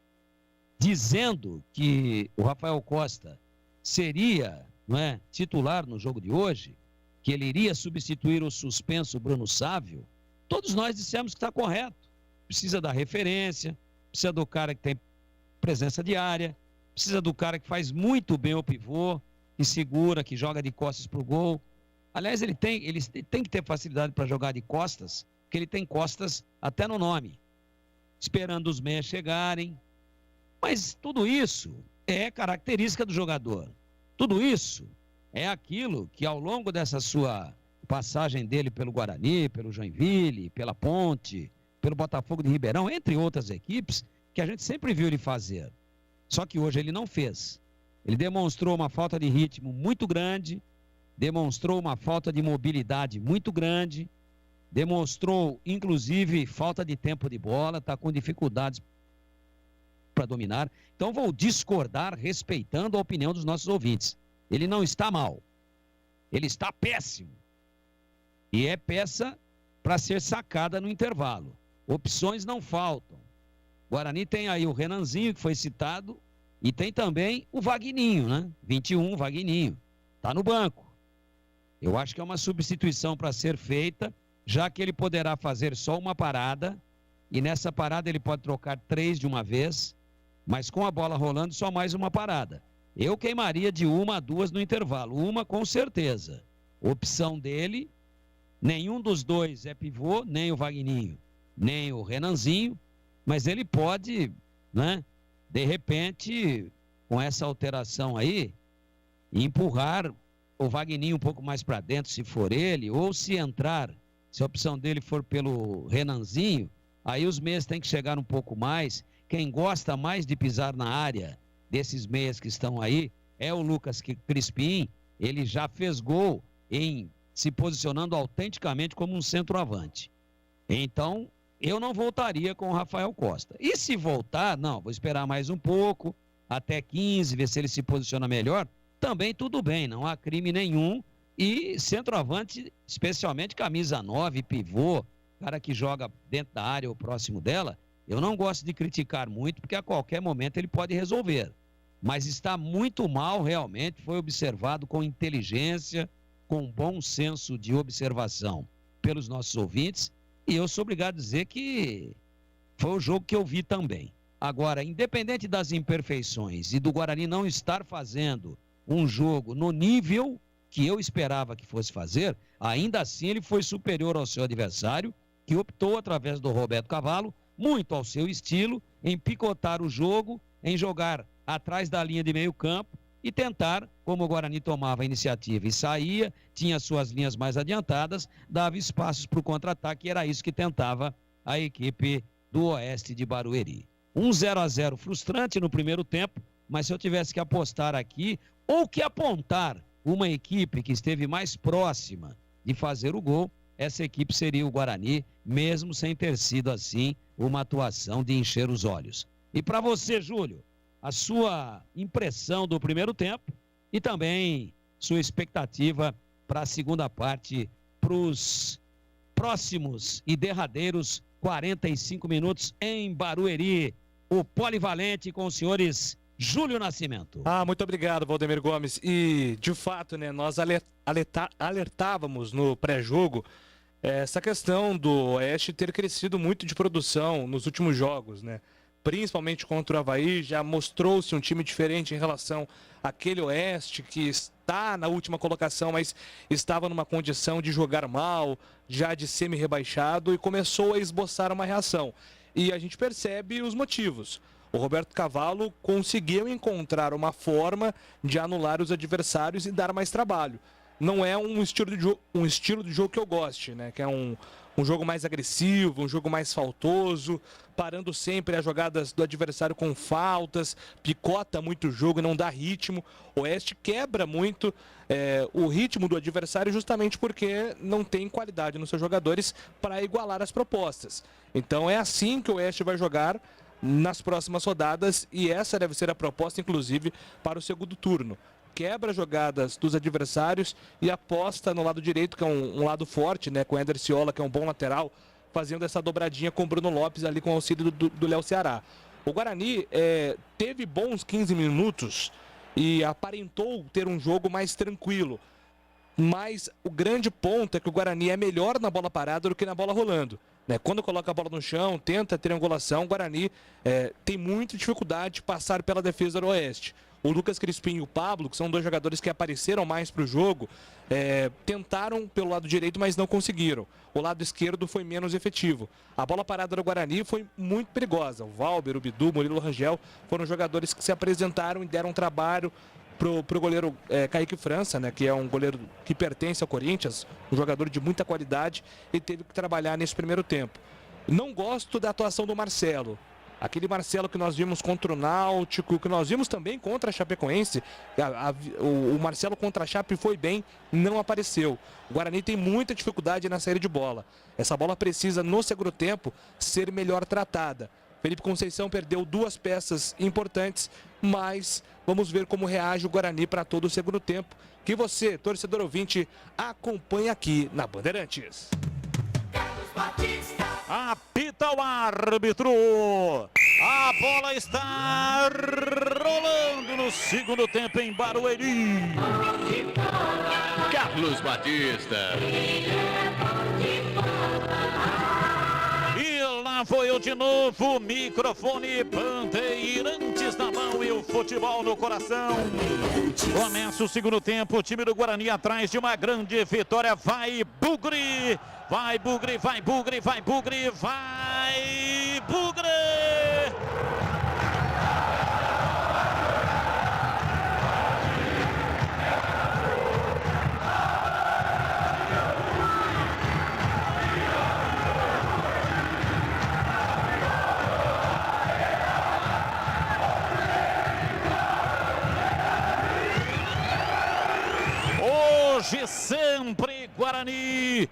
Speaker 4: dizendo que o Rafael Costa seria, não é, titular no jogo de hoje, que ele iria substituir o suspenso Bruno Sávio, todos nós dissemos que está correto. Precisa da referência, precisa do cara que tem presença diária, precisa do cara que faz muito bem o pivô, que segura, que joga de costas para o gol. Aliás, ele tem que ter facilidade para jogar de costas, porque ele tem costas até no nome, esperando os meias chegarem. Mas tudo isso é característica do jogador. Tudo isso é aquilo que ao longo dessa sua passagem dele pelo Guarani, pelo Joinville, pela Ponte, pelo Botafogo de Ribeirão, entre outras equipes, que a gente sempre viu ele fazer. Só que hoje ele não fez. Ele demonstrou uma falta de ritmo muito grande, demonstrou uma falta de mobilidade muito grande, demonstrou, inclusive, falta de tempo de bola, está com dificuldades para dominar. Então vou discordar, respeitando a opinião dos nossos ouvintes. Ele não está mal. Ele está péssimo. E é peça para ser sacada no intervalo. Opções não faltam. O Guarani tem aí o Renanzinho, que foi citado, e tem também o Vagninho, né? 21, Vagninho. Está no banco. Eu acho que é uma substituição para ser feita, já que ele poderá fazer só uma parada, e nessa parada ele pode trocar 3 de uma vez, mas com a bola rolando só mais uma parada. Eu queimaria de 1 a 2 no intervalo, uma com certeza. Opção dele, nenhum dos dois é pivô, nem o Vagninho, nem o Renanzinho, mas ele pode, né, de repente, com essa alteração aí, empurrar o Vagninho um pouco mais para dentro, se for ele, ou se entrar, se a opção dele for pelo Renanzinho, aí os meias têm que chegar um pouco mais. Quem gosta mais de pisar na área desses meias que estão aí é o Lucas Crispim. Ele já fez gol em se posicionando autenticamente como um centroavante. Então, eu não voltaria com o Rafael Costa. E se voltar, não, vou esperar mais um pouco, até 15, ver se ele se posiciona melhor. Também tudo bem, não há crime nenhum. E centroavante, especialmente camisa 9, pivô, cara que joga dentro da área ou próximo dela, eu não gosto de criticar muito, porque a qualquer momento ele pode resolver. Mas está muito mal, realmente, foi observado com inteligência, com bom senso de observação pelos nossos ouvintes, e eu sou obrigado a dizer que foi o jogo que eu vi também. Agora, independente das imperfeições e do Guarani não estar fazendo um jogo no nível que eu esperava que fosse fazer, ainda assim ele foi superior ao seu adversário, que optou, através do Roberto Cavalo, muito ao seu estilo, em picotar o jogo, em jogar atrás da linha de meio campo e tentar, como o Guarani tomava a iniciativa e saía, tinha suas linhas mais adiantadas, dava espaços para o contra-ataque, e era isso que tentava a equipe do Oeste de Barueri. 0-0 frustrante no primeiro tempo, mas se eu tivesse que apostar aqui, ou que apontar uma equipe que esteve mais próxima de fazer o gol, essa equipe seria o Guarani, mesmo sem ter sido assim uma atuação de encher os olhos. E para você, Júlio, a sua impressão do primeiro tempo e também sua expectativa para a segunda parte, para os próximos e derradeiros 45 minutos em Barueri. O polivalente com os senhores Júlio Nascimento.
Speaker 1: Muito obrigado, Valdemir Gomes. E, de fato, né, nós alertávamos no pré-jogo essa questão do Oeste ter crescido muito de produção nos últimos jogos, né? Principalmente contra o Avaí, já mostrou-se um time diferente em relação àquele Oeste que está na última colocação, mas estava numa condição de jogar mal, já de semi-rebaixado, e começou a esboçar uma reação. E a gente percebe os motivos. O Roberto Cavalo conseguiu encontrar uma forma de anular os adversários e dar mais trabalho. Não é um estilo de jogo que eu goste, né? Que é um jogo mais agressivo, um jogo mais faltoso, parando sempre as jogadas do adversário com faltas, picota muito o jogo e não dá ritmo. O Oeste quebra muito o ritmo do adversário justamente porque não tem qualidade nos seus jogadores para igualar as propostas. Então é assim que o Oeste vai jogar nas próximas rodadas e essa deve ser a proposta, inclusive, para o segundo turno. Quebra jogadas dos adversários e aposta no lado direito, que é um lado forte, né, com o Eder Ciola, que é um bom lateral, fazendo essa dobradinha com o Bruno Lopes ali com o auxílio do Léo Ceará. O Guarani teve bons 15 minutos e aparentou ter um jogo mais tranquilo. Mas o grande ponto é que o Guarani é melhor na bola parada do que na bola rolando. Né? Quando coloca a bola no chão, tenta triangulação, o Guarani tem muita dificuldade de passar pela defesa do Oeste. O Lucas Crispim e o Pablo, que são dois jogadores que apareceram mais para o jogo, tentaram pelo lado direito, mas não conseguiram. O lado esquerdo foi menos efetivo. A bola parada do Guarani foi muito perigosa. O Valber, o Bidu, o Murilo Rangel foram jogadores que se apresentaram e deram trabalho pro goleiro Kaique França, né, que é um goleiro que pertence ao Corinthians, um jogador de muita qualidade, e teve que trabalhar nesse primeiro tempo. Não gosto da atuação do Marcelo. Aquele Marcelo que nós vimos contra o Náutico, que nós vimos também contra a Chapecoense, o Marcelo contra a Chape foi bem, não apareceu. O Guarani tem muita dificuldade na saída de bola. Essa bola precisa, no segundo tempo, ser melhor tratada. Felipe Conceição perdeu duas peças importantes, mas vamos ver como reage o Guarani para todo o segundo tempo, que você, torcedor ouvinte, acompanha aqui na Bandeirantes.
Speaker 11: Apita o árbitro. A bola está rolando no segundo tempo em Barueri.
Speaker 20: Carlos Batista.
Speaker 11: E lá foi eu de novo, microfone, Bandeirantes na mão e o futebol no coração. Começa o segundo tempo, o time do Guarani atrás de uma grande vitória. Vai Bugre, vai Bugre, vai Bugre, vai Bugre, vai Bugre! Hoje sempre Guarani,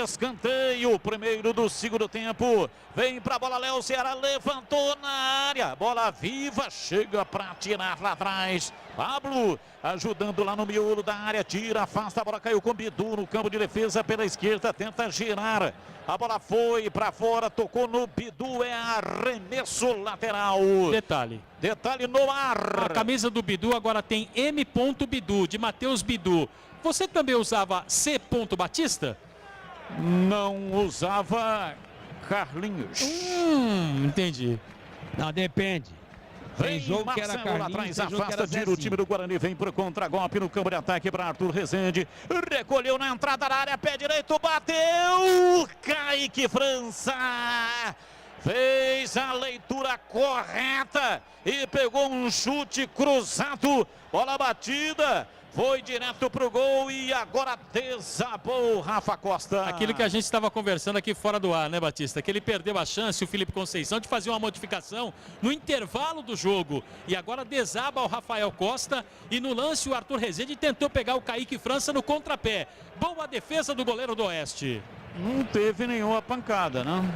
Speaker 11: escanteio, primeiro do segundo tempo, vem pra bola Léo Ceará, levantou na área, bola viva, chega pra tirar lá atrás, Pablo ajudando lá no miolo da área, tira, afasta, a bola caiu com Bidu no campo de defesa pela esquerda, tenta girar, a bola foi pra fora, tocou no Bidu, é arremesso lateral. Detalhe no ar.
Speaker 2: A camisa do Bidu agora tem M. Bidu, de Matheus Bidu. Você também usava C. Batista?
Speaker 11: Não usava Carlinhos.
Speaker 2: Entendi.
Speaker 4: Não, depende.
Speaker 11: Vem jogo que era Carlinhos, lá atrás, afasta, tira o time do Guarani, vem pro contragolpe no campo de ataque para Arthur Rezende. Recolheu na entrada da área, pé direito, bateu! Kaique França! Fez a leitura correta e pegou um chute cruzado, bola batida, foi direto pro gol e agora desabou o Rafa Costa.
Speaker 2: Aquilo que a gente estava conversando aqui fora do ar, né, Batista? Que ele perdeu a chance, o Felipe Conceição, de fazer uma modificação no intervalo do jogo. E agora desaba o Rafael Costa e no lance o Arthur Rezende tentou pegar o Kaique França no contrapé. Boa defesa do goleiro do Oeste.
Speaker 11: Não teve nenhuma pancada, não?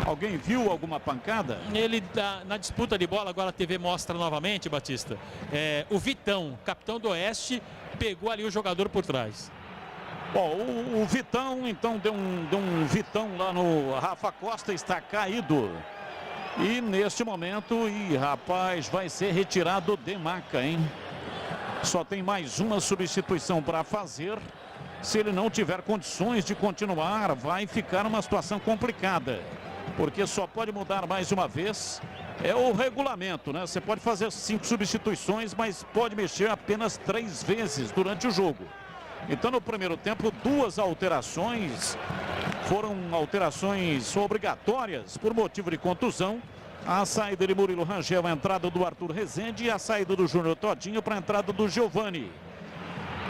Speaker 11: Alguém viu alguma pancada?
Speaker 2: Ele, na disputa de bola, agora a TV mostra novamente, Batista, o Vitão, capitão do Oeste, pegou ali o jogador por trás.
Speaker 11: Bom, o Vitão, então, deu um Vitão lá no Rafa Costa, está caído. E neste momento, rapaz, vai ser retirado de maca, hein? Só tem mais uma substituição para fazer. Se ele não tiver condições de continuar, vai ficar uma situação complicada. Porque só pode mudar mais uma vez. É o regulamento, né? Você pode fazer 5 substituições, mas pode mexer apenas 3 vezes durante o jogo. Então, no primeiro tempo, 2 alterações foram alterações obrigatórias por motivo de contusão. A saída de Murilo Rangel, a entrada do Arthur Rezende e a saída do Júnior Todinho para a entrada do Giovani.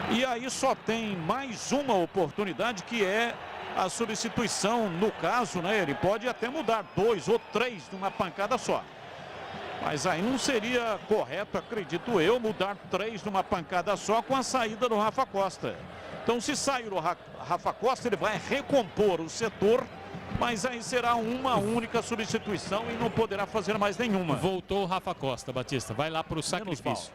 Speaker 11: E aí só tem mais uma oportunidade, que é a substituição. No caso, né, ele pode até mudar 2 ou 3 numa pancada só. Mas aí não seria correto, acredito eu, mudar 3 numa pancada só com a saída do Rafa Costa. Então, se sair o Rafa Costa, ele vai recompor o setor, mas aí será uma única substituição e não poderá fazer mais nenhuma.
Speaker 2: Voltou o Rafa Costa, Batista, vai lá para o sacrifício.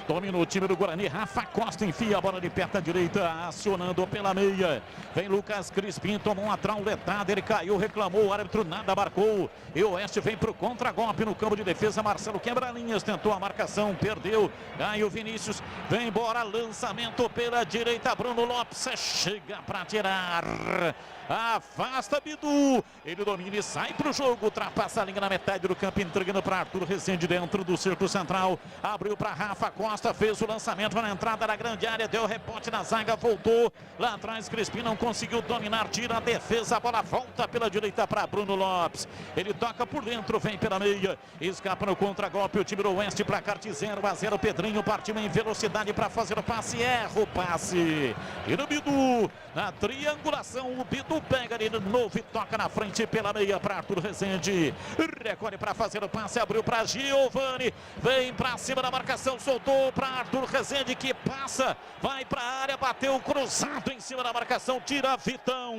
Speaker 11: Domina o time do Guarani, Rafa Costa enfia a bola de perto à direita, acionando pela meia. Vem Lucas Crispim, tomou uma trauletada, ele caiu, reclamou, o árbitro nada marcou. E o Oeste vem para o contra-golpe no campo de defesa, Marcelo quebra linhas, tentou a marcação, perdeu. Aí o Vinícius, vem embora, lançamento pela direita, Bruno Lopes chega para tirar. Afasta Bidu, ele domina e sai para o jogo, ultrapassa a linha na metade do campo, entregando para Arthur Rezende dentro do círculo central, abriu para Rafa Costa, fez o lançamento na entrada da grande área, deu rebote na zaga, voltou lá atrás, Crispim não conseguiu dominar, tira a defesa, a bola volta pela direita para Bruno Lopes, ele toca por dentro, vem pela meia, escapa no contra-golpe, o time do Oeste, placar de 0-0, Pedrinho partiu em velocidade para fazer o passe, erra o passe, e no Bidu, na triangulação, o Bidu pega ali de novo e toca na frente pela meia para Arthur Rezende. Recolhe para fazer o passe, abriu para Giovani. Vem para cima da marcação, soltou para Arthur Rezende que passa, vai para a área, bateu cruzado em cima da marcação, tira Vitão.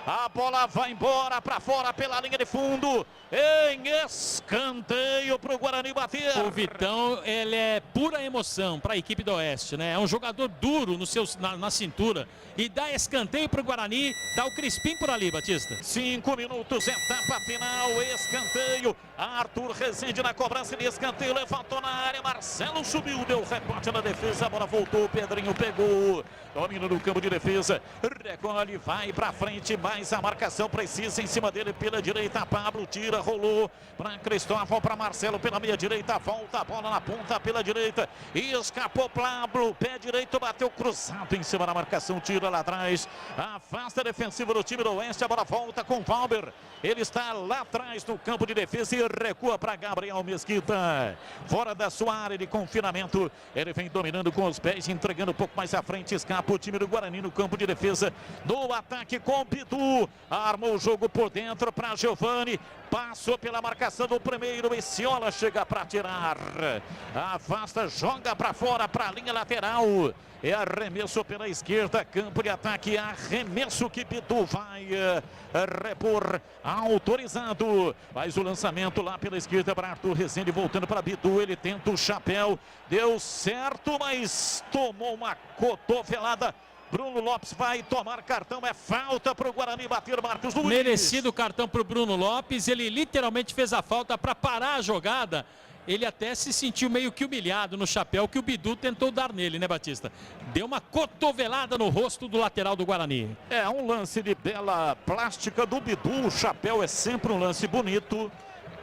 Speaker 11: A bola vai embora para fora pela linha de fundo. Em escanteio para o Guarani bater.
Speaker 2: O Vitão, ele é pura emoção para a equipe do Oeste, né? É um jogador duro na cintura. E dá escanteio para o Guarani, dá o Crispim por ali, Batista.
Speaker 11: 5 minutos, etapa final, escanteio. Arthur Rezende na cobrança de escanteio, levantou na área, Marcelo subiu, deu rebote na defesa, a bola voltou, Pedrinho pegou, domina no campo de defesa, recolhe, vai pra frente, mais a marcação precisa em cima dele pela direita, Pablo tira, rolou para Cristóvão, para Marcelo pela meia direita, volta a bola na ponta pela direita, escapou Pablo, pé direito, bateu cruzado em cima da marcação, tira lá atrás, afasta a defensiva do time do Oeste, a bola volta com Valber, ele está lá atrás no campo de defesa e recua para Gabriel Mesquita, fora da sua área de confinamento, ele vem dominando com os pés, entregando um pouco mais à frente, escapa o time do Guarani no campo de defesa, no ataque com Bidu, armou o jogo por dentro para Giovani, passou pela marcação do primeiro, Esciola chega para tirar, afasta, joga para fora, para a linha lateral, é arremesso pela esquerda, campo de ataque, arremesso que Bidu vai repor, autorizado, faz o lançamento lá pela esquerda para Arthur Rezende, voltando para Bidu, ele tenta o chapéu, deu certo, mas tomou uma cotovelada. Bruno Lopes vai tomar cartão, é falta para o Guarani bater, Marcos Luiz.
Speaker 2: Merecido cartão para o Bruno Lopes, ele literalmente fez a falta para parar a jogada. Ele até se sentiu meio que humilhado no chapéu que o Bidu tentou dar nele, né, Batista? Deu uma cotovelada no rosto do lateral do Guarani.
Speaker 11: É um lance de bela plástica do Bidu, o chapéu é sempre um lance bonito,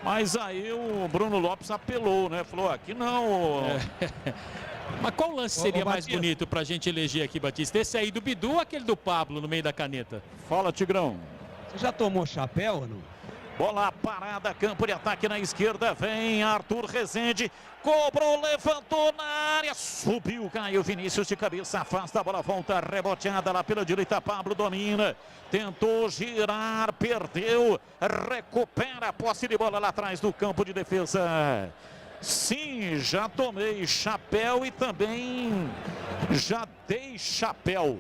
Speaker 11: mas aí o Bruno Lopes apelou, né? Falou, aqui não...
Speaker 2: Mas qual lance seria mais bonito pra gente eleger aqui, Batista? Esse aí do Bidu ou aquele do Pablo no meio da caneta?
Speaker 11: Fala, Tigrão.
Speaker 4: Você já tomou chapéu ou não?
Speaker 11: Bola parada, campo de ataque na esquerda, vem Arthur Rezende, cobrou, levantou na área, subiu, caiu Vinícius de cabeça, afasta a bola, volta, reboteada lá pela direita, Pablo domina, tentou girar, perdeu, recupera a posse de bola lá atrás do campo de defesa. Sim, já tomei chapéu e também já dei chapéu.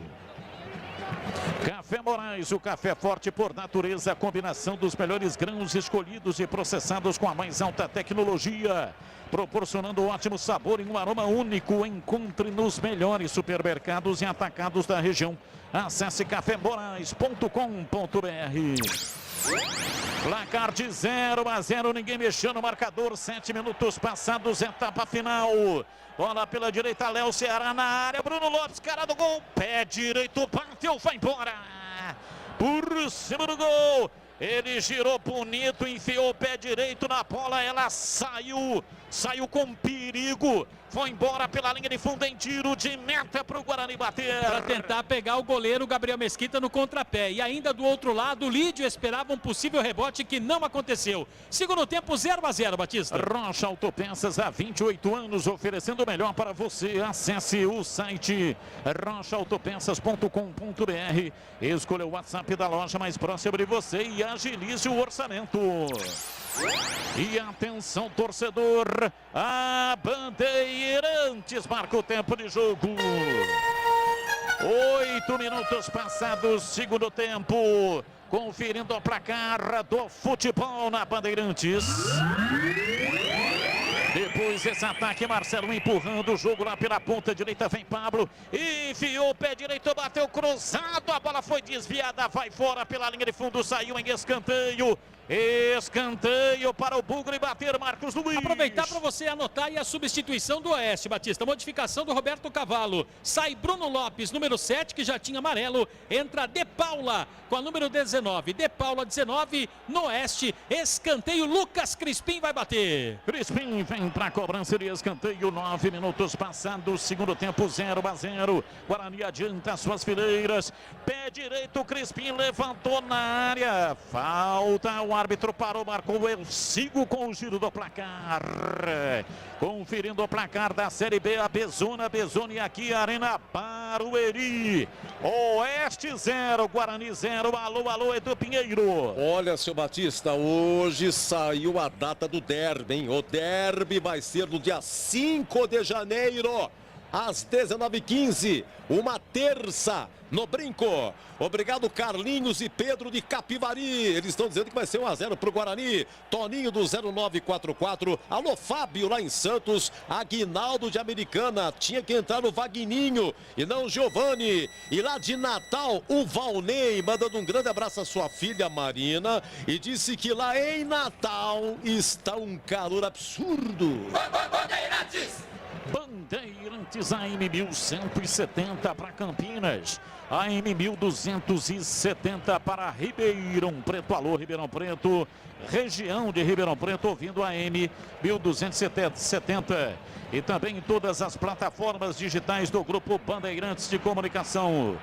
Speaker 11: Café Moraes, o café forte por natureza, a combinação dos melhores grãos escolhidos e processados com a mais alta tecnologia, proporcionando ótimo sabor e um aroma único. Encontre nos melhores supermercados e atacados da região. Acesse cafémorais.com.br. Placar de 0-0, ninguém mexeu no marcador, 7 minutos passados, etapa final. Bola pela direita, Léo Ceará na área, Bruno Lopes, cara do gol, pé direito, bateu, vai embora. Por cima do gol, ele girou bonito, enfiou o pé direito na bola, ela saiu com perigo. Foi embora pela linha de fundo em tiro de meta para o Guarani bater.
Speaker 2: Para tentar pegar o goleiro Gabriel Mesquita no contrapé. E ainda do outro lado, o Lídio esperava um possível rebote que não aconteceu. Segundo tempo, 0-0, Batista.
Speaker 11: Rocha Autopeças há 28 anos, oferecendo o melhor para você. Acesse o site rochaautopeças.com.br. Escolha o WhatsApp da loja mais próxima de você e agilize o orçamento. E atenção, torcedor, a Bandeirantes marca o tempo de jogo. 8 minutos passados, segundo tempo. Conferindo o placar do futebol na Bandeirantes. Depois esse ataque, Marcelo empurrando o jogo lá pela ponta direita, vem Pablo, enfiou o pé direito, bateu cruzado, a bola foi desviada, vai fora pela linha de fundo, saiu em escanteio. Escanteio para o Bugre bater, Marcos Luiz.
Speaker 2: Aproveitar para você anotar aí a substituição do Oeste, Batista. Modificação do Roberto Cavalo. Sai Bruno Lopes, número 7, que já tinha amarelo. Entra De Paula com a número 19. De Paula, 19, no Oeste. Escanteio, Lucas Crispim vai bater.
Speaker 11: Crispim vem para a cobrança de escanteio. 9 minutos passados, segundo tempo, 0-0. Guarani adianta suas fileiras. Pé direito, Crispim levantou na área. Falta, o árbitro parou, marcou, eu sigo com o giro do placar. Conferindo o placar da Série B, a Bezoni aqui, Arena Barueri. Oeste 0, Guarani 0, alô, Edu Pinheiro.
Speaker 3: Olha, seu Batista, hoje saiu a data do derby, hein? O derby vai ser no dia 5 de janeiro, às 19h15, uma terça, no Brinco. Obrigado, Carlinhos e Pedro de Capivari. Eles estão dizendo que vai ser 1-0 para o Guarani. Toninho do 0944. Alô, Fábio lá em Santos. Aguinaldo de Americana. Tinha que entrar no Vagninho e não o Giovani. E lá de Natal, o Valnei, mandando um grande abraço à sua filha Marina. E disse que lá em Natal está um calor absurdo.
Speaker 11: Bandeirantes AM 1170 para Campinas, AM 1270 para Ribeirão Preto. Alô, Ribeirão Preto, região de Ribeirão Preto, ouvindo AM 1270 e também em todas as plataformas digitais do Grupo Bandeirantes de Comunicação.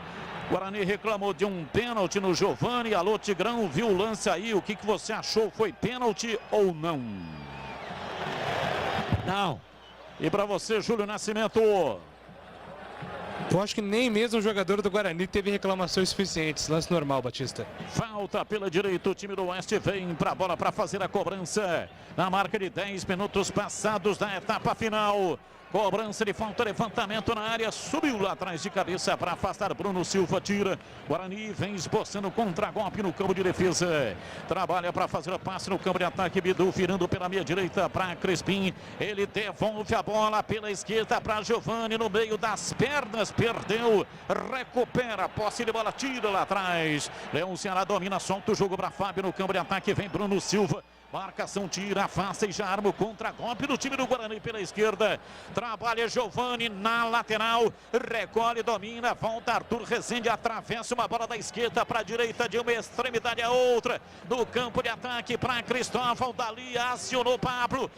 Speaker 11: Guarani reclamou de um pênalti no Giovani. Alô, Tigrão, viu o lance aí? O que você achou? Foi pênalti ou não?
Speaker 4: Não.
Speaker 11: E para você, Júlio Nascimento?
Speaker 1: Eu acho que nem mesmo o jogador do Guarani teve reclamações suficientes. Lance normal, Batista.
Speaker 11: Falta pela direita, o time do Oeste vem para a bola para fazer a cobrança. Na marca de 10 minutos passados da etapa final. Cobrança de falta, levantamento na área, subiu lá atrás de cabeça para afastar Bruno Silva, tira. Guarani vem esboçando contra-golpe no campo de defesa. Trabalha para fazer o passe no campo de ataque, Bidu virando pela meia direita para Crispim. Ele devolve a bola pela esquerda para Giovani no meio das pernas, perdeu, recupera, posse de bola, tira lá atrás. Leão Ceará domina, solta o jogo para Fábio no campo de ataque, vem Bruno Silva. Marcação, tira, afasta e já arma o contra-golpe do time do Guarani pela esquerda. Trabalha Giovani na lateral. Recolhe, domina, volta Arthur Rezende, atravessa uma bola da esquerda para a direita, de uma extremidade a outra. Do campo de ataque para Cristóvão, dali acionou Pablo.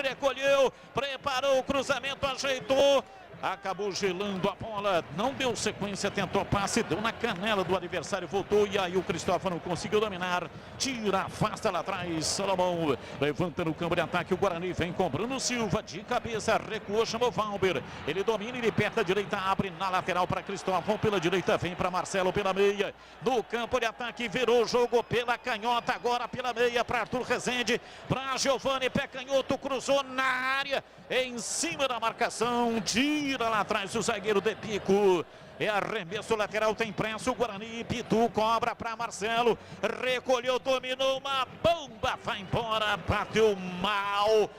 Speaker 11: Recolheu, preparou o cruzamento, ajeitou. Acabou gelando a bola, não deu sequência, tentou passe, deu na canela do adversário, voltou e aí o Cristófano conseguiu dominar, tira, afasta lá atrás, Salomão levanta no campo de ataque, o Guarani vem com Bruno Silva, de cabeça, recuou, chamou Valber, ele domina, ele perto da direita, abre na lateral para Cristóvão, pela direita vem para Marcelo pela meia, no campo de ataque, virou o jogo pela canhota, agora pela meia para Arthur Rezende, para Giovani, pé canhoto, cruzou na área, em cima da marcação, tira lá atrás o zagueiro de Pico. É arremesso lateral, tem pressa o Guarani. Pitu cobra para Marcelo. Recolheu, dominou, uma bomba. Vai embora, bateu mal.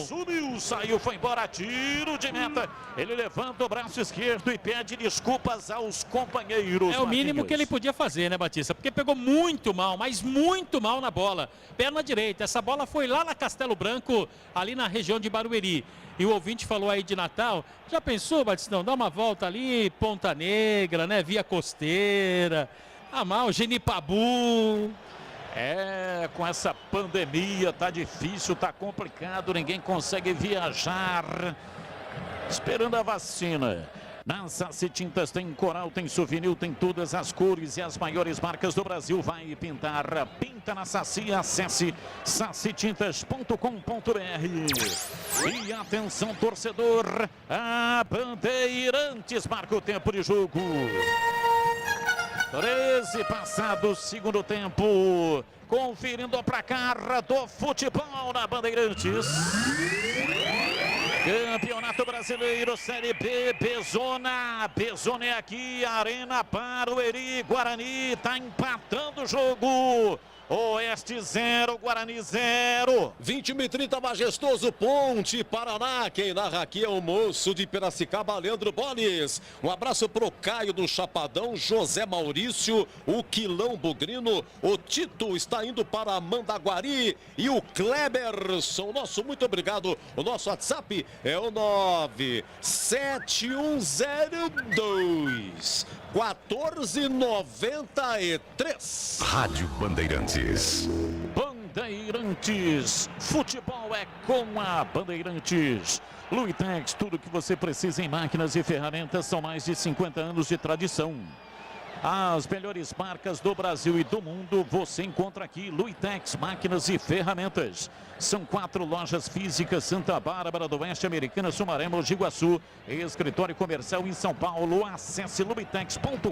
Speaker 11: Subiu, saiu, foi embora. Tiro de meta. Ele levanta o braço esquerdo e pede desculpas aos companheiros.
Speaker 2: É o mínimo
Speaker 11: Marquinhos.
Speaker 2: que ele podia fazer, né, Batista? Porque pegou muito mal, mas muito mal na bola. Perna direita. Essa bola foi lá na Castelo Branco, ali na região de Barueri. E o ouvinte falou aí de Natal. Já pensou, Batistão? Dá uma volta ali, Ponta Negra, né? Via Costeira. Mal, Genipabu.
Speaker 11: É, com essa pandemia tá difícil, tá complicado, ninguém consegue viajar. Esperando a vacina. Na Saci Tintas tem coral, tem souvenir, tem todas as cores e as maiores marcas do Brasil. Vai pintar, pinta na Saci, acesse sacitintas.com.br. E atenção, torcedor, a Bandeirantes marca o tempo de jogo. 13 passados, segundo tempo. Conferindo a placar do futebol na Bandeirantes. Campeonato Brasileiro, Série B, Bezona. Bezona é aqui, Arena Barueri. Guarani está empatando o jogo. Oeste 0, Guarani 0.
Speaker 3: 21h30, majestoso Ponte Paraná. Quem narra aqui é o moço de Piracicaba, Leandro Bones. Um abraço pro Caio do Chapadão, José Maurício, o Quilão Bugrino. O Tito está indo para Mandaguari. E o Kleberson, nosso muito obrigado. O nosso WhatsApp é o 97102 1493.
Speaker 14: Rádio Bandeirantes.
Speaker 11: Bandeirantes, futebol é com a Bandeirantes. Luitex, tudo que você precisa em máquinas e ferramentas, são mais de 50 anos de tradição. As melhores marcas do Brasil e do mundo você encontra aqui. Luitex, máquinas e ferramentas. São 4 lojas físicas: Santa Bárbara do Oeste, Americana, Sumaré, Mogi Guaçu. Escritório comercial em São Paulo. Acesse luitex.com.br.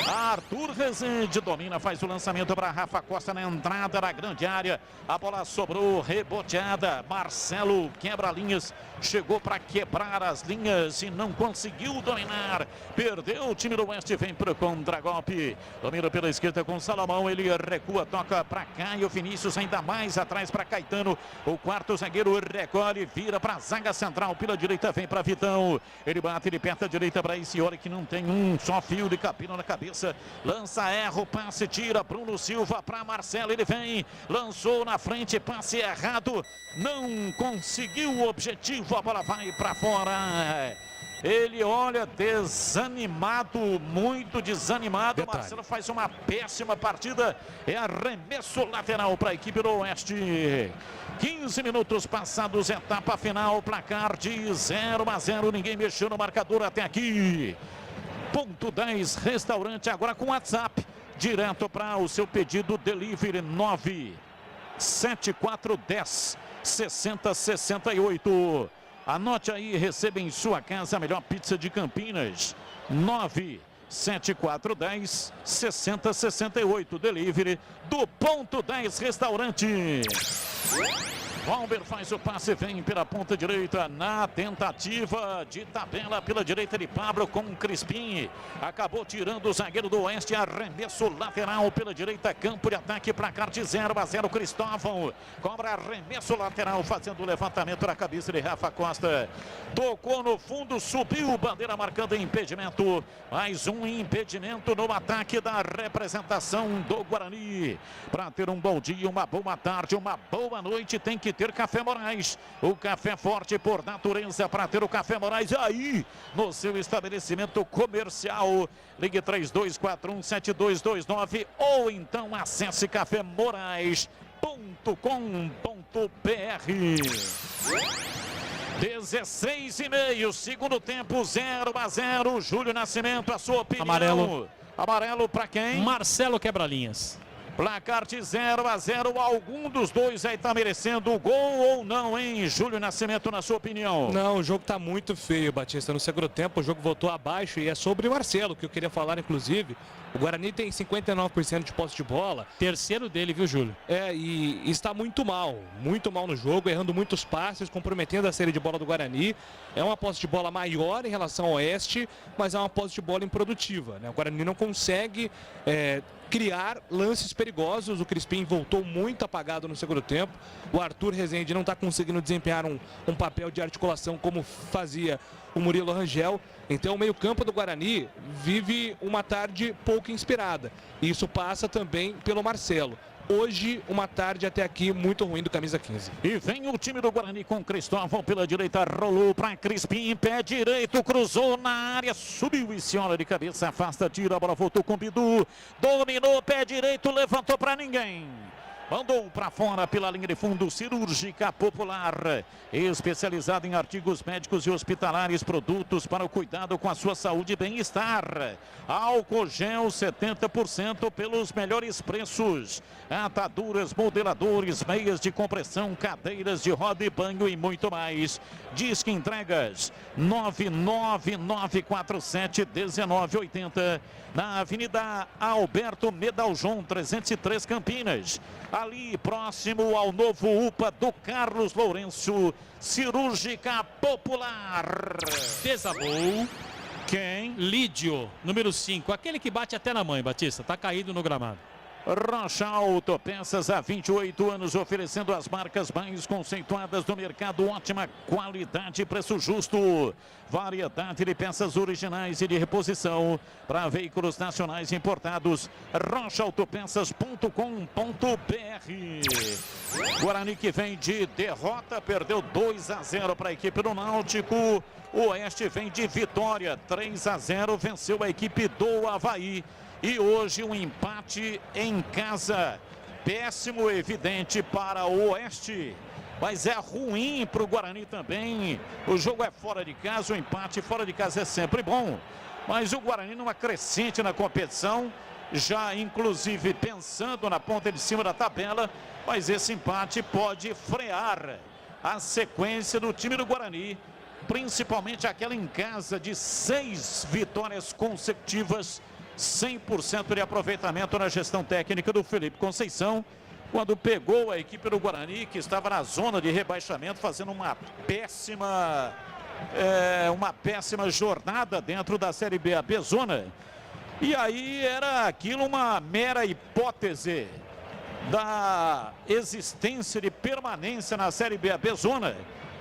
Speaker 11: Arthur Rezende domina, faz o lançamento para Rafa Costa na entrada da grande área. A bola sobrou, reboteada. Marcelo quebra linhas, chegou para quebrar as linhas e não conseguiu dominar. Perdeu o time do Oeste, vem para o contragolpe. Domina pela esquerda com Salomão, ele recua, toca para Caio Vinícius, ainda mais atrás para Caetano. O quarto zagueiro recolhe, vira para a zaga central, pela direita vem para Vitão. Ele bate, ele aperta a direita para Isiori, que não tem um só fio de capina na cabeça, lança, erra o passe, tira Bruno Silva para Marcelo, ele vem, lançou na frente, passe errado, não conseguiu o objetivo, a bola vai para fora. Ele olha desanimado, muito desanimado. Marcelo faz uma péssima partida. É arremesso lateral para a equipe do Oeste. 15 minutos passados, etapa final, placar de 0-0. Ninguém mexeu no marcador até aqui. Ponto 10 Restaurante, agora com WhatsApp, direto para o seu pedido, delivery 97410 6068. Anote aí, receba em sua casa a melhor pizza de Campinas. 97410 6068, delivery do Ponto 10 Restaurante. Valber faz o passe, vem pela ponta direita, na tentativa de tabela pela direita de Pablo com Crispim. Acabou tirando o zagueiro do Oeste, arremesso lateral pela direita, campo de ataque, placar de 0-0. Cristóvão cobra arremesso lateral, fazendo o levantamento na cabeça de Rafa Costa. Tocou no fundo, subiu, bandeira marcando impedimento. Mais um impedimento no ataque da representação do Guarani. Para ter um bom dia, uma boa tarde, uma boa noite, tem que ter Café Moraes. O café forte por natureza. Para ter o Café Moraes aí no seu estabelecimento comercial, ligue 32417229 ou então acesse cafemorais.com.br. 16:30, segundo tempo, 0-0. Júlio Nascimento, a sua opinião.
Speaker 2: Amarelo.
Speaker 11: Amarelo para quem?
Speaker 2: Marcelo Quebra-Linhas.
Speaker 11: Placar de 0-0, algum dos dois aí tá merecendo o gol ou não, hein, Júlio Nascimento, na sua opinião?
Speaker 1: Não, o jogo tá muito feio, Batista. No segundo tempo o jogo voltou abaixo e é sobre o Marcelo, que eu queria falar, inclusive. O Guarani tem 59% de posse de bola.
Speaker 2: Terceiro dele, viu, Júlio?
Speaker 1: E está muito mal no jogo, errando muitos passes, comprometendo a série de bola do Guarani. É uma posse de bola maior em relação ao Oeste, mas é uma posse de bola improdutiva, né? O Guarani não consegue criar lances perigosos. O Crispim voltou muito apagado no segundo tempo. O Arthur Rezende não está conseguindo desempenhar um papel de articulação como fazia o Murilo Rangel. Então o meio-campo do Guarani vive uma tarde pouco inspirada. E isso passa também pelo Marcelo. Hoje, uma tarde até aqui muito ruim do camisa 15.
Speaker 11: E vem o time do Guarani com Cristóvão pela direita, rolou para Crispim, pé direito, cruzou na área, subiu e se olha de cabeça, afasta, tira, a bola voltou com Bidu, dominou, pé direito, levantou para ninguém. Mandou para fora pela linha de fundo, Cirúrgica Popular, especializada em artigos médicos e hospitalares, produtos para o cuidado com a sua saúde e bem-estar. Álcool gel 70% pelos melhores preços. Ataduras, modeladores, meias de compressão, cadeiras de roda e banho e muito mais. Disque entregas 99947-1980 na Avenida Alberto Medaljon 303 Campinas. Ali próximo ao novo UPA do Carlos Lourenço, Cirúrgica Popular.
Speaker 2: Desabou.
Speaker 11: Quem?
Speaker 2: Lídio, número 5. Aquele que bate até na mãe, Batista. Tá caído no gramado.
Speaker 11: Rocha Autopeças, há 28 anos, oferecendo as marcas mais conceituadas do mercado. Ótima qualidade e preço justo. Variedade de peças originais e de reposição para veículos nacionais importados. rochaautopeças.com.br. Guarani que vem de derrota, perdeu 2-0 para a equipe do Náutico. O Oeste vem de vitória, 3-0, venceu a equipe do Avaí. E hoje um empate em casa, péssimo, evidente para o Oeste, mas é ruim para o Guarani também. O jogo é fora de casa, o empate fora de casa é sempre bom, mas o Guarani numa crescente na competição, já inclusive pensando na ponta de cima da tabela, mas esse empate pode frear a sequência do time do Guarani, principalmente aquela em casa de 6 vitórias consecutivas. 100% de aproveitamento na gestão técnica do Felipe Conceição, quando pegou a equipe do Guarani, que estava na zona de rebaixamento, fazendo uma péssima jornada dentro da Série B, a B-Zona. E aí era aquilo uma mera hipótese da existência de permanência na Série B, a B-Zona.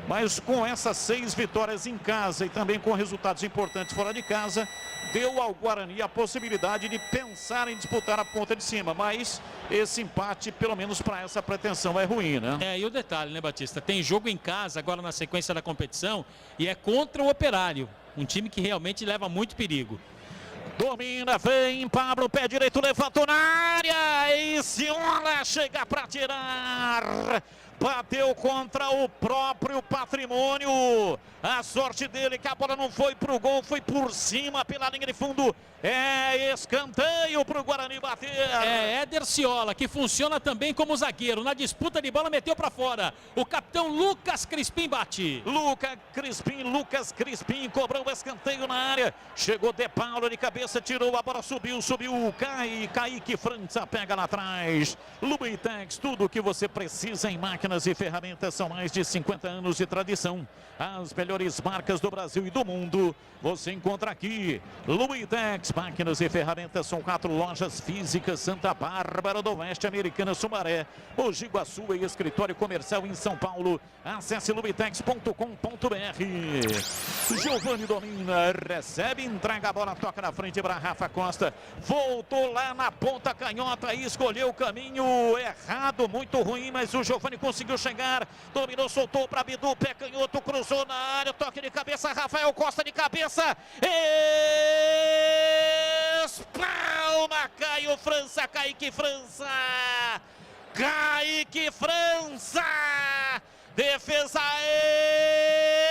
Speaker 11: Mas com essas 6 vitórias em casa e também com resultados importantes fora de casa, deu ao Guarani a possibilidade de pensar em disputar a ponta de cima, mas esse empate, pelo menos para essa pretensão, é ruim, né?
Speaker 2: E o detalhe, né, Batista? Tem jogo em casa agora na sequência da competição e é contra o Operário, um time que realmente leva muito perigo.
Speaker 11: Domina, vem, Pablo, pé direito, levantou na área e Ciola chega para tirar. Bateu contra o próprio Patrimônio. A sorte dele que a bola não foi pro gol, foi por cima pela linha de fundo. É escanteio pro Guarani bater.
Speaker 2: É Éder Ciola, que funciona também como zagueiro. Na disputa de bola meteu para fora. O capitão Lucas Crispim bate.
Speaker 11: Lucas Crispim cobrou o escanteio na área. Chegou De Paulo de cabeça, tirou a bola, subiu. Kaique França pega lá atrás. Lubitex, tudo o que você precisa em máquinas e ferramentas, são mais de 50 anos de tradição. As melhores marcas do Brasil e do mundo você encontra aqui. Lubitex, máquinas e ferramentas, são 4 lojas físicas: Santa Bárbara do Oeste, Americana, Sumaré, Mogi Guaçu e escritório comercial em São Paulo. Acesse lubitex.com.br. Giovani domina, recebe, entrega a bola, toca na frente para Rafa Costa. Voltou lá na ponta canhota e escolheu o caminho errado, muito ruim, mas o Giovani conseguiu chegar. Dominou, soltou para Bidu, pé canhoto, cruzou na área, toque de cabeça, Rafael Costa de cabeça. Espalma, Caio França, Kaique França, defesa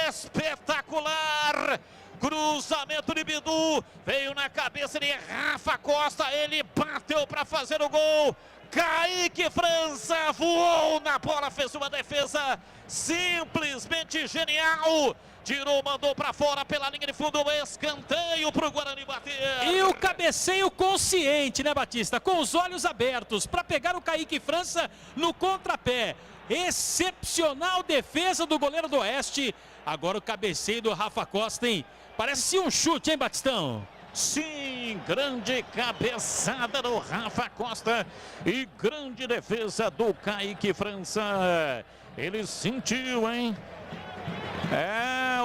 Speaker 11: espetacular, cruzamento de Bidu, veio na cabeça de Rafa Costa, ele bateu para fazer o gol. Kaique França voou na bola, fez uma defesa simplesmente genial. Tirou, mandou para fora pela linha de fundo, escanteio para o Guarani bater.
Speaker 2: E o cabeceio consciente, né, Batista? Com os olhos abertos para pegar o Kaique França no contrapé. Excepcional defesa do goleiro do Oeste. Agora o cabeceio do Rafa Costa, hein? Parece um chute, hein, Batistão?
Speaker 11: Sim, grande cabeçada do Rafa Costa e grande defesa do Kaique França. Ele sentiu, hein?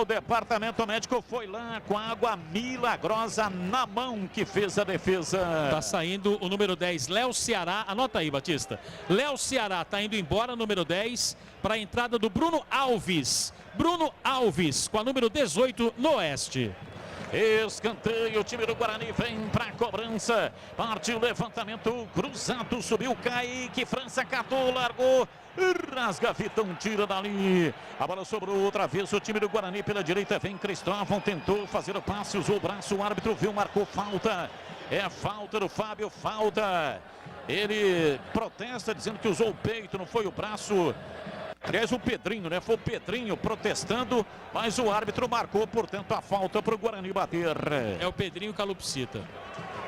Speaker 11: O departamento médico foi lá com a água milagrosa na mão que fez a defesa.
Speaker 2: Tá saindo o número 10, Léo Ceará. Anota aí, Batista. Léo Ceará tá indo embora, número 10, para a entrada do Bruno Alves. Bruno Alves com a número 18 no Oeste.
Speaker 11: Escanteio, o time do Guarani vem para a cobrança. Partiu o levantamento cruzado, subiu Kaique França, catou, largou. Rasga Vitão, tira dali. A bola sobrou outra vez. O time do Guarani pela direita vem Cristóvão. Tentou fazer o passe, usou o braço. O árbitro viu, marcou falta. É falta do Fábio, falta. Ele protesta dizendo que usou o peito, não foi o braço. Aliás, o Pedrinho, né? Foi o Pedrinho protestando, mas o árbitro marcou, portanto, a falta para o Guarani bater.
Speaker 2: É o Pedrinho Calopsita.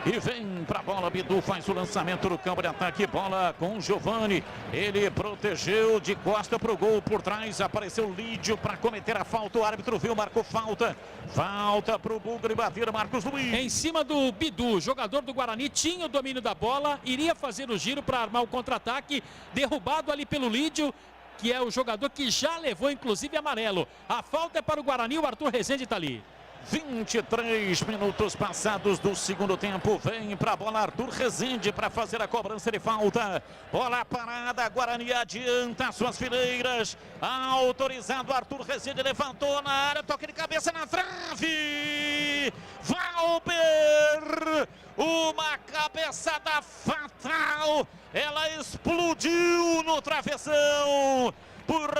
Speaker 11: E vem para a bola, Bidu faz o lançamento no campo de ataque, bola com o Giovani. Ele protegeu de costa para o gol por trás, apareceu Lídio para cometer a falta, o árbitro viu, marcou falta. Falta para o Bugre bater, Marcos Luiz.
Speaker 2: Em cima do Bidu, jogador do Guarani, tinha o domínio da bola, iria fazer o giro para armar o contra-ataque, derrubado ali pelo Lídio, que é o jogador que já levou, inclusive, amarelo. A falta é para o Guarani, o Arthur Rezende está ali.
Speaker 11: 23 minutos passados do segundo tempo. Vem para a bola Arthur Rezende para fazer a cobrança de falta. Bola parada, Guarani adianta suas fileiras. Autorizado, Arthur Rezende levantou na área, toque de cabeça na trave. Valber, uma cabeçada fatal. Ela explodiu no travessão. Por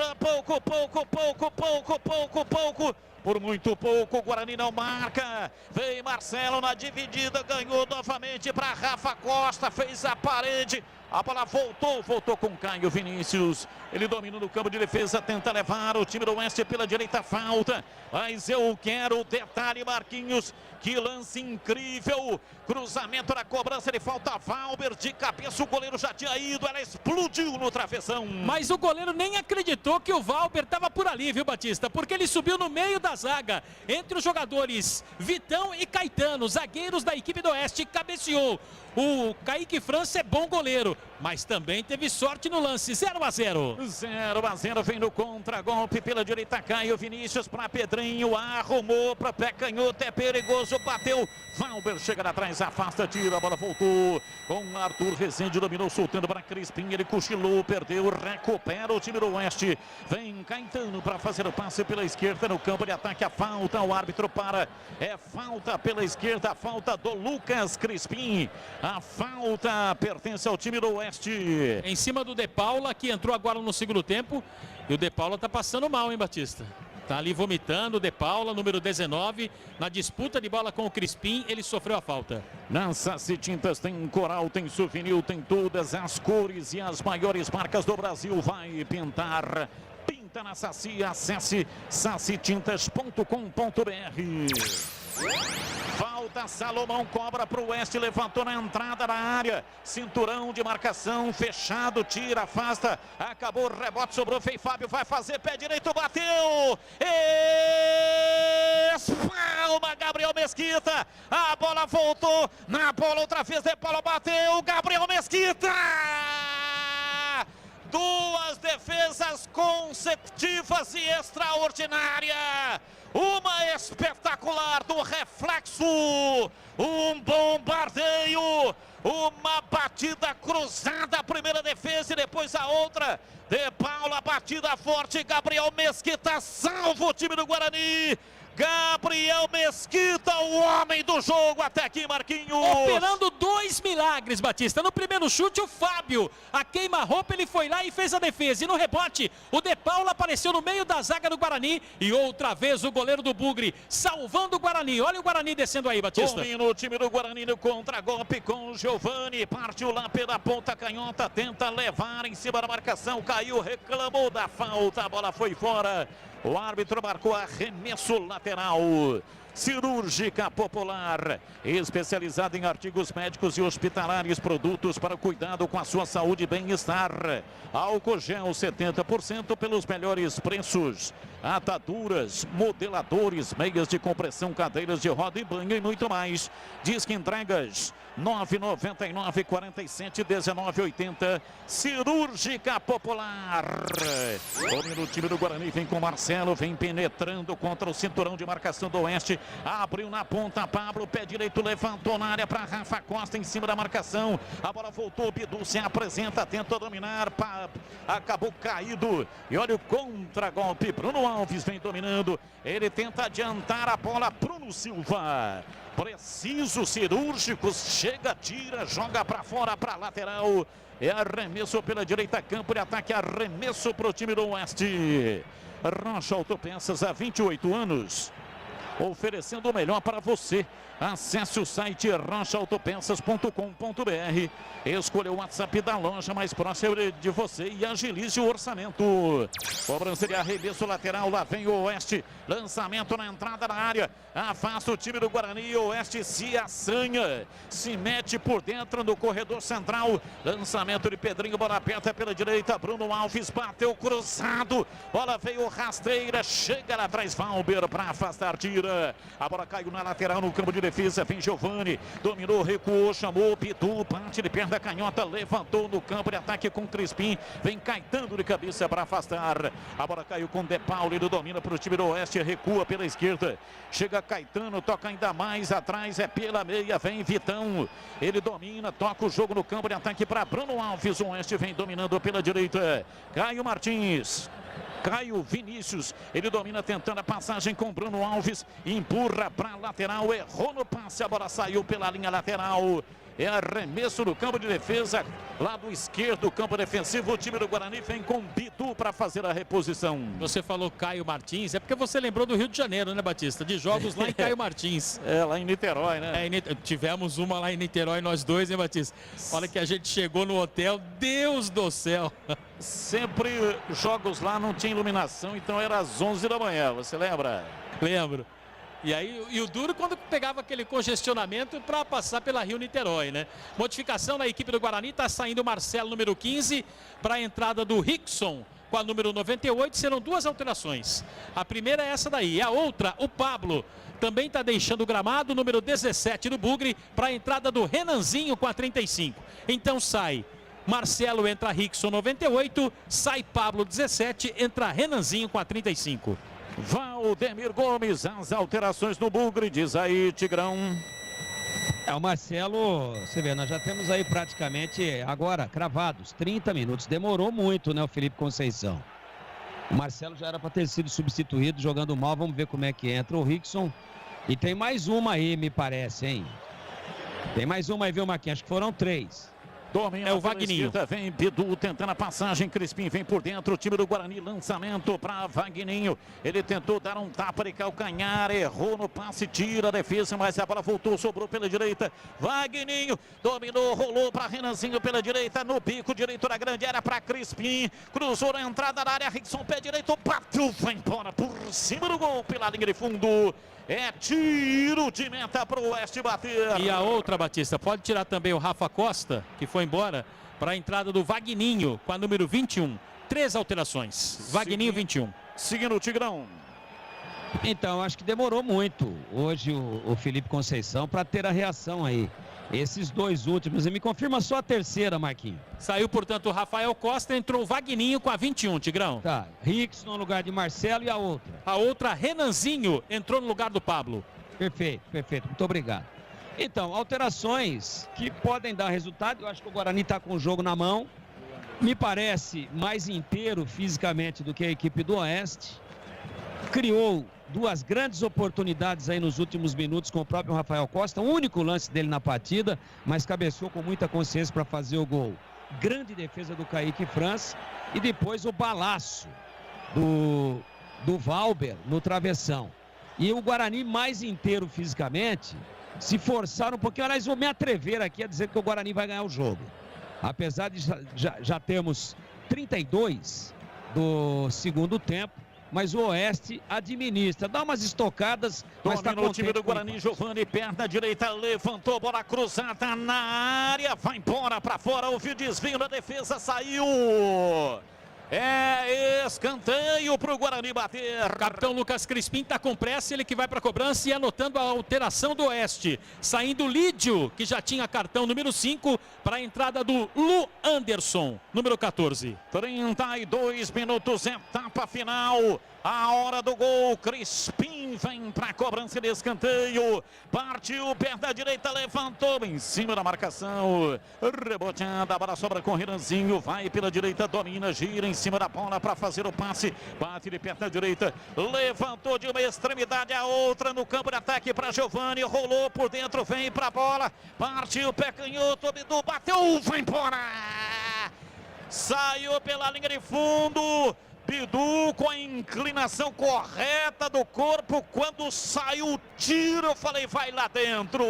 Speaker 11: pouco. Por muito pouco, o Guarani não marca. Vem Marcelo na dividida, ganhou novamente para Rafa Costa, fez a parede. A bola voltou com Caio Vinícius. Ele domina no campo de defesa, tenta levar o time do Oeste pela direita, falta. Mas eu quero detalhe, Marquinhos, que lance incrível. Cruzamento na cobrança de falta, Valber de cabeça, o goleiro já tinha ido, ela explodiu no travessão.
Speaker 2: Mas o goleiro nem acreditou que o Valber estava por ali, viu, Batista? Porque ele subiu no meio da zaga, entre os jogadores Vitão e Caetano, zagueiros da equipe do Oeste, cabeceou. O Kaique França é bom goleiro, mas também teve sorte no lance. 0-0.
Speaker 11: 0-0, vem no contra-golpe pela direita, Caio Vinícius para Pedrinho, arrumou para pé canhoto, é perigoso, bateu. Valber chega atrás, afasta, tira, a bola voltou com Arthur Rezende, dominou, soltando para Crispim, ele cochilou, perdeu, recupera o time do Oeste. Vem Caetano para fazer o passe pela esquerda no campo de ataque, a falta, o árbitro para, é falta pela esquerda, a falta do Lucas Crispim. A falta pertence ao time do Oeste.
Speaker 2: Em cima do De Paula, que entrou agora no segundo tempo. E o De Paula tá passando mal, hein, Batista? Tá ali vomitando o De Paula, número 19. Na disputa de bola com o Crispim, ele sofreu a falta.
Speaker 11: Na Saci Tintas tem coral, tem souvenir, tem todas as cores e as maiores marcas do Brasil. Vai pintar. Pinta na Saci, acesse sacitintas.com.br. Falta, Salomão cobra para o Oeste, levantou na entrada da área, cinturão de marcação fechado, tira, afasta, acabou o rebote, sobrou, Fei Fábio, vai fazer, pé direito, bateu, espalma Gabriel Mesquita, a bola voltou, na bola outra vez, De Paula bateu, Gabriel Mesquita! Duas defesas consecutivas e extraordinária. Uma espetacular do reflexo. Um bombardeio. Uma batida cruzada. A primeira defesa e depois a outra. De Paula, batida forte. Gabriel Mesquita salva o time do Guarani. Gabriel Mesquita, o homem do jogo até aqui, Marquinhos.
Speaker 2: Operando 2 milagres, Batista. No primeiro chute, o Fábio, a queima-roupa, ele foi lá e fez a defesa. E no rebote, o De Paula apareceu no meio da zaga do Guarani. E outra vez o goleiro do Bugre, salvando o Guarani. Olha o Guarani descendo aí, Batista.
Speaker 11: Domina o time do Guarani no contra-golpe com o Giovani. Partiu lá pela ponta canhota, tenta levar em cima da marcação. Caiu, reclamou da falta, a bola foi fora. O árbitro marcou arremesso lateral. Cirúrgica Popular, especializada em artigos médicos e hospitalares, produtos para cuidado com a sua saúde e bem-estar. Álcool gel 70% pelos melhores preços. Ataduras, modeladores, meias de compressão, cadeiras de roda e banho e muito mais. Disque entregas 999 47 19 80. Cirúrgica Popular. Domina o time do Guarani, vem com Marcelo, vem penetrando contra o cinturão de marcação do Oeste. Abriu na ponta, Pablo, pé direito, levantou na área para Rafa Costa em cima da marcação. A bola voltou, Bidu se apresenta, tenta dominar, acabou caído. E olha o contra-golpe, Bruno Alves vem dominando. Ele tenta adiantar a bola, Bruno Silva. Preciso, cirúrgico, chega, tira, joga para fora, para lateral. É arremesso pela direita, campo de ataque, arremesso para o time do Oeste. Rocha Autopeças há 28 anos. Oferecendo o melhor para você. Acesse o site rochaautopeças.com.br. Escolha o WhatsApp da loja mais próxima de você e agilize o orçamento. Cobrança de arremesso lateral, lá vem o Oeste. Lançamento na entrada da área. Afasta o time do Guarani. O Oeste se assanha. Se mete por dentro no corredor central. Lançamento de Pedrinho, bola aperta pela direita. Bruno Alves bateu cruzado. Bola veio rasteira. Chega lá atrás, Valber para afastar, tira. A bola caiu na lateral no campo de defesa. Vem Giovani. Dominou, recuou, chamou Pitu. Parte de perna canhota. Levantou no campo de ataque com Crispim. Vem Caetano de cabeça para afastar. A bola caiu com De Paulo. Ele domina para o time do Oeste. Recua pela esquerda. Chega Caetano. Toca ainda mais atrás. É pela meia. Vem Vitão. Ele domina. Toca o jogo no campo de ataque para Bruno Alves. O Oeste vem dominando pela direita. Caio Martins. Caio Vinícius, ele domina tentando a passagem com Bruno Alves, empurra para a lateral, errou no passe, a bola saiu pela linha lateral. É arremesso no campo de defesa, lado esquerdo, campo defensivo. O time do Guarani vem com Bidu para fazer a reposição.
Speaker 2: Você falou Caio Martins, é porque você lembrou do Rio de Janeiro, né, Batista? De jogos lá em Caio Martins.
Speaker 11: É, lá em Niterói, né?
Speaker 2: Tivemos uma lá em Niterói, nós dois, hein, Batista? Olha que a gente chegou no hotel, Deus do céu.
Speaker 11: Sempre jogos lá não tinha iluminação, então era às 11 da manhã, você lembra?
Speaker 2: Lembro. E aí, e o duro quando pegava aquele congestionamento para passar pela Rio-Niterói, né? Modificação na equipe do Guarani, está saindo o Marcelo, número 15, para a entrada do Rickson, com a número 98, serão 2 alterações. A primeira é essa daí, a outra, o Pablo, também está deixando o gramado, número 17 do Bugre, para a entrada do Renanzinho com a 35. Então sai Marcelo, entra Rickson 98, sai Pablo 17, entra Renanzinho com a 35.
Speaker 11: Valdemir Gomes, as alterações no Bugre, diz aí, Tigrão.
Speaker 4: O Marcelo, você vê, nós já temos aí praticamente agora cravados 30 minutos. Demorou muito, né, o Felipe Conceição. O Marcelo já era para ter sido substituído, jogando mal. Vamos ver como é que entra o Rickson. E tem mais uma aí, me parece, hein? Tem mais uma aí, viu, Marquinhos? Acho que foram 3.
Speaker 11: Domina o Vagninho. Vem Bidu tentando a passagem. Crispim vem por dentro. O time do Guarani. Lançamento para Vagninho. Ele tentou dar um tapa de calcanhar. Errou no passe. Tira a defesa. Mas a bola voltou. Sobrou pela direita. Vagninho dominou. Rolou para Renanzinho pela direita. No bico direito da grande área para Crispim. Cruzou na entrada da área. Rickson, pé direito. Bateu. Vai embora por cima do gol. Pela linha de fundo. É tiro de meta para o Oeste bater.
Speaker 2: E a outra, Batista, pode tirar também o Rafa Costa, que foi embora, para a entrada do Vagninho, com a número 21. 3 alterações. Vagninho, 21.
Speaker 11: Seguindo o Tigrão.
Speaker 4: Então, acho que demorou muito hoje o Felipe Conceição para ter a reação aí. Esses 2 últimos. E me confirma só a terceira, Marquinhos.
Speaker 2: Saiu, portanto, o Rafael Costa, entrou o Vagninho com a 21, Tigrão.
Speaker 4: Tá, Rickson no lugar de Marcelo e a outra?
Speaker 2: A outra, Renanzinho, entrou no lugar do Pablo.
Speaker 4: Perfeito, perfeito. Muito obrigado. Então, alterações que podem dar resultado. Eu acho que o Guarani está com o jogo na mão. Me parece mais inteiro fisicamente do que a equipe do Oeste. Criou duas grandes oportunidades aí nos últimos minutos com o próprio Rafael Costa, o único lance dele na partida, mas cabeceou com muita consciência para fazer o gol. Grande defesa do Kaique França e depois o balaço do Valber no travessão. E o Guarani mais inteiro fisicamente, se forçar um pouquinho. Aliás, vou me atrever aqui a dizer que o Guarani vai ganhar o jogo. Apesar de já termos 32 do segundo tempo, mas o Oeste administra, dá umas estocadas, mas tá
Speaker 11: Domina o time do
Speaker 4: contente com o
Speaker 11: Guarani, Giovani, perna direita, levantou, bola cruzada na área, vai embora para fora, houve desvio na defesa, saiu. É escanteio para o Guarani bater.
Speaker 2: Capitão Lucas Crispim está com pressa, ele que vai para a cobrança e anotando a alteração do Oeste. Saindo Lídio, que já tinha cartão número 5, para a entrada do Lu Anderson, número 14.
Speaker 11: 32 minutos, etapa final. A hora do gol, Crispim vem para a cobrança de escanteio. Partiu, perna direita, levantou em cima da marcação. Reboteada, a bola sobra com o Renanzinho. Vai pela direita, domina, gira em cima da bola para fazer o passe. Bate de perna direita, levantou de uma extremidade a outra no campo de ataque para Giovani. Rolou por dentro, vem para a bola. Partiu, pé canhoto, Bidu bateu, vai embora. Saiu pela linha de fundo. Bidu com a inclinação correta do corpo, quando saiu o tiro, eu falei, vai lá dentro.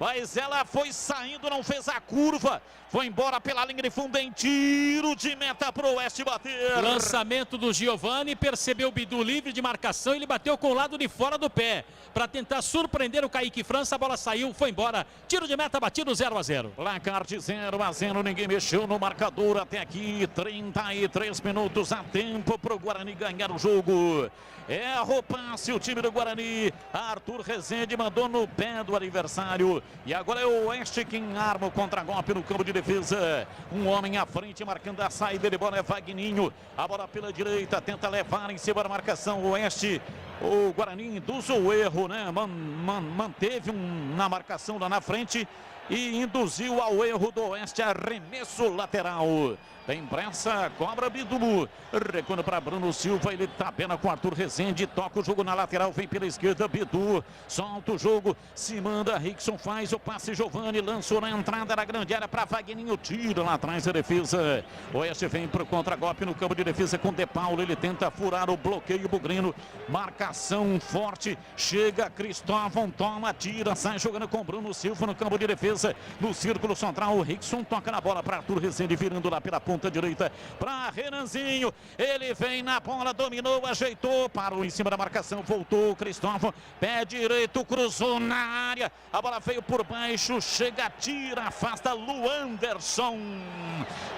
Speaker 11: Mas ela foi saindo, não fez a curva, foi embora pela linha de fundo em tiro de meta para o Oeste bater.
Speaker 2: Lançamento do Giovani, percebeu o Bidu livre de marcação, ele bateu com o lado de fora do pé, para tentar surpreender o Kaique França, a bola saiu, foi embora, tiro de meta batido 0-0.
Speaker 11: Placar de 0-0, ninguém mexeu no marcador até aqui, 33 minutos a tempo para o Guarani ganhar o jogo. Erra o passe o time do Guarani, Arthur Rezende mandou no pé do adversário. E agora é o Oeste quem arma o contra-golpe no campo de defesa. Um homem à frente marcando a saída de bola é Vagninho. A bola pela direita, tenta levar em cima da marcação o Oeste. O Guarani induz o erro, né? Manteve na marcação lá na frente e induziu ao erro do Oeste, arremesso lateral. Tem pressa, cobra Bidu. Recuando para Bruno Silva, ele tabela com Arthur Rezende, toca o jogo na lateral, vem pela esquerda, Bidu, solta o jogo, se manda, Rickson faz o passe, Giovani lançou na entrada da grande área para Vagninho, tira lá atrás a defesa. Oeste vem para o contra-golpe no campo de defesa com De Paulo, ele tenta furar o bloqueio bugrino, marcação forte, chega Cristóvão, toma, tira, sai jogando com Bruno Silva no campo de defesa, no círculo central, o Rickson toca na bola para Arthur Rezende, virando lá pela ponta direita para Renanzinho, ele vem na bola, dominou, ajeitou, parou em cima da marcação, voltou Cristóvão, pé direito, cruzou na área, a bola veio por baixo, chega, tira, afasta Lu Anderson,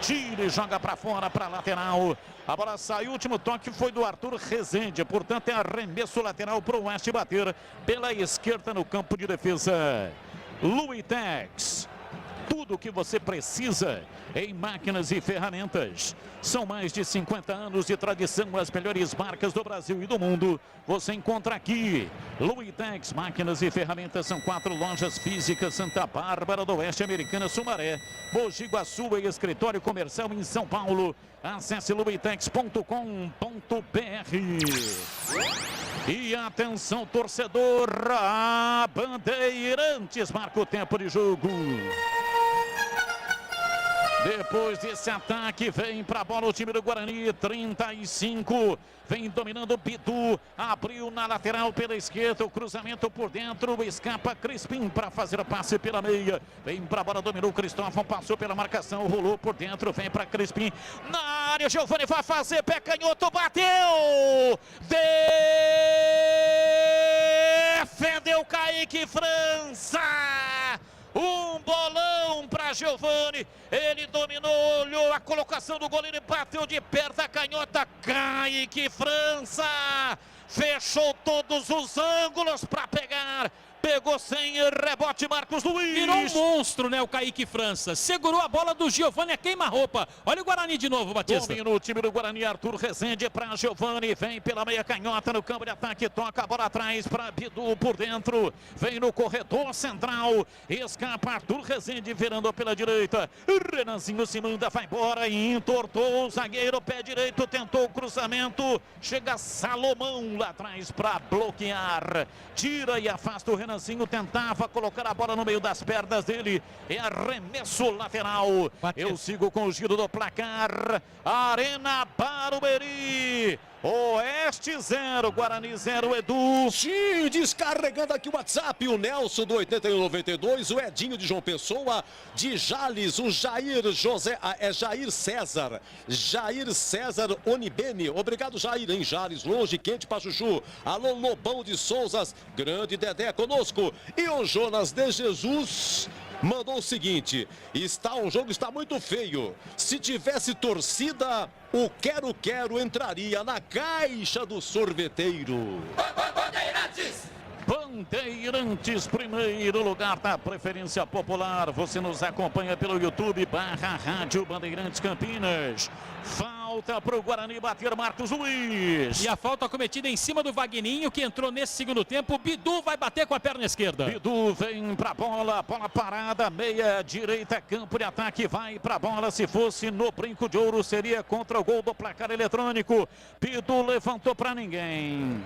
Speaker 11: tira e joga para fora, para lateral, a bola saiu, o último toque foi do Arthur Rezende, portanto é arremesso lateral para o Oeste bater pela esquerda no campo de defesa. Luitex, tudo o que você precisa em máquinas e ferramentas. São mais de 50 anos de tradição, as melhores marcas do Brasil e do mundo. Você encontra aqui. Luitex, máquinas e ferramentas, são 4 lojas físicas: Santa Bárbara do Oeste, Americana, Sumaré, Mogi Guaçu e escritório comercial em São Paulo. Acesse luitex.com.br. E atenção, torcedor, a Bandeirantes marca o tempo de jogo. Depois desse ataque, vem para a bola o time do Guarani, 35, vem dominando Bidu, abriu na lateral pela esquerda, o cruzamento por dentro, escapa Crispim para fazer o passe pela meia, vem para a bola, dominou Cristóvão, passou pela marcação, rolou por dentro, vem para Crispim, na área, Giovani vai fazer, pé canhoto, bateu! Defendeu Kaique França! Um bolão para Giovani, ele dominou, olhou a colocação do goleiro e bateu de perto a canhota. Kaique França fechou todos os ângulos para pegar Pegou sem rebote Marcos Luiz.
Speaker 2: Virou um monstro, né, o Kaique França. Segurou a bola do Giovani a queima-roupa. Olha o Guarani de novo, Batista.
Speaker 11: Domina o time do Guarani, Arthur Rezende para Giovani. Vem pela meia canhota no campo de ataque. Toca a bola atrás para Bidu por dentro. Vem no corredor central. Escapa Arthur Rezende virando pela direita. Renanzinho se manda, vai embora e entortou o zagueiro. Pé direito, tentou o cruzamento. Chega Salomão lá atrás para bloquear. Tira e afasta o Renanzinho. Tentava colocar a bola no meio das pernas dele. É arremesso lateral. Eu sigo com o giro do placar. Arena Barueri. Oeste 0, Guarani 0, Edu.
Speaker 3: Sim, descarregando aqui o WhatsApp, o Nelson do 8192, o Edinho de João Pessoa, de Jales, o Jair César. Jair César Onibene. Obrigado, Jair, em Jales, longe, quente pra Chuchu. Alô, Lobão de Souzas, grande Dedé conosco. E o Jonas de Jesus mandou o seguinte: o jogo está muito feio. Se tivesse torcida, o quero-quero entraria na caixa do sorveteiro.
Speaker 11: Bandeirantes, primeiro lugar da preferência popular. Você nos acompanha pelo YouTube, /Rádio Bandeirantes Campinas. Falta para o Guarani bater Marcos Luiz.
Speaker 2: E a falta cometida em cima do Vagninho, que entrou nesse segundo tempo. Bidu vai bater com a perna esquerda.
Speaker 11: Bidu vem para a bola parada, meia direita, campo de ataque, vai para a bola. Se fosse no brinco de ouro, seria contra o gol do placar eletrônico. Bidu levantou para ninguém.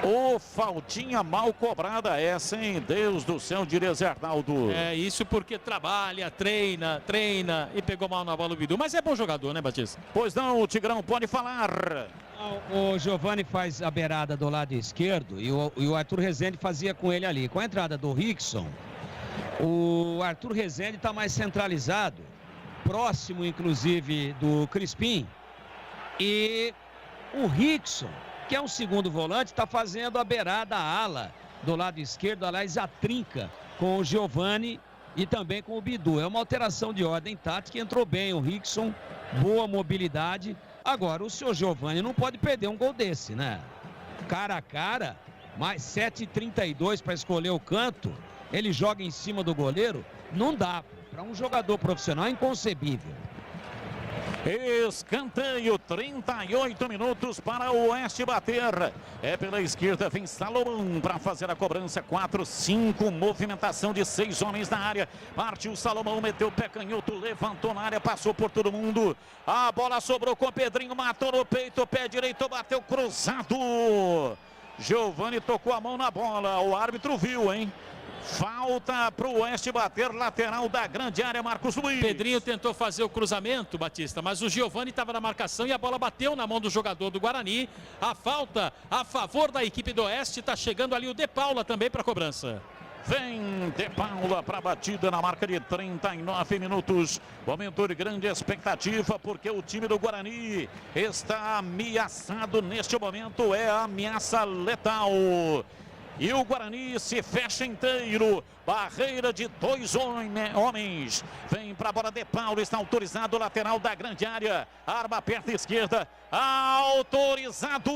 Speaker 11: Ô, faltinha mal cobrada essa, hein? Deus do céu, diria Zé Arnaldo.
Speaker 2: É isso porque trabalha, treina e pegou mal na bola o Bidu. Mas é bom jogador, né, Batista?
Speaker 11: Pois não, o Tigrão pode falar.
Speaker 4: O Giovani faz a beirada do lado esquerdo e o Arthur Rezende fazia com ele ali. Com a entrada do Rickson, o Arthur Rezende está mais centralizado, próximo inclusive do Crispim. E o Rickson, que é um segundo volante, está fazendo a beirada, a ala do lado esquerdo, aliás, a trinca com o Giovani e também com o Bidu. É uma alteração de ordem tática, entrou bem o Rickson, boa mobilidade. Agora, o seu Giovani não pode perder um gol desse, né? Cara a cara, mais 7,32 para escolher o canto, ele joga em cima do goleiro, não dá. Para um jogador profissional é inconcebível.
Speaker 11: Escanteio, 38 minutos para o Oeste bater. É pela esquerda, vem Salomão para fazer a cobrança. 4-5, movimentação de 6 homens na área. Partiu Salomão, meteu o pé canhoto, levantou na área, passou por todo mundo. A bola sobrou com o Pedrinho, matou no peito, pé direito, bateu cruzado. Giovani tocou a mão na bola, o árbitro viu, hein? Falta para o Oeste bater, lateral da grande área, Marcos Luiz.
Speaker 2: Pedrinho tentou fazer o cruzamento, Batista, mas o Giovani estava na marcação e a bola bateu na mão do jogador do Guarani. A falta a favor da equipe do Oeste, está chegando ali o De Paula também para a cobrança.
Speaker 11: Vem De Paula para a batida na marca de 39 minutos. Momento de grande expectativa, porque o time do Guarani está ameaçado neste momento, é a ameaça letal. E o Guarani se fecha inteiro. Barreira de 2 homens. Vem para a bola De Paulo. Está autorizado o lateral da grande área. Arma perto esquerda. Autorizado.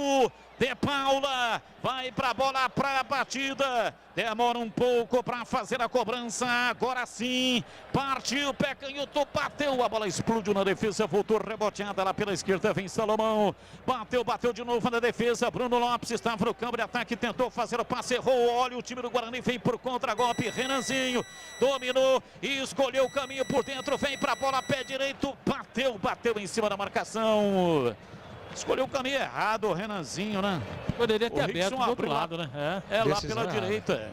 Speaker 11: De Paula. Vai para a bola para a batida. Demora um pouco para fazer a cobrança. Agora sim. Partiu. Pé canhoto. Bateu. A bola explodiu na defesa. Voltou reboteada lá pela esquerda. Vem Salomão. Bateu de novo na defesa. Bruno Lopes estava no campo de ataque. Tentou fazer o passe. Errou. Olha o time do Guarani. Vem por contra-golpe. Renanzinho dominou e escolheu o caminho por dentro, vem para a bola, pé direito, bateu em cima da marcação. Escolheu o caminho errado, o Renanzinho, né?
Speaker 2: Poderia ter aberto do outro lado, né?
Speaker 11: É lá pela direita.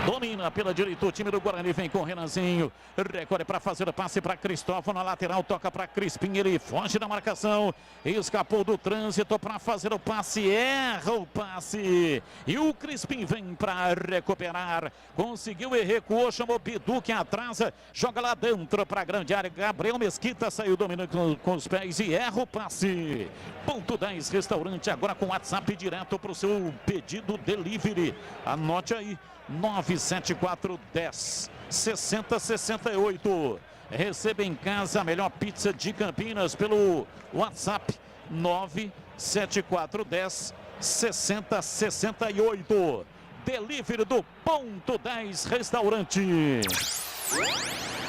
Speaker 11: Domina pela direita o time do Guarani, vem com o Renanzinho. Recolhe para fazer o passe para Cristóvão na lateral, toca para Crispim, ele foge da marcação. Escapou do trânsito para fazer o passe, erra o passe. E o Crispim vem para recuperar. Conseguiu e recuou, chamou Bidu que atrasa. Joga lá dentro para a grande área. Gabriel Mesquita saiu dominando com os pés e erra o passe. Ponto 10 Restaurante agora com WhatsApp direto para o seu pedido delivery. Anote aí. 97410 6068. Receba em casa a melhor pizza de Campinas pelo WhatsApp 97410 6068. delivery do Ponto 10 Restaurante.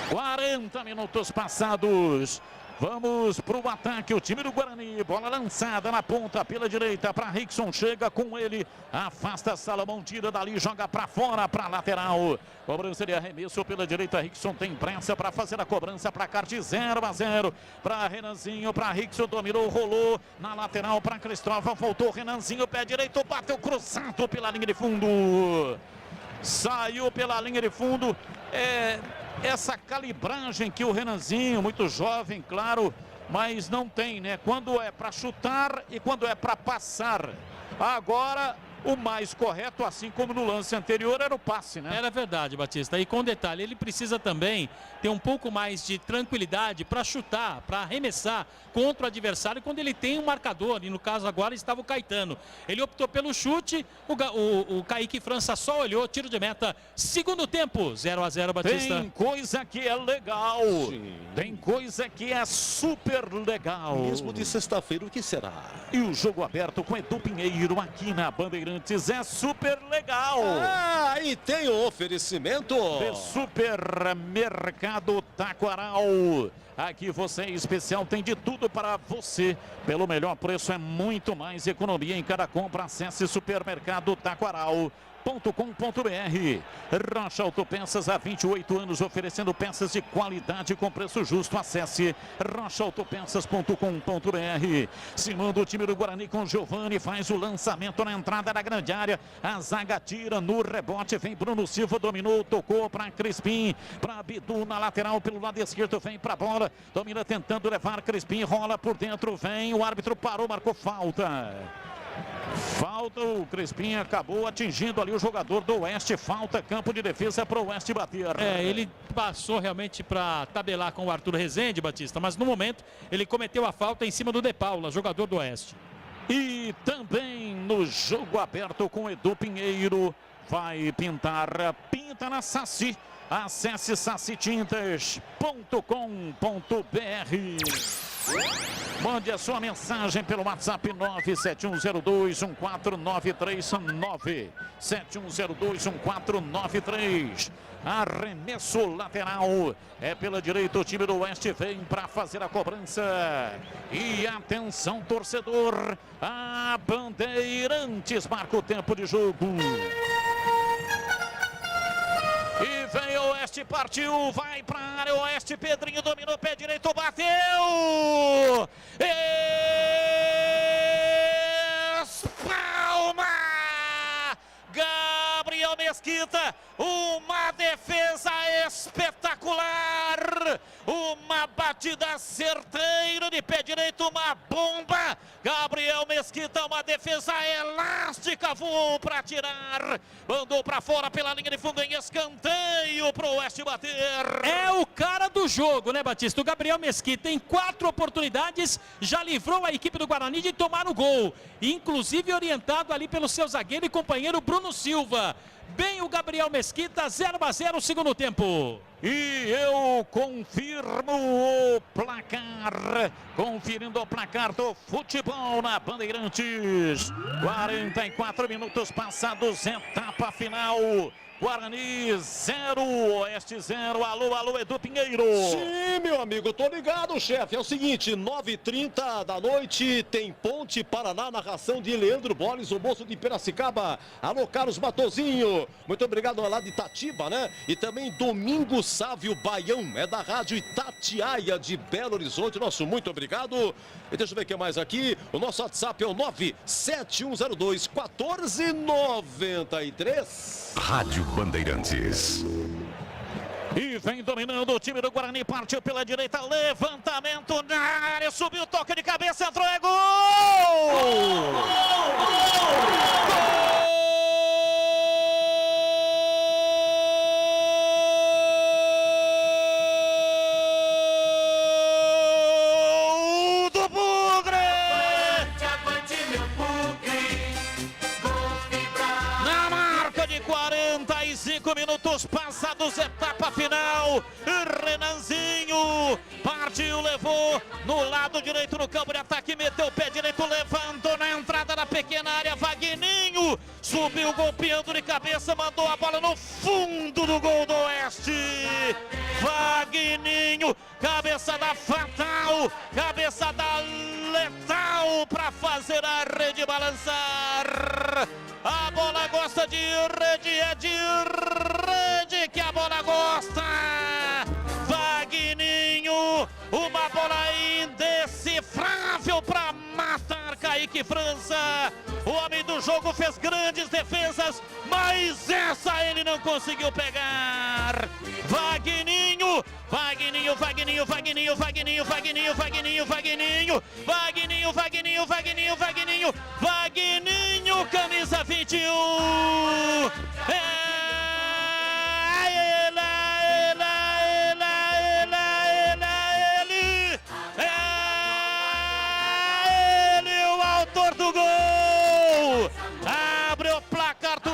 Speaker 11: 40 minutos passados. Vamos para o ataque, o time do Guarani, bola lançada na ponta pela direita para Rickson, chega com ele, afasta Salomão, tira dali, joga para fora, para lateral, cobrança de arremesso pela direita, Rickson tem pressa para fazer a cobrança para cá de 0-0, para Renanzinho, para Rickson, dominou, rolou na lateral para Cristóvão, voltou Renanzinho, pé direito, bateu cruzado pela linha de fundo, saiu pela linha de fundo, essa calibragem que o Renanzinho, muito jovem, claro, mas não tem, né? Quando é para chutar e quando é para passar. Agora, o mais correto, assim como no lance anterior, era o passe, né?
Speaker 2: Era verdade, Batista. E com detalhe, ele precisa também ter um pouco mais de tranquilidade para chutar, para arremessar contra o adversário quando ele tem um marcador. E no caso agora estava o Caetano. Ele optou pelo chute, o Kaique França só olhou, tiro de meta. Segundo tempo, 0-0, Batista.
Speaker 11: Tem coisa que é legal. Sim. Tem coisa que é super legal.
Speaker 3: Mesmo de sexta-feira, o que será?
Speaker 11: E o jogo aberto com Edu Pinheiro aqui na Bandeirantes é super legal.
Speaker 3: Ah, e tem o oferecimento
Speaker 11: de Supermercado Taquaral. Aqui você em especial tem de tudo para você. Pelo melhor preço é muito mais economia em cada compra. Acesse Supermercado Taquaral. .com.br. Rocha Autopeças há 28 anos oferecendo peças de qualidade com preço justo. Acesse rochaautopeças.com.br. Se manda o time do Guarani com Giovani, faz o lançamento na entrada da grande área. A zaga tira no rebote, vem Bruno Silva, dominou, tocou para Crispim, para Bidu na lateral pelo lado esquerdo, vem para a bola, domina tentando levar Crispim, rola por dentro, vem, o árbitro parou, marcou falta. Falta, o Crispim acabou atingindo ali o jogador do Oeste. Falta, campo de defesa para o Oeste bater.
Speaker 2: Ele passou realmente para tabelar com o Arthur Rezende, Batista, mas no momento ele cometeu a falta em cima do De Paula, jogador do Oeste.
Speaker 11: E também no jogo aberto com Edu Pinheiro, vai pintar, pinta na Saci. Acesse sacitintas.com.br. Mande a sua mensagem pelo WhatsApp 971021493 971021493. Arremesso lateral é pela direita, o time do Oeste vem para fazer a cobrança. E atenção, torcedor, a Bandeirantes marca o tempo de jogo. E vem o Oeste, partiu, vai para a área, Oeste, Pedrinho dominou, pé direito, bateu! Espalma! Gabriel Mesquita, uma defesa espetacular! Uma batida certeira de pé direito, uma bomba! Gabriel Mesquita, uma defesa elástica, voou para tirar, mandou para fora pela linha de fundo em escanteio para o Oeste bater.
Speaker 2: É o cara do jogo, né, Batista? O Gabriel Mesquita em 4 oportunidades já livrou a equipe do Guarani de tomar o gol, inclusive orientado ali pelo seu zagueiro e companheiro Bruno Silva. Bem o Gabriel Mesquita, 0-0 segundo tempo.
Speaker 11: E eu confirmo o placar, conferindo o placar do futebol na Bandeirantes. 44 minutos passados, etapa final. Guarani 0, Oeste 0. Alô, alô, Edu Pinheiro.
Speaker 3: Sim, meu amigo, tô ligado, chefe. É o seguinte, 9h30 da noite tem Ponte Paraná, narração de Leandro Boles, o moço de Piracicaba. Alô, Carlos Matozinho. Muito obrigado lá de Itatiba, né? E também Domingo Sávio Baião, é da rádio Itatiaia de Belo Horizonte. Nosso muito obrigado. E deixa eu ver o que mais aqui. O nosso WhatsApp é o 97102-1493.
Speaker 14: Rádio Bandeirantes.
Speaker 11: E vem dominando o time do Guarani, partiu pela direita, levantamento na área, subiu, toque de cabeça, entrou, é gol! Gol! Do Bugre! Na marca de 45 minutos passados, etapa final, Renanzinho partiu, levou no lado direito no campo de ataque, meteu o pé direito, levantou na entrada da pequena área, Vagninho Subiu golpeando de cabeça, mandou a bola no fundo do gol do Oeste. Vagninho, cabeçada fatal, cabeçada letal para fazer a rede balançar. A bola gosta de rede, é de rede que a bola gosta. Vagninho, uma bola indecifrável para matar Kaique França. O homem do jogo fez grandes defesas, mas essa ele não conseguiu pegar. Vagninho, Vagninho, Vagninho, Vagninho, Vagninho, Vagninho, Vagninho, Vagninho, Vagninho, Vagninho, Vagninho, Vagninho, Vagninho, camisa 21.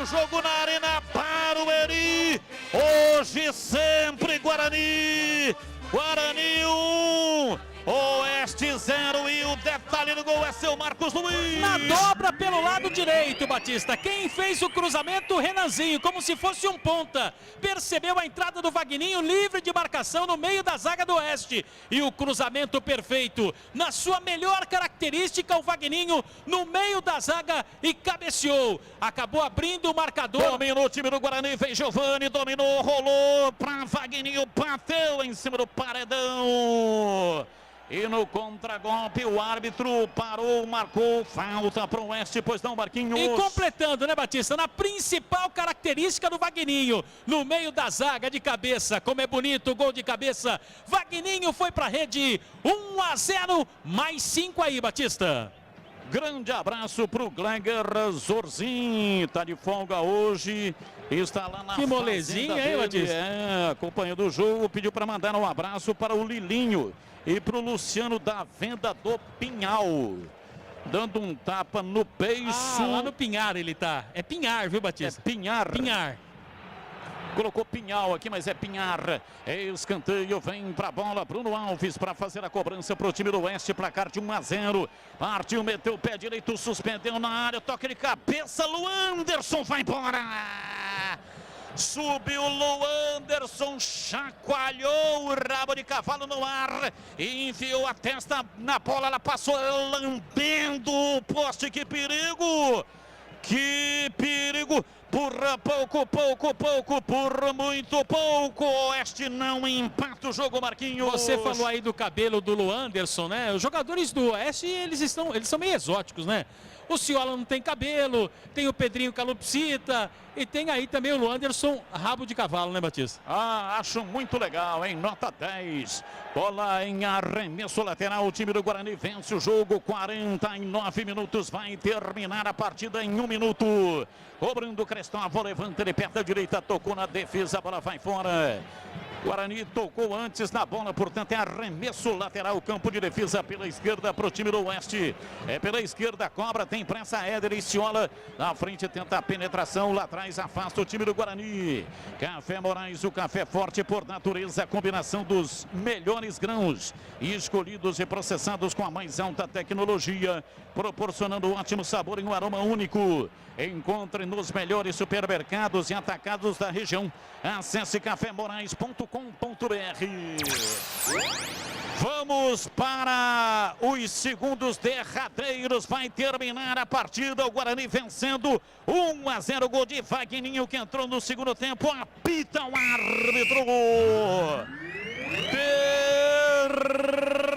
Speaker 11: Jogo na Arena Barueri, hoje sempre Guarani, Guarani 1, Oeste 0 e o detalhe no gol é seu Marcos Luiz.
Speaker 2: Na dobra pelo lado direito, Batista, quem fez o cruzamento, Renanzinho, como se fosse um ponta, percebeu a entrada do Vagninho livre de marcação no meio da zaga do Oeste e o cruzamento perfeito, na sua melhor característica, o Vagninho no meio da zaga e cabeceou, acabou abrindo o marcador.
Speaker 11: Dominou o time do Guarani, fez Giovani, dominou, rolou para Vagninho, bateu em cima do paredão. E no contragolpe o árbitro parou, marcou falta para o Oeste, pois não, Marquinhos.
Speaker 2: E completando, né, Batista, na principal característica do Vagninho, no meio da zaga de cabeça, como é bonito o gol de cabeça, Vagninho foi para a rede, 1-0, mais 5 aí, Batista.
Speaker 11: Grande abraço para o Gleger Zorzin, tá de folga hoje, está lá na
Speaker 2: que molezinha, hein, Batista?
Speaker 11: Acompanhando o jogo, pediu para mandar um abraço para o Lilinho e para o Luciano da Venda do Pinhal, dando um tapa no beiço.
Speaker 2: Lá no Pinhar ele tá, é Pinhar, viu, Batista?
Speaker 11: É Pinhar.
Speaker 2: Pinhar.
Speaker 11: Colocou Pinhal aqui, mas é Pinhar. Escanteio, vem pra bola. Bruno Alves para fazer a cobrança pro time do Oeste. Placar de 1-0. Partiu, meteu o pé direito, suspendeu na área. Toque de cabeça, Luanderson vai embora. Subiu Luanderson, chacoalhou o rabo de cavalo no ar e enfiou a testa na bola. Ela passou lambendo o poste. Que perigo! Que perigo! Por pouco, por muito pouco, o Oeste não empata o jogo, Marquinhos.
Speaker 2: Você falou aí do cabelo do Luanderson, né? Os jogadores do Oeste, eles são meio exóticos, né? O Ciola não tem cabelo, tem o Pedrinho Calopsita e tem aí também o Luanderson, rabo de cavalo, né, Batista?
Speaker 11: Acho muito legal, hein? Nota 10. Bola em arremesso lateral, o time do Guarani vence o jogo, 49 minutos, vai terminar a partida em 1 minuto. Cobrando Cristóvão, levanta de perto da direita, tocou na defesa, a bola vai fora. Guarani tocou antes na bola, portanto é arremesso lateral, campo de defesa pela esquerda para o time do Oeste. É pela esquerda, cobra, tem pressa, Éder e Ciola. Na frente tenta a penetração, lá atrás afasta o time do Guarani. Café Moraes, o café forte por natureza, a combinação dos melhores grãos escolhidos e processados com a mais alta tecnologia, proporcionando ótimo sabor e um aroma único. Encontre nos melhores supermercados e atacados da região. Acesse cafémorais.com.br. Vamos para os segundos derradeiros. Vai terminar a partida. O Guarani vencendo 1-0. Gol de Vagninho que entrou no segundo tempo. Apita o árbitro.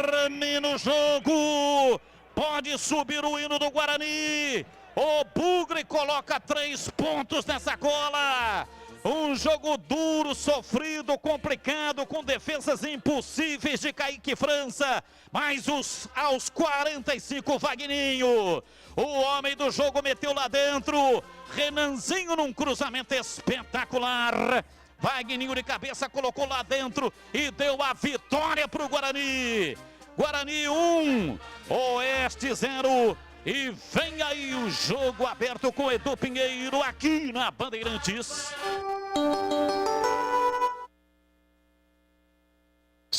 Speaker 11: Termina o jogo. Pode subir o hino do Guarani. O Bugre coloca 3 pontos nessa cola. Um jogo duro, sofrido, complicado, com defesas impossíveis de Kaique França. Mas aos 45, Vagninho. O homem do jogo meteu lá dentro. Renanzinho num cruzamento espetacular. Vagninho de cabeça colocou lá dentro e deu a vitória para o Guarani. Guarani 1, Oeste 0. E vem aí o jogo aberto com Edu Pinheiro aqui na Bandeirantes.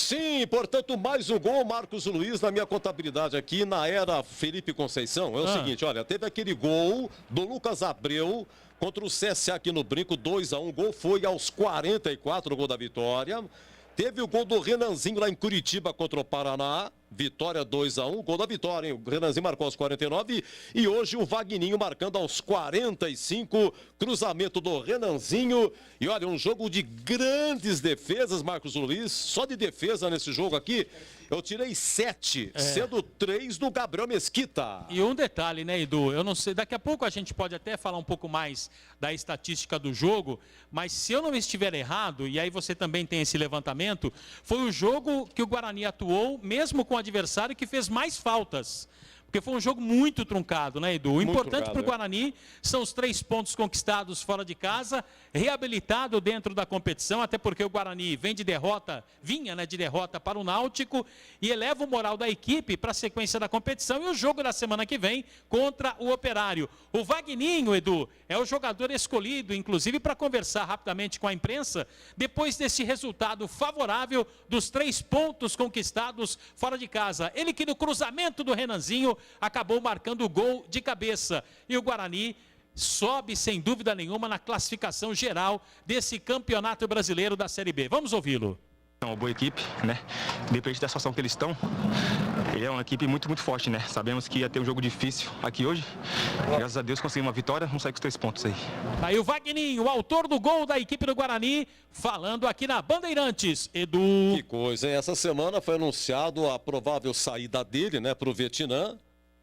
Speaker 3: Sim, portanto, mais um gol, Marcos Luiz, na minha contabilidade aqui, na era Felipe Conceição. É o seguinte, olha, teve aquele gol do Lucas Abreu contra o CSA aqui no Brinco, 2-1. O gol foi aos 44, o gol da vitória. Teve o gol do Renanzinho lá em Curitiba contra o Paraná. Vitória 2-1, gol da vitória, hein? O Renanzinho marcou aos 49 e hoje o Vagninho marcando aos 45, cruzamento do Renanzinho. E olha, um jogo de grandes defesas, Marcos Luiz, só de defesa nesse jogo aqui, eu tirei 7, sendo 3 do Gabriel Mesquita.
Speaker 2: E um detalhe, né, Edu, eu não sei, daqui a pouco a gente pode até falar um pouco mais da estatística do jogo, mas se eu não estiver errado, e aí você também tem esse levantamento, foi o jogo que o Guarani atuou, mesmo com o adversário que fez mais faltas. Porque foi um jogo muito truncado, né, Edu? O importante para o Guarani são os 3 pontos conquistados fora de casa, reabilitado dentro da competição, até porque o Guarani vinha de derrota para o Náutico e eleva o moral da equipe para a sequência da competição e o jogo da semana que vem contra o Operário. O Vagninho, Edu, é o jogador escolhido, inclusive, para conversar rapidamente com a imprensa, depois desse resultado favorável dos 3 pontos conquistados fora de casa. Ele que no cruzamento do Renanzinho acabou marcando o gol de cabeça. E o Guarani sobe, sem dúvida nenhuma, na classificação geral desse campeonato brasileiro da Série B. Vamos ouvi-lo.
Speaker 20: É uma boa equipe, né? Independente da situação que eles estão, é uma equipe muito, muito forte, né? Sabemos que ia ter um jogo difícil aqui hoje. Graças a Deus conseguimos uma vitória, vamos sair com os 3 pontos aí.
Speaker 2: Aí o Vagninho, o autor do gol da equipe do Guarani, falando aqui na Bandeirantes. Edu.
Speaker 3: Que coisa, hein? Essa semana foi anunciado a provável saída dele, né, para o Vietnã.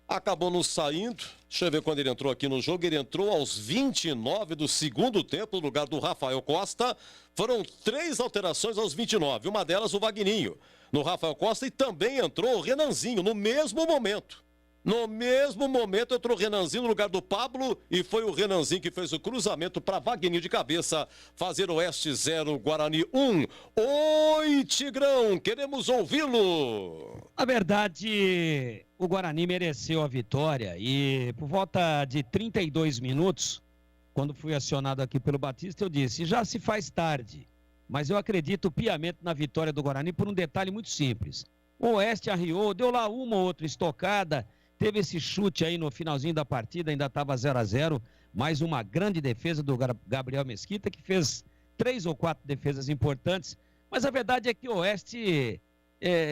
Speaker 3: Acabou não saindo. Deixa eu ver quando ele entrou aqui no jogo. Ele entrou aos 29 do segundo tempo, no lugar do Rafael Costa. Foram 3 alterações aos 29. Uma delas, o Vagninho, no Rafael Costa. E também entrou o Renanzinho, no mesmo momento. No mesmo momento entrou o Renanzinho no lugar do Pablo e foi o Renanzinho que fez o cruzamento para Vagninho de cabeça fazer Oeste 0, Guarani 1. Oi, Tigrão, queremos ouvi-lo.
Speaker 4: Na verdade, o Guarani mereceu a vitória e por volta de 32 minutos, quando fui acionado aqui pelo Batista, eu disse, já se faz tarde, mas eu acredito piamente na vitória do Guarani por um detalhe muito simples. O Oeste arriou, deu lá uma ou outra estocada, teve esse chute aí no finalzinho da partida, ainda estava 0-0, mais uma grande defesa do Gabriel Mesquita, que fez 3 ou 4 defesas importantes, mas a verdade é que o Oeste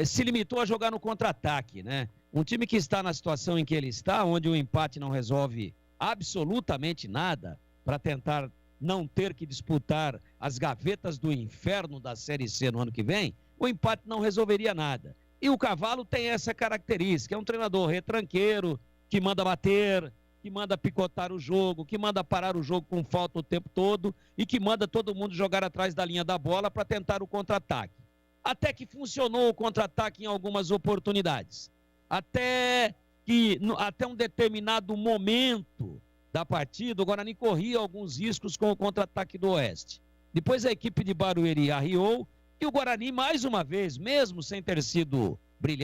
Speaker 4: se limitou a jogar no contra-ataque, né? Um time que está na situação em que ele está, onde o empate não resolve absolutamente nada, para tentar não ter que disputar as gavetas do inferno da Série C no ano que vem, o empate não resolveria nada. E o Cavalo tem essa característica, é um treinador retranqueiro, que manda bater, que manda picotar o jogo, que manda parar o jogo com falta o tempo todo e que manda todo mundo jogar atrás da linha da bola para tentar o contra-ataque. Até que funcionou o contra-ataque em algumas oportunidades. Até um determinado momento da partida, o Guarani corria alguns riscos com o contra-ataque do Oeste. Depois a equipe de Barueri arriou e o Guarani, mais uma vez, mesmo sem ter sido brilhante,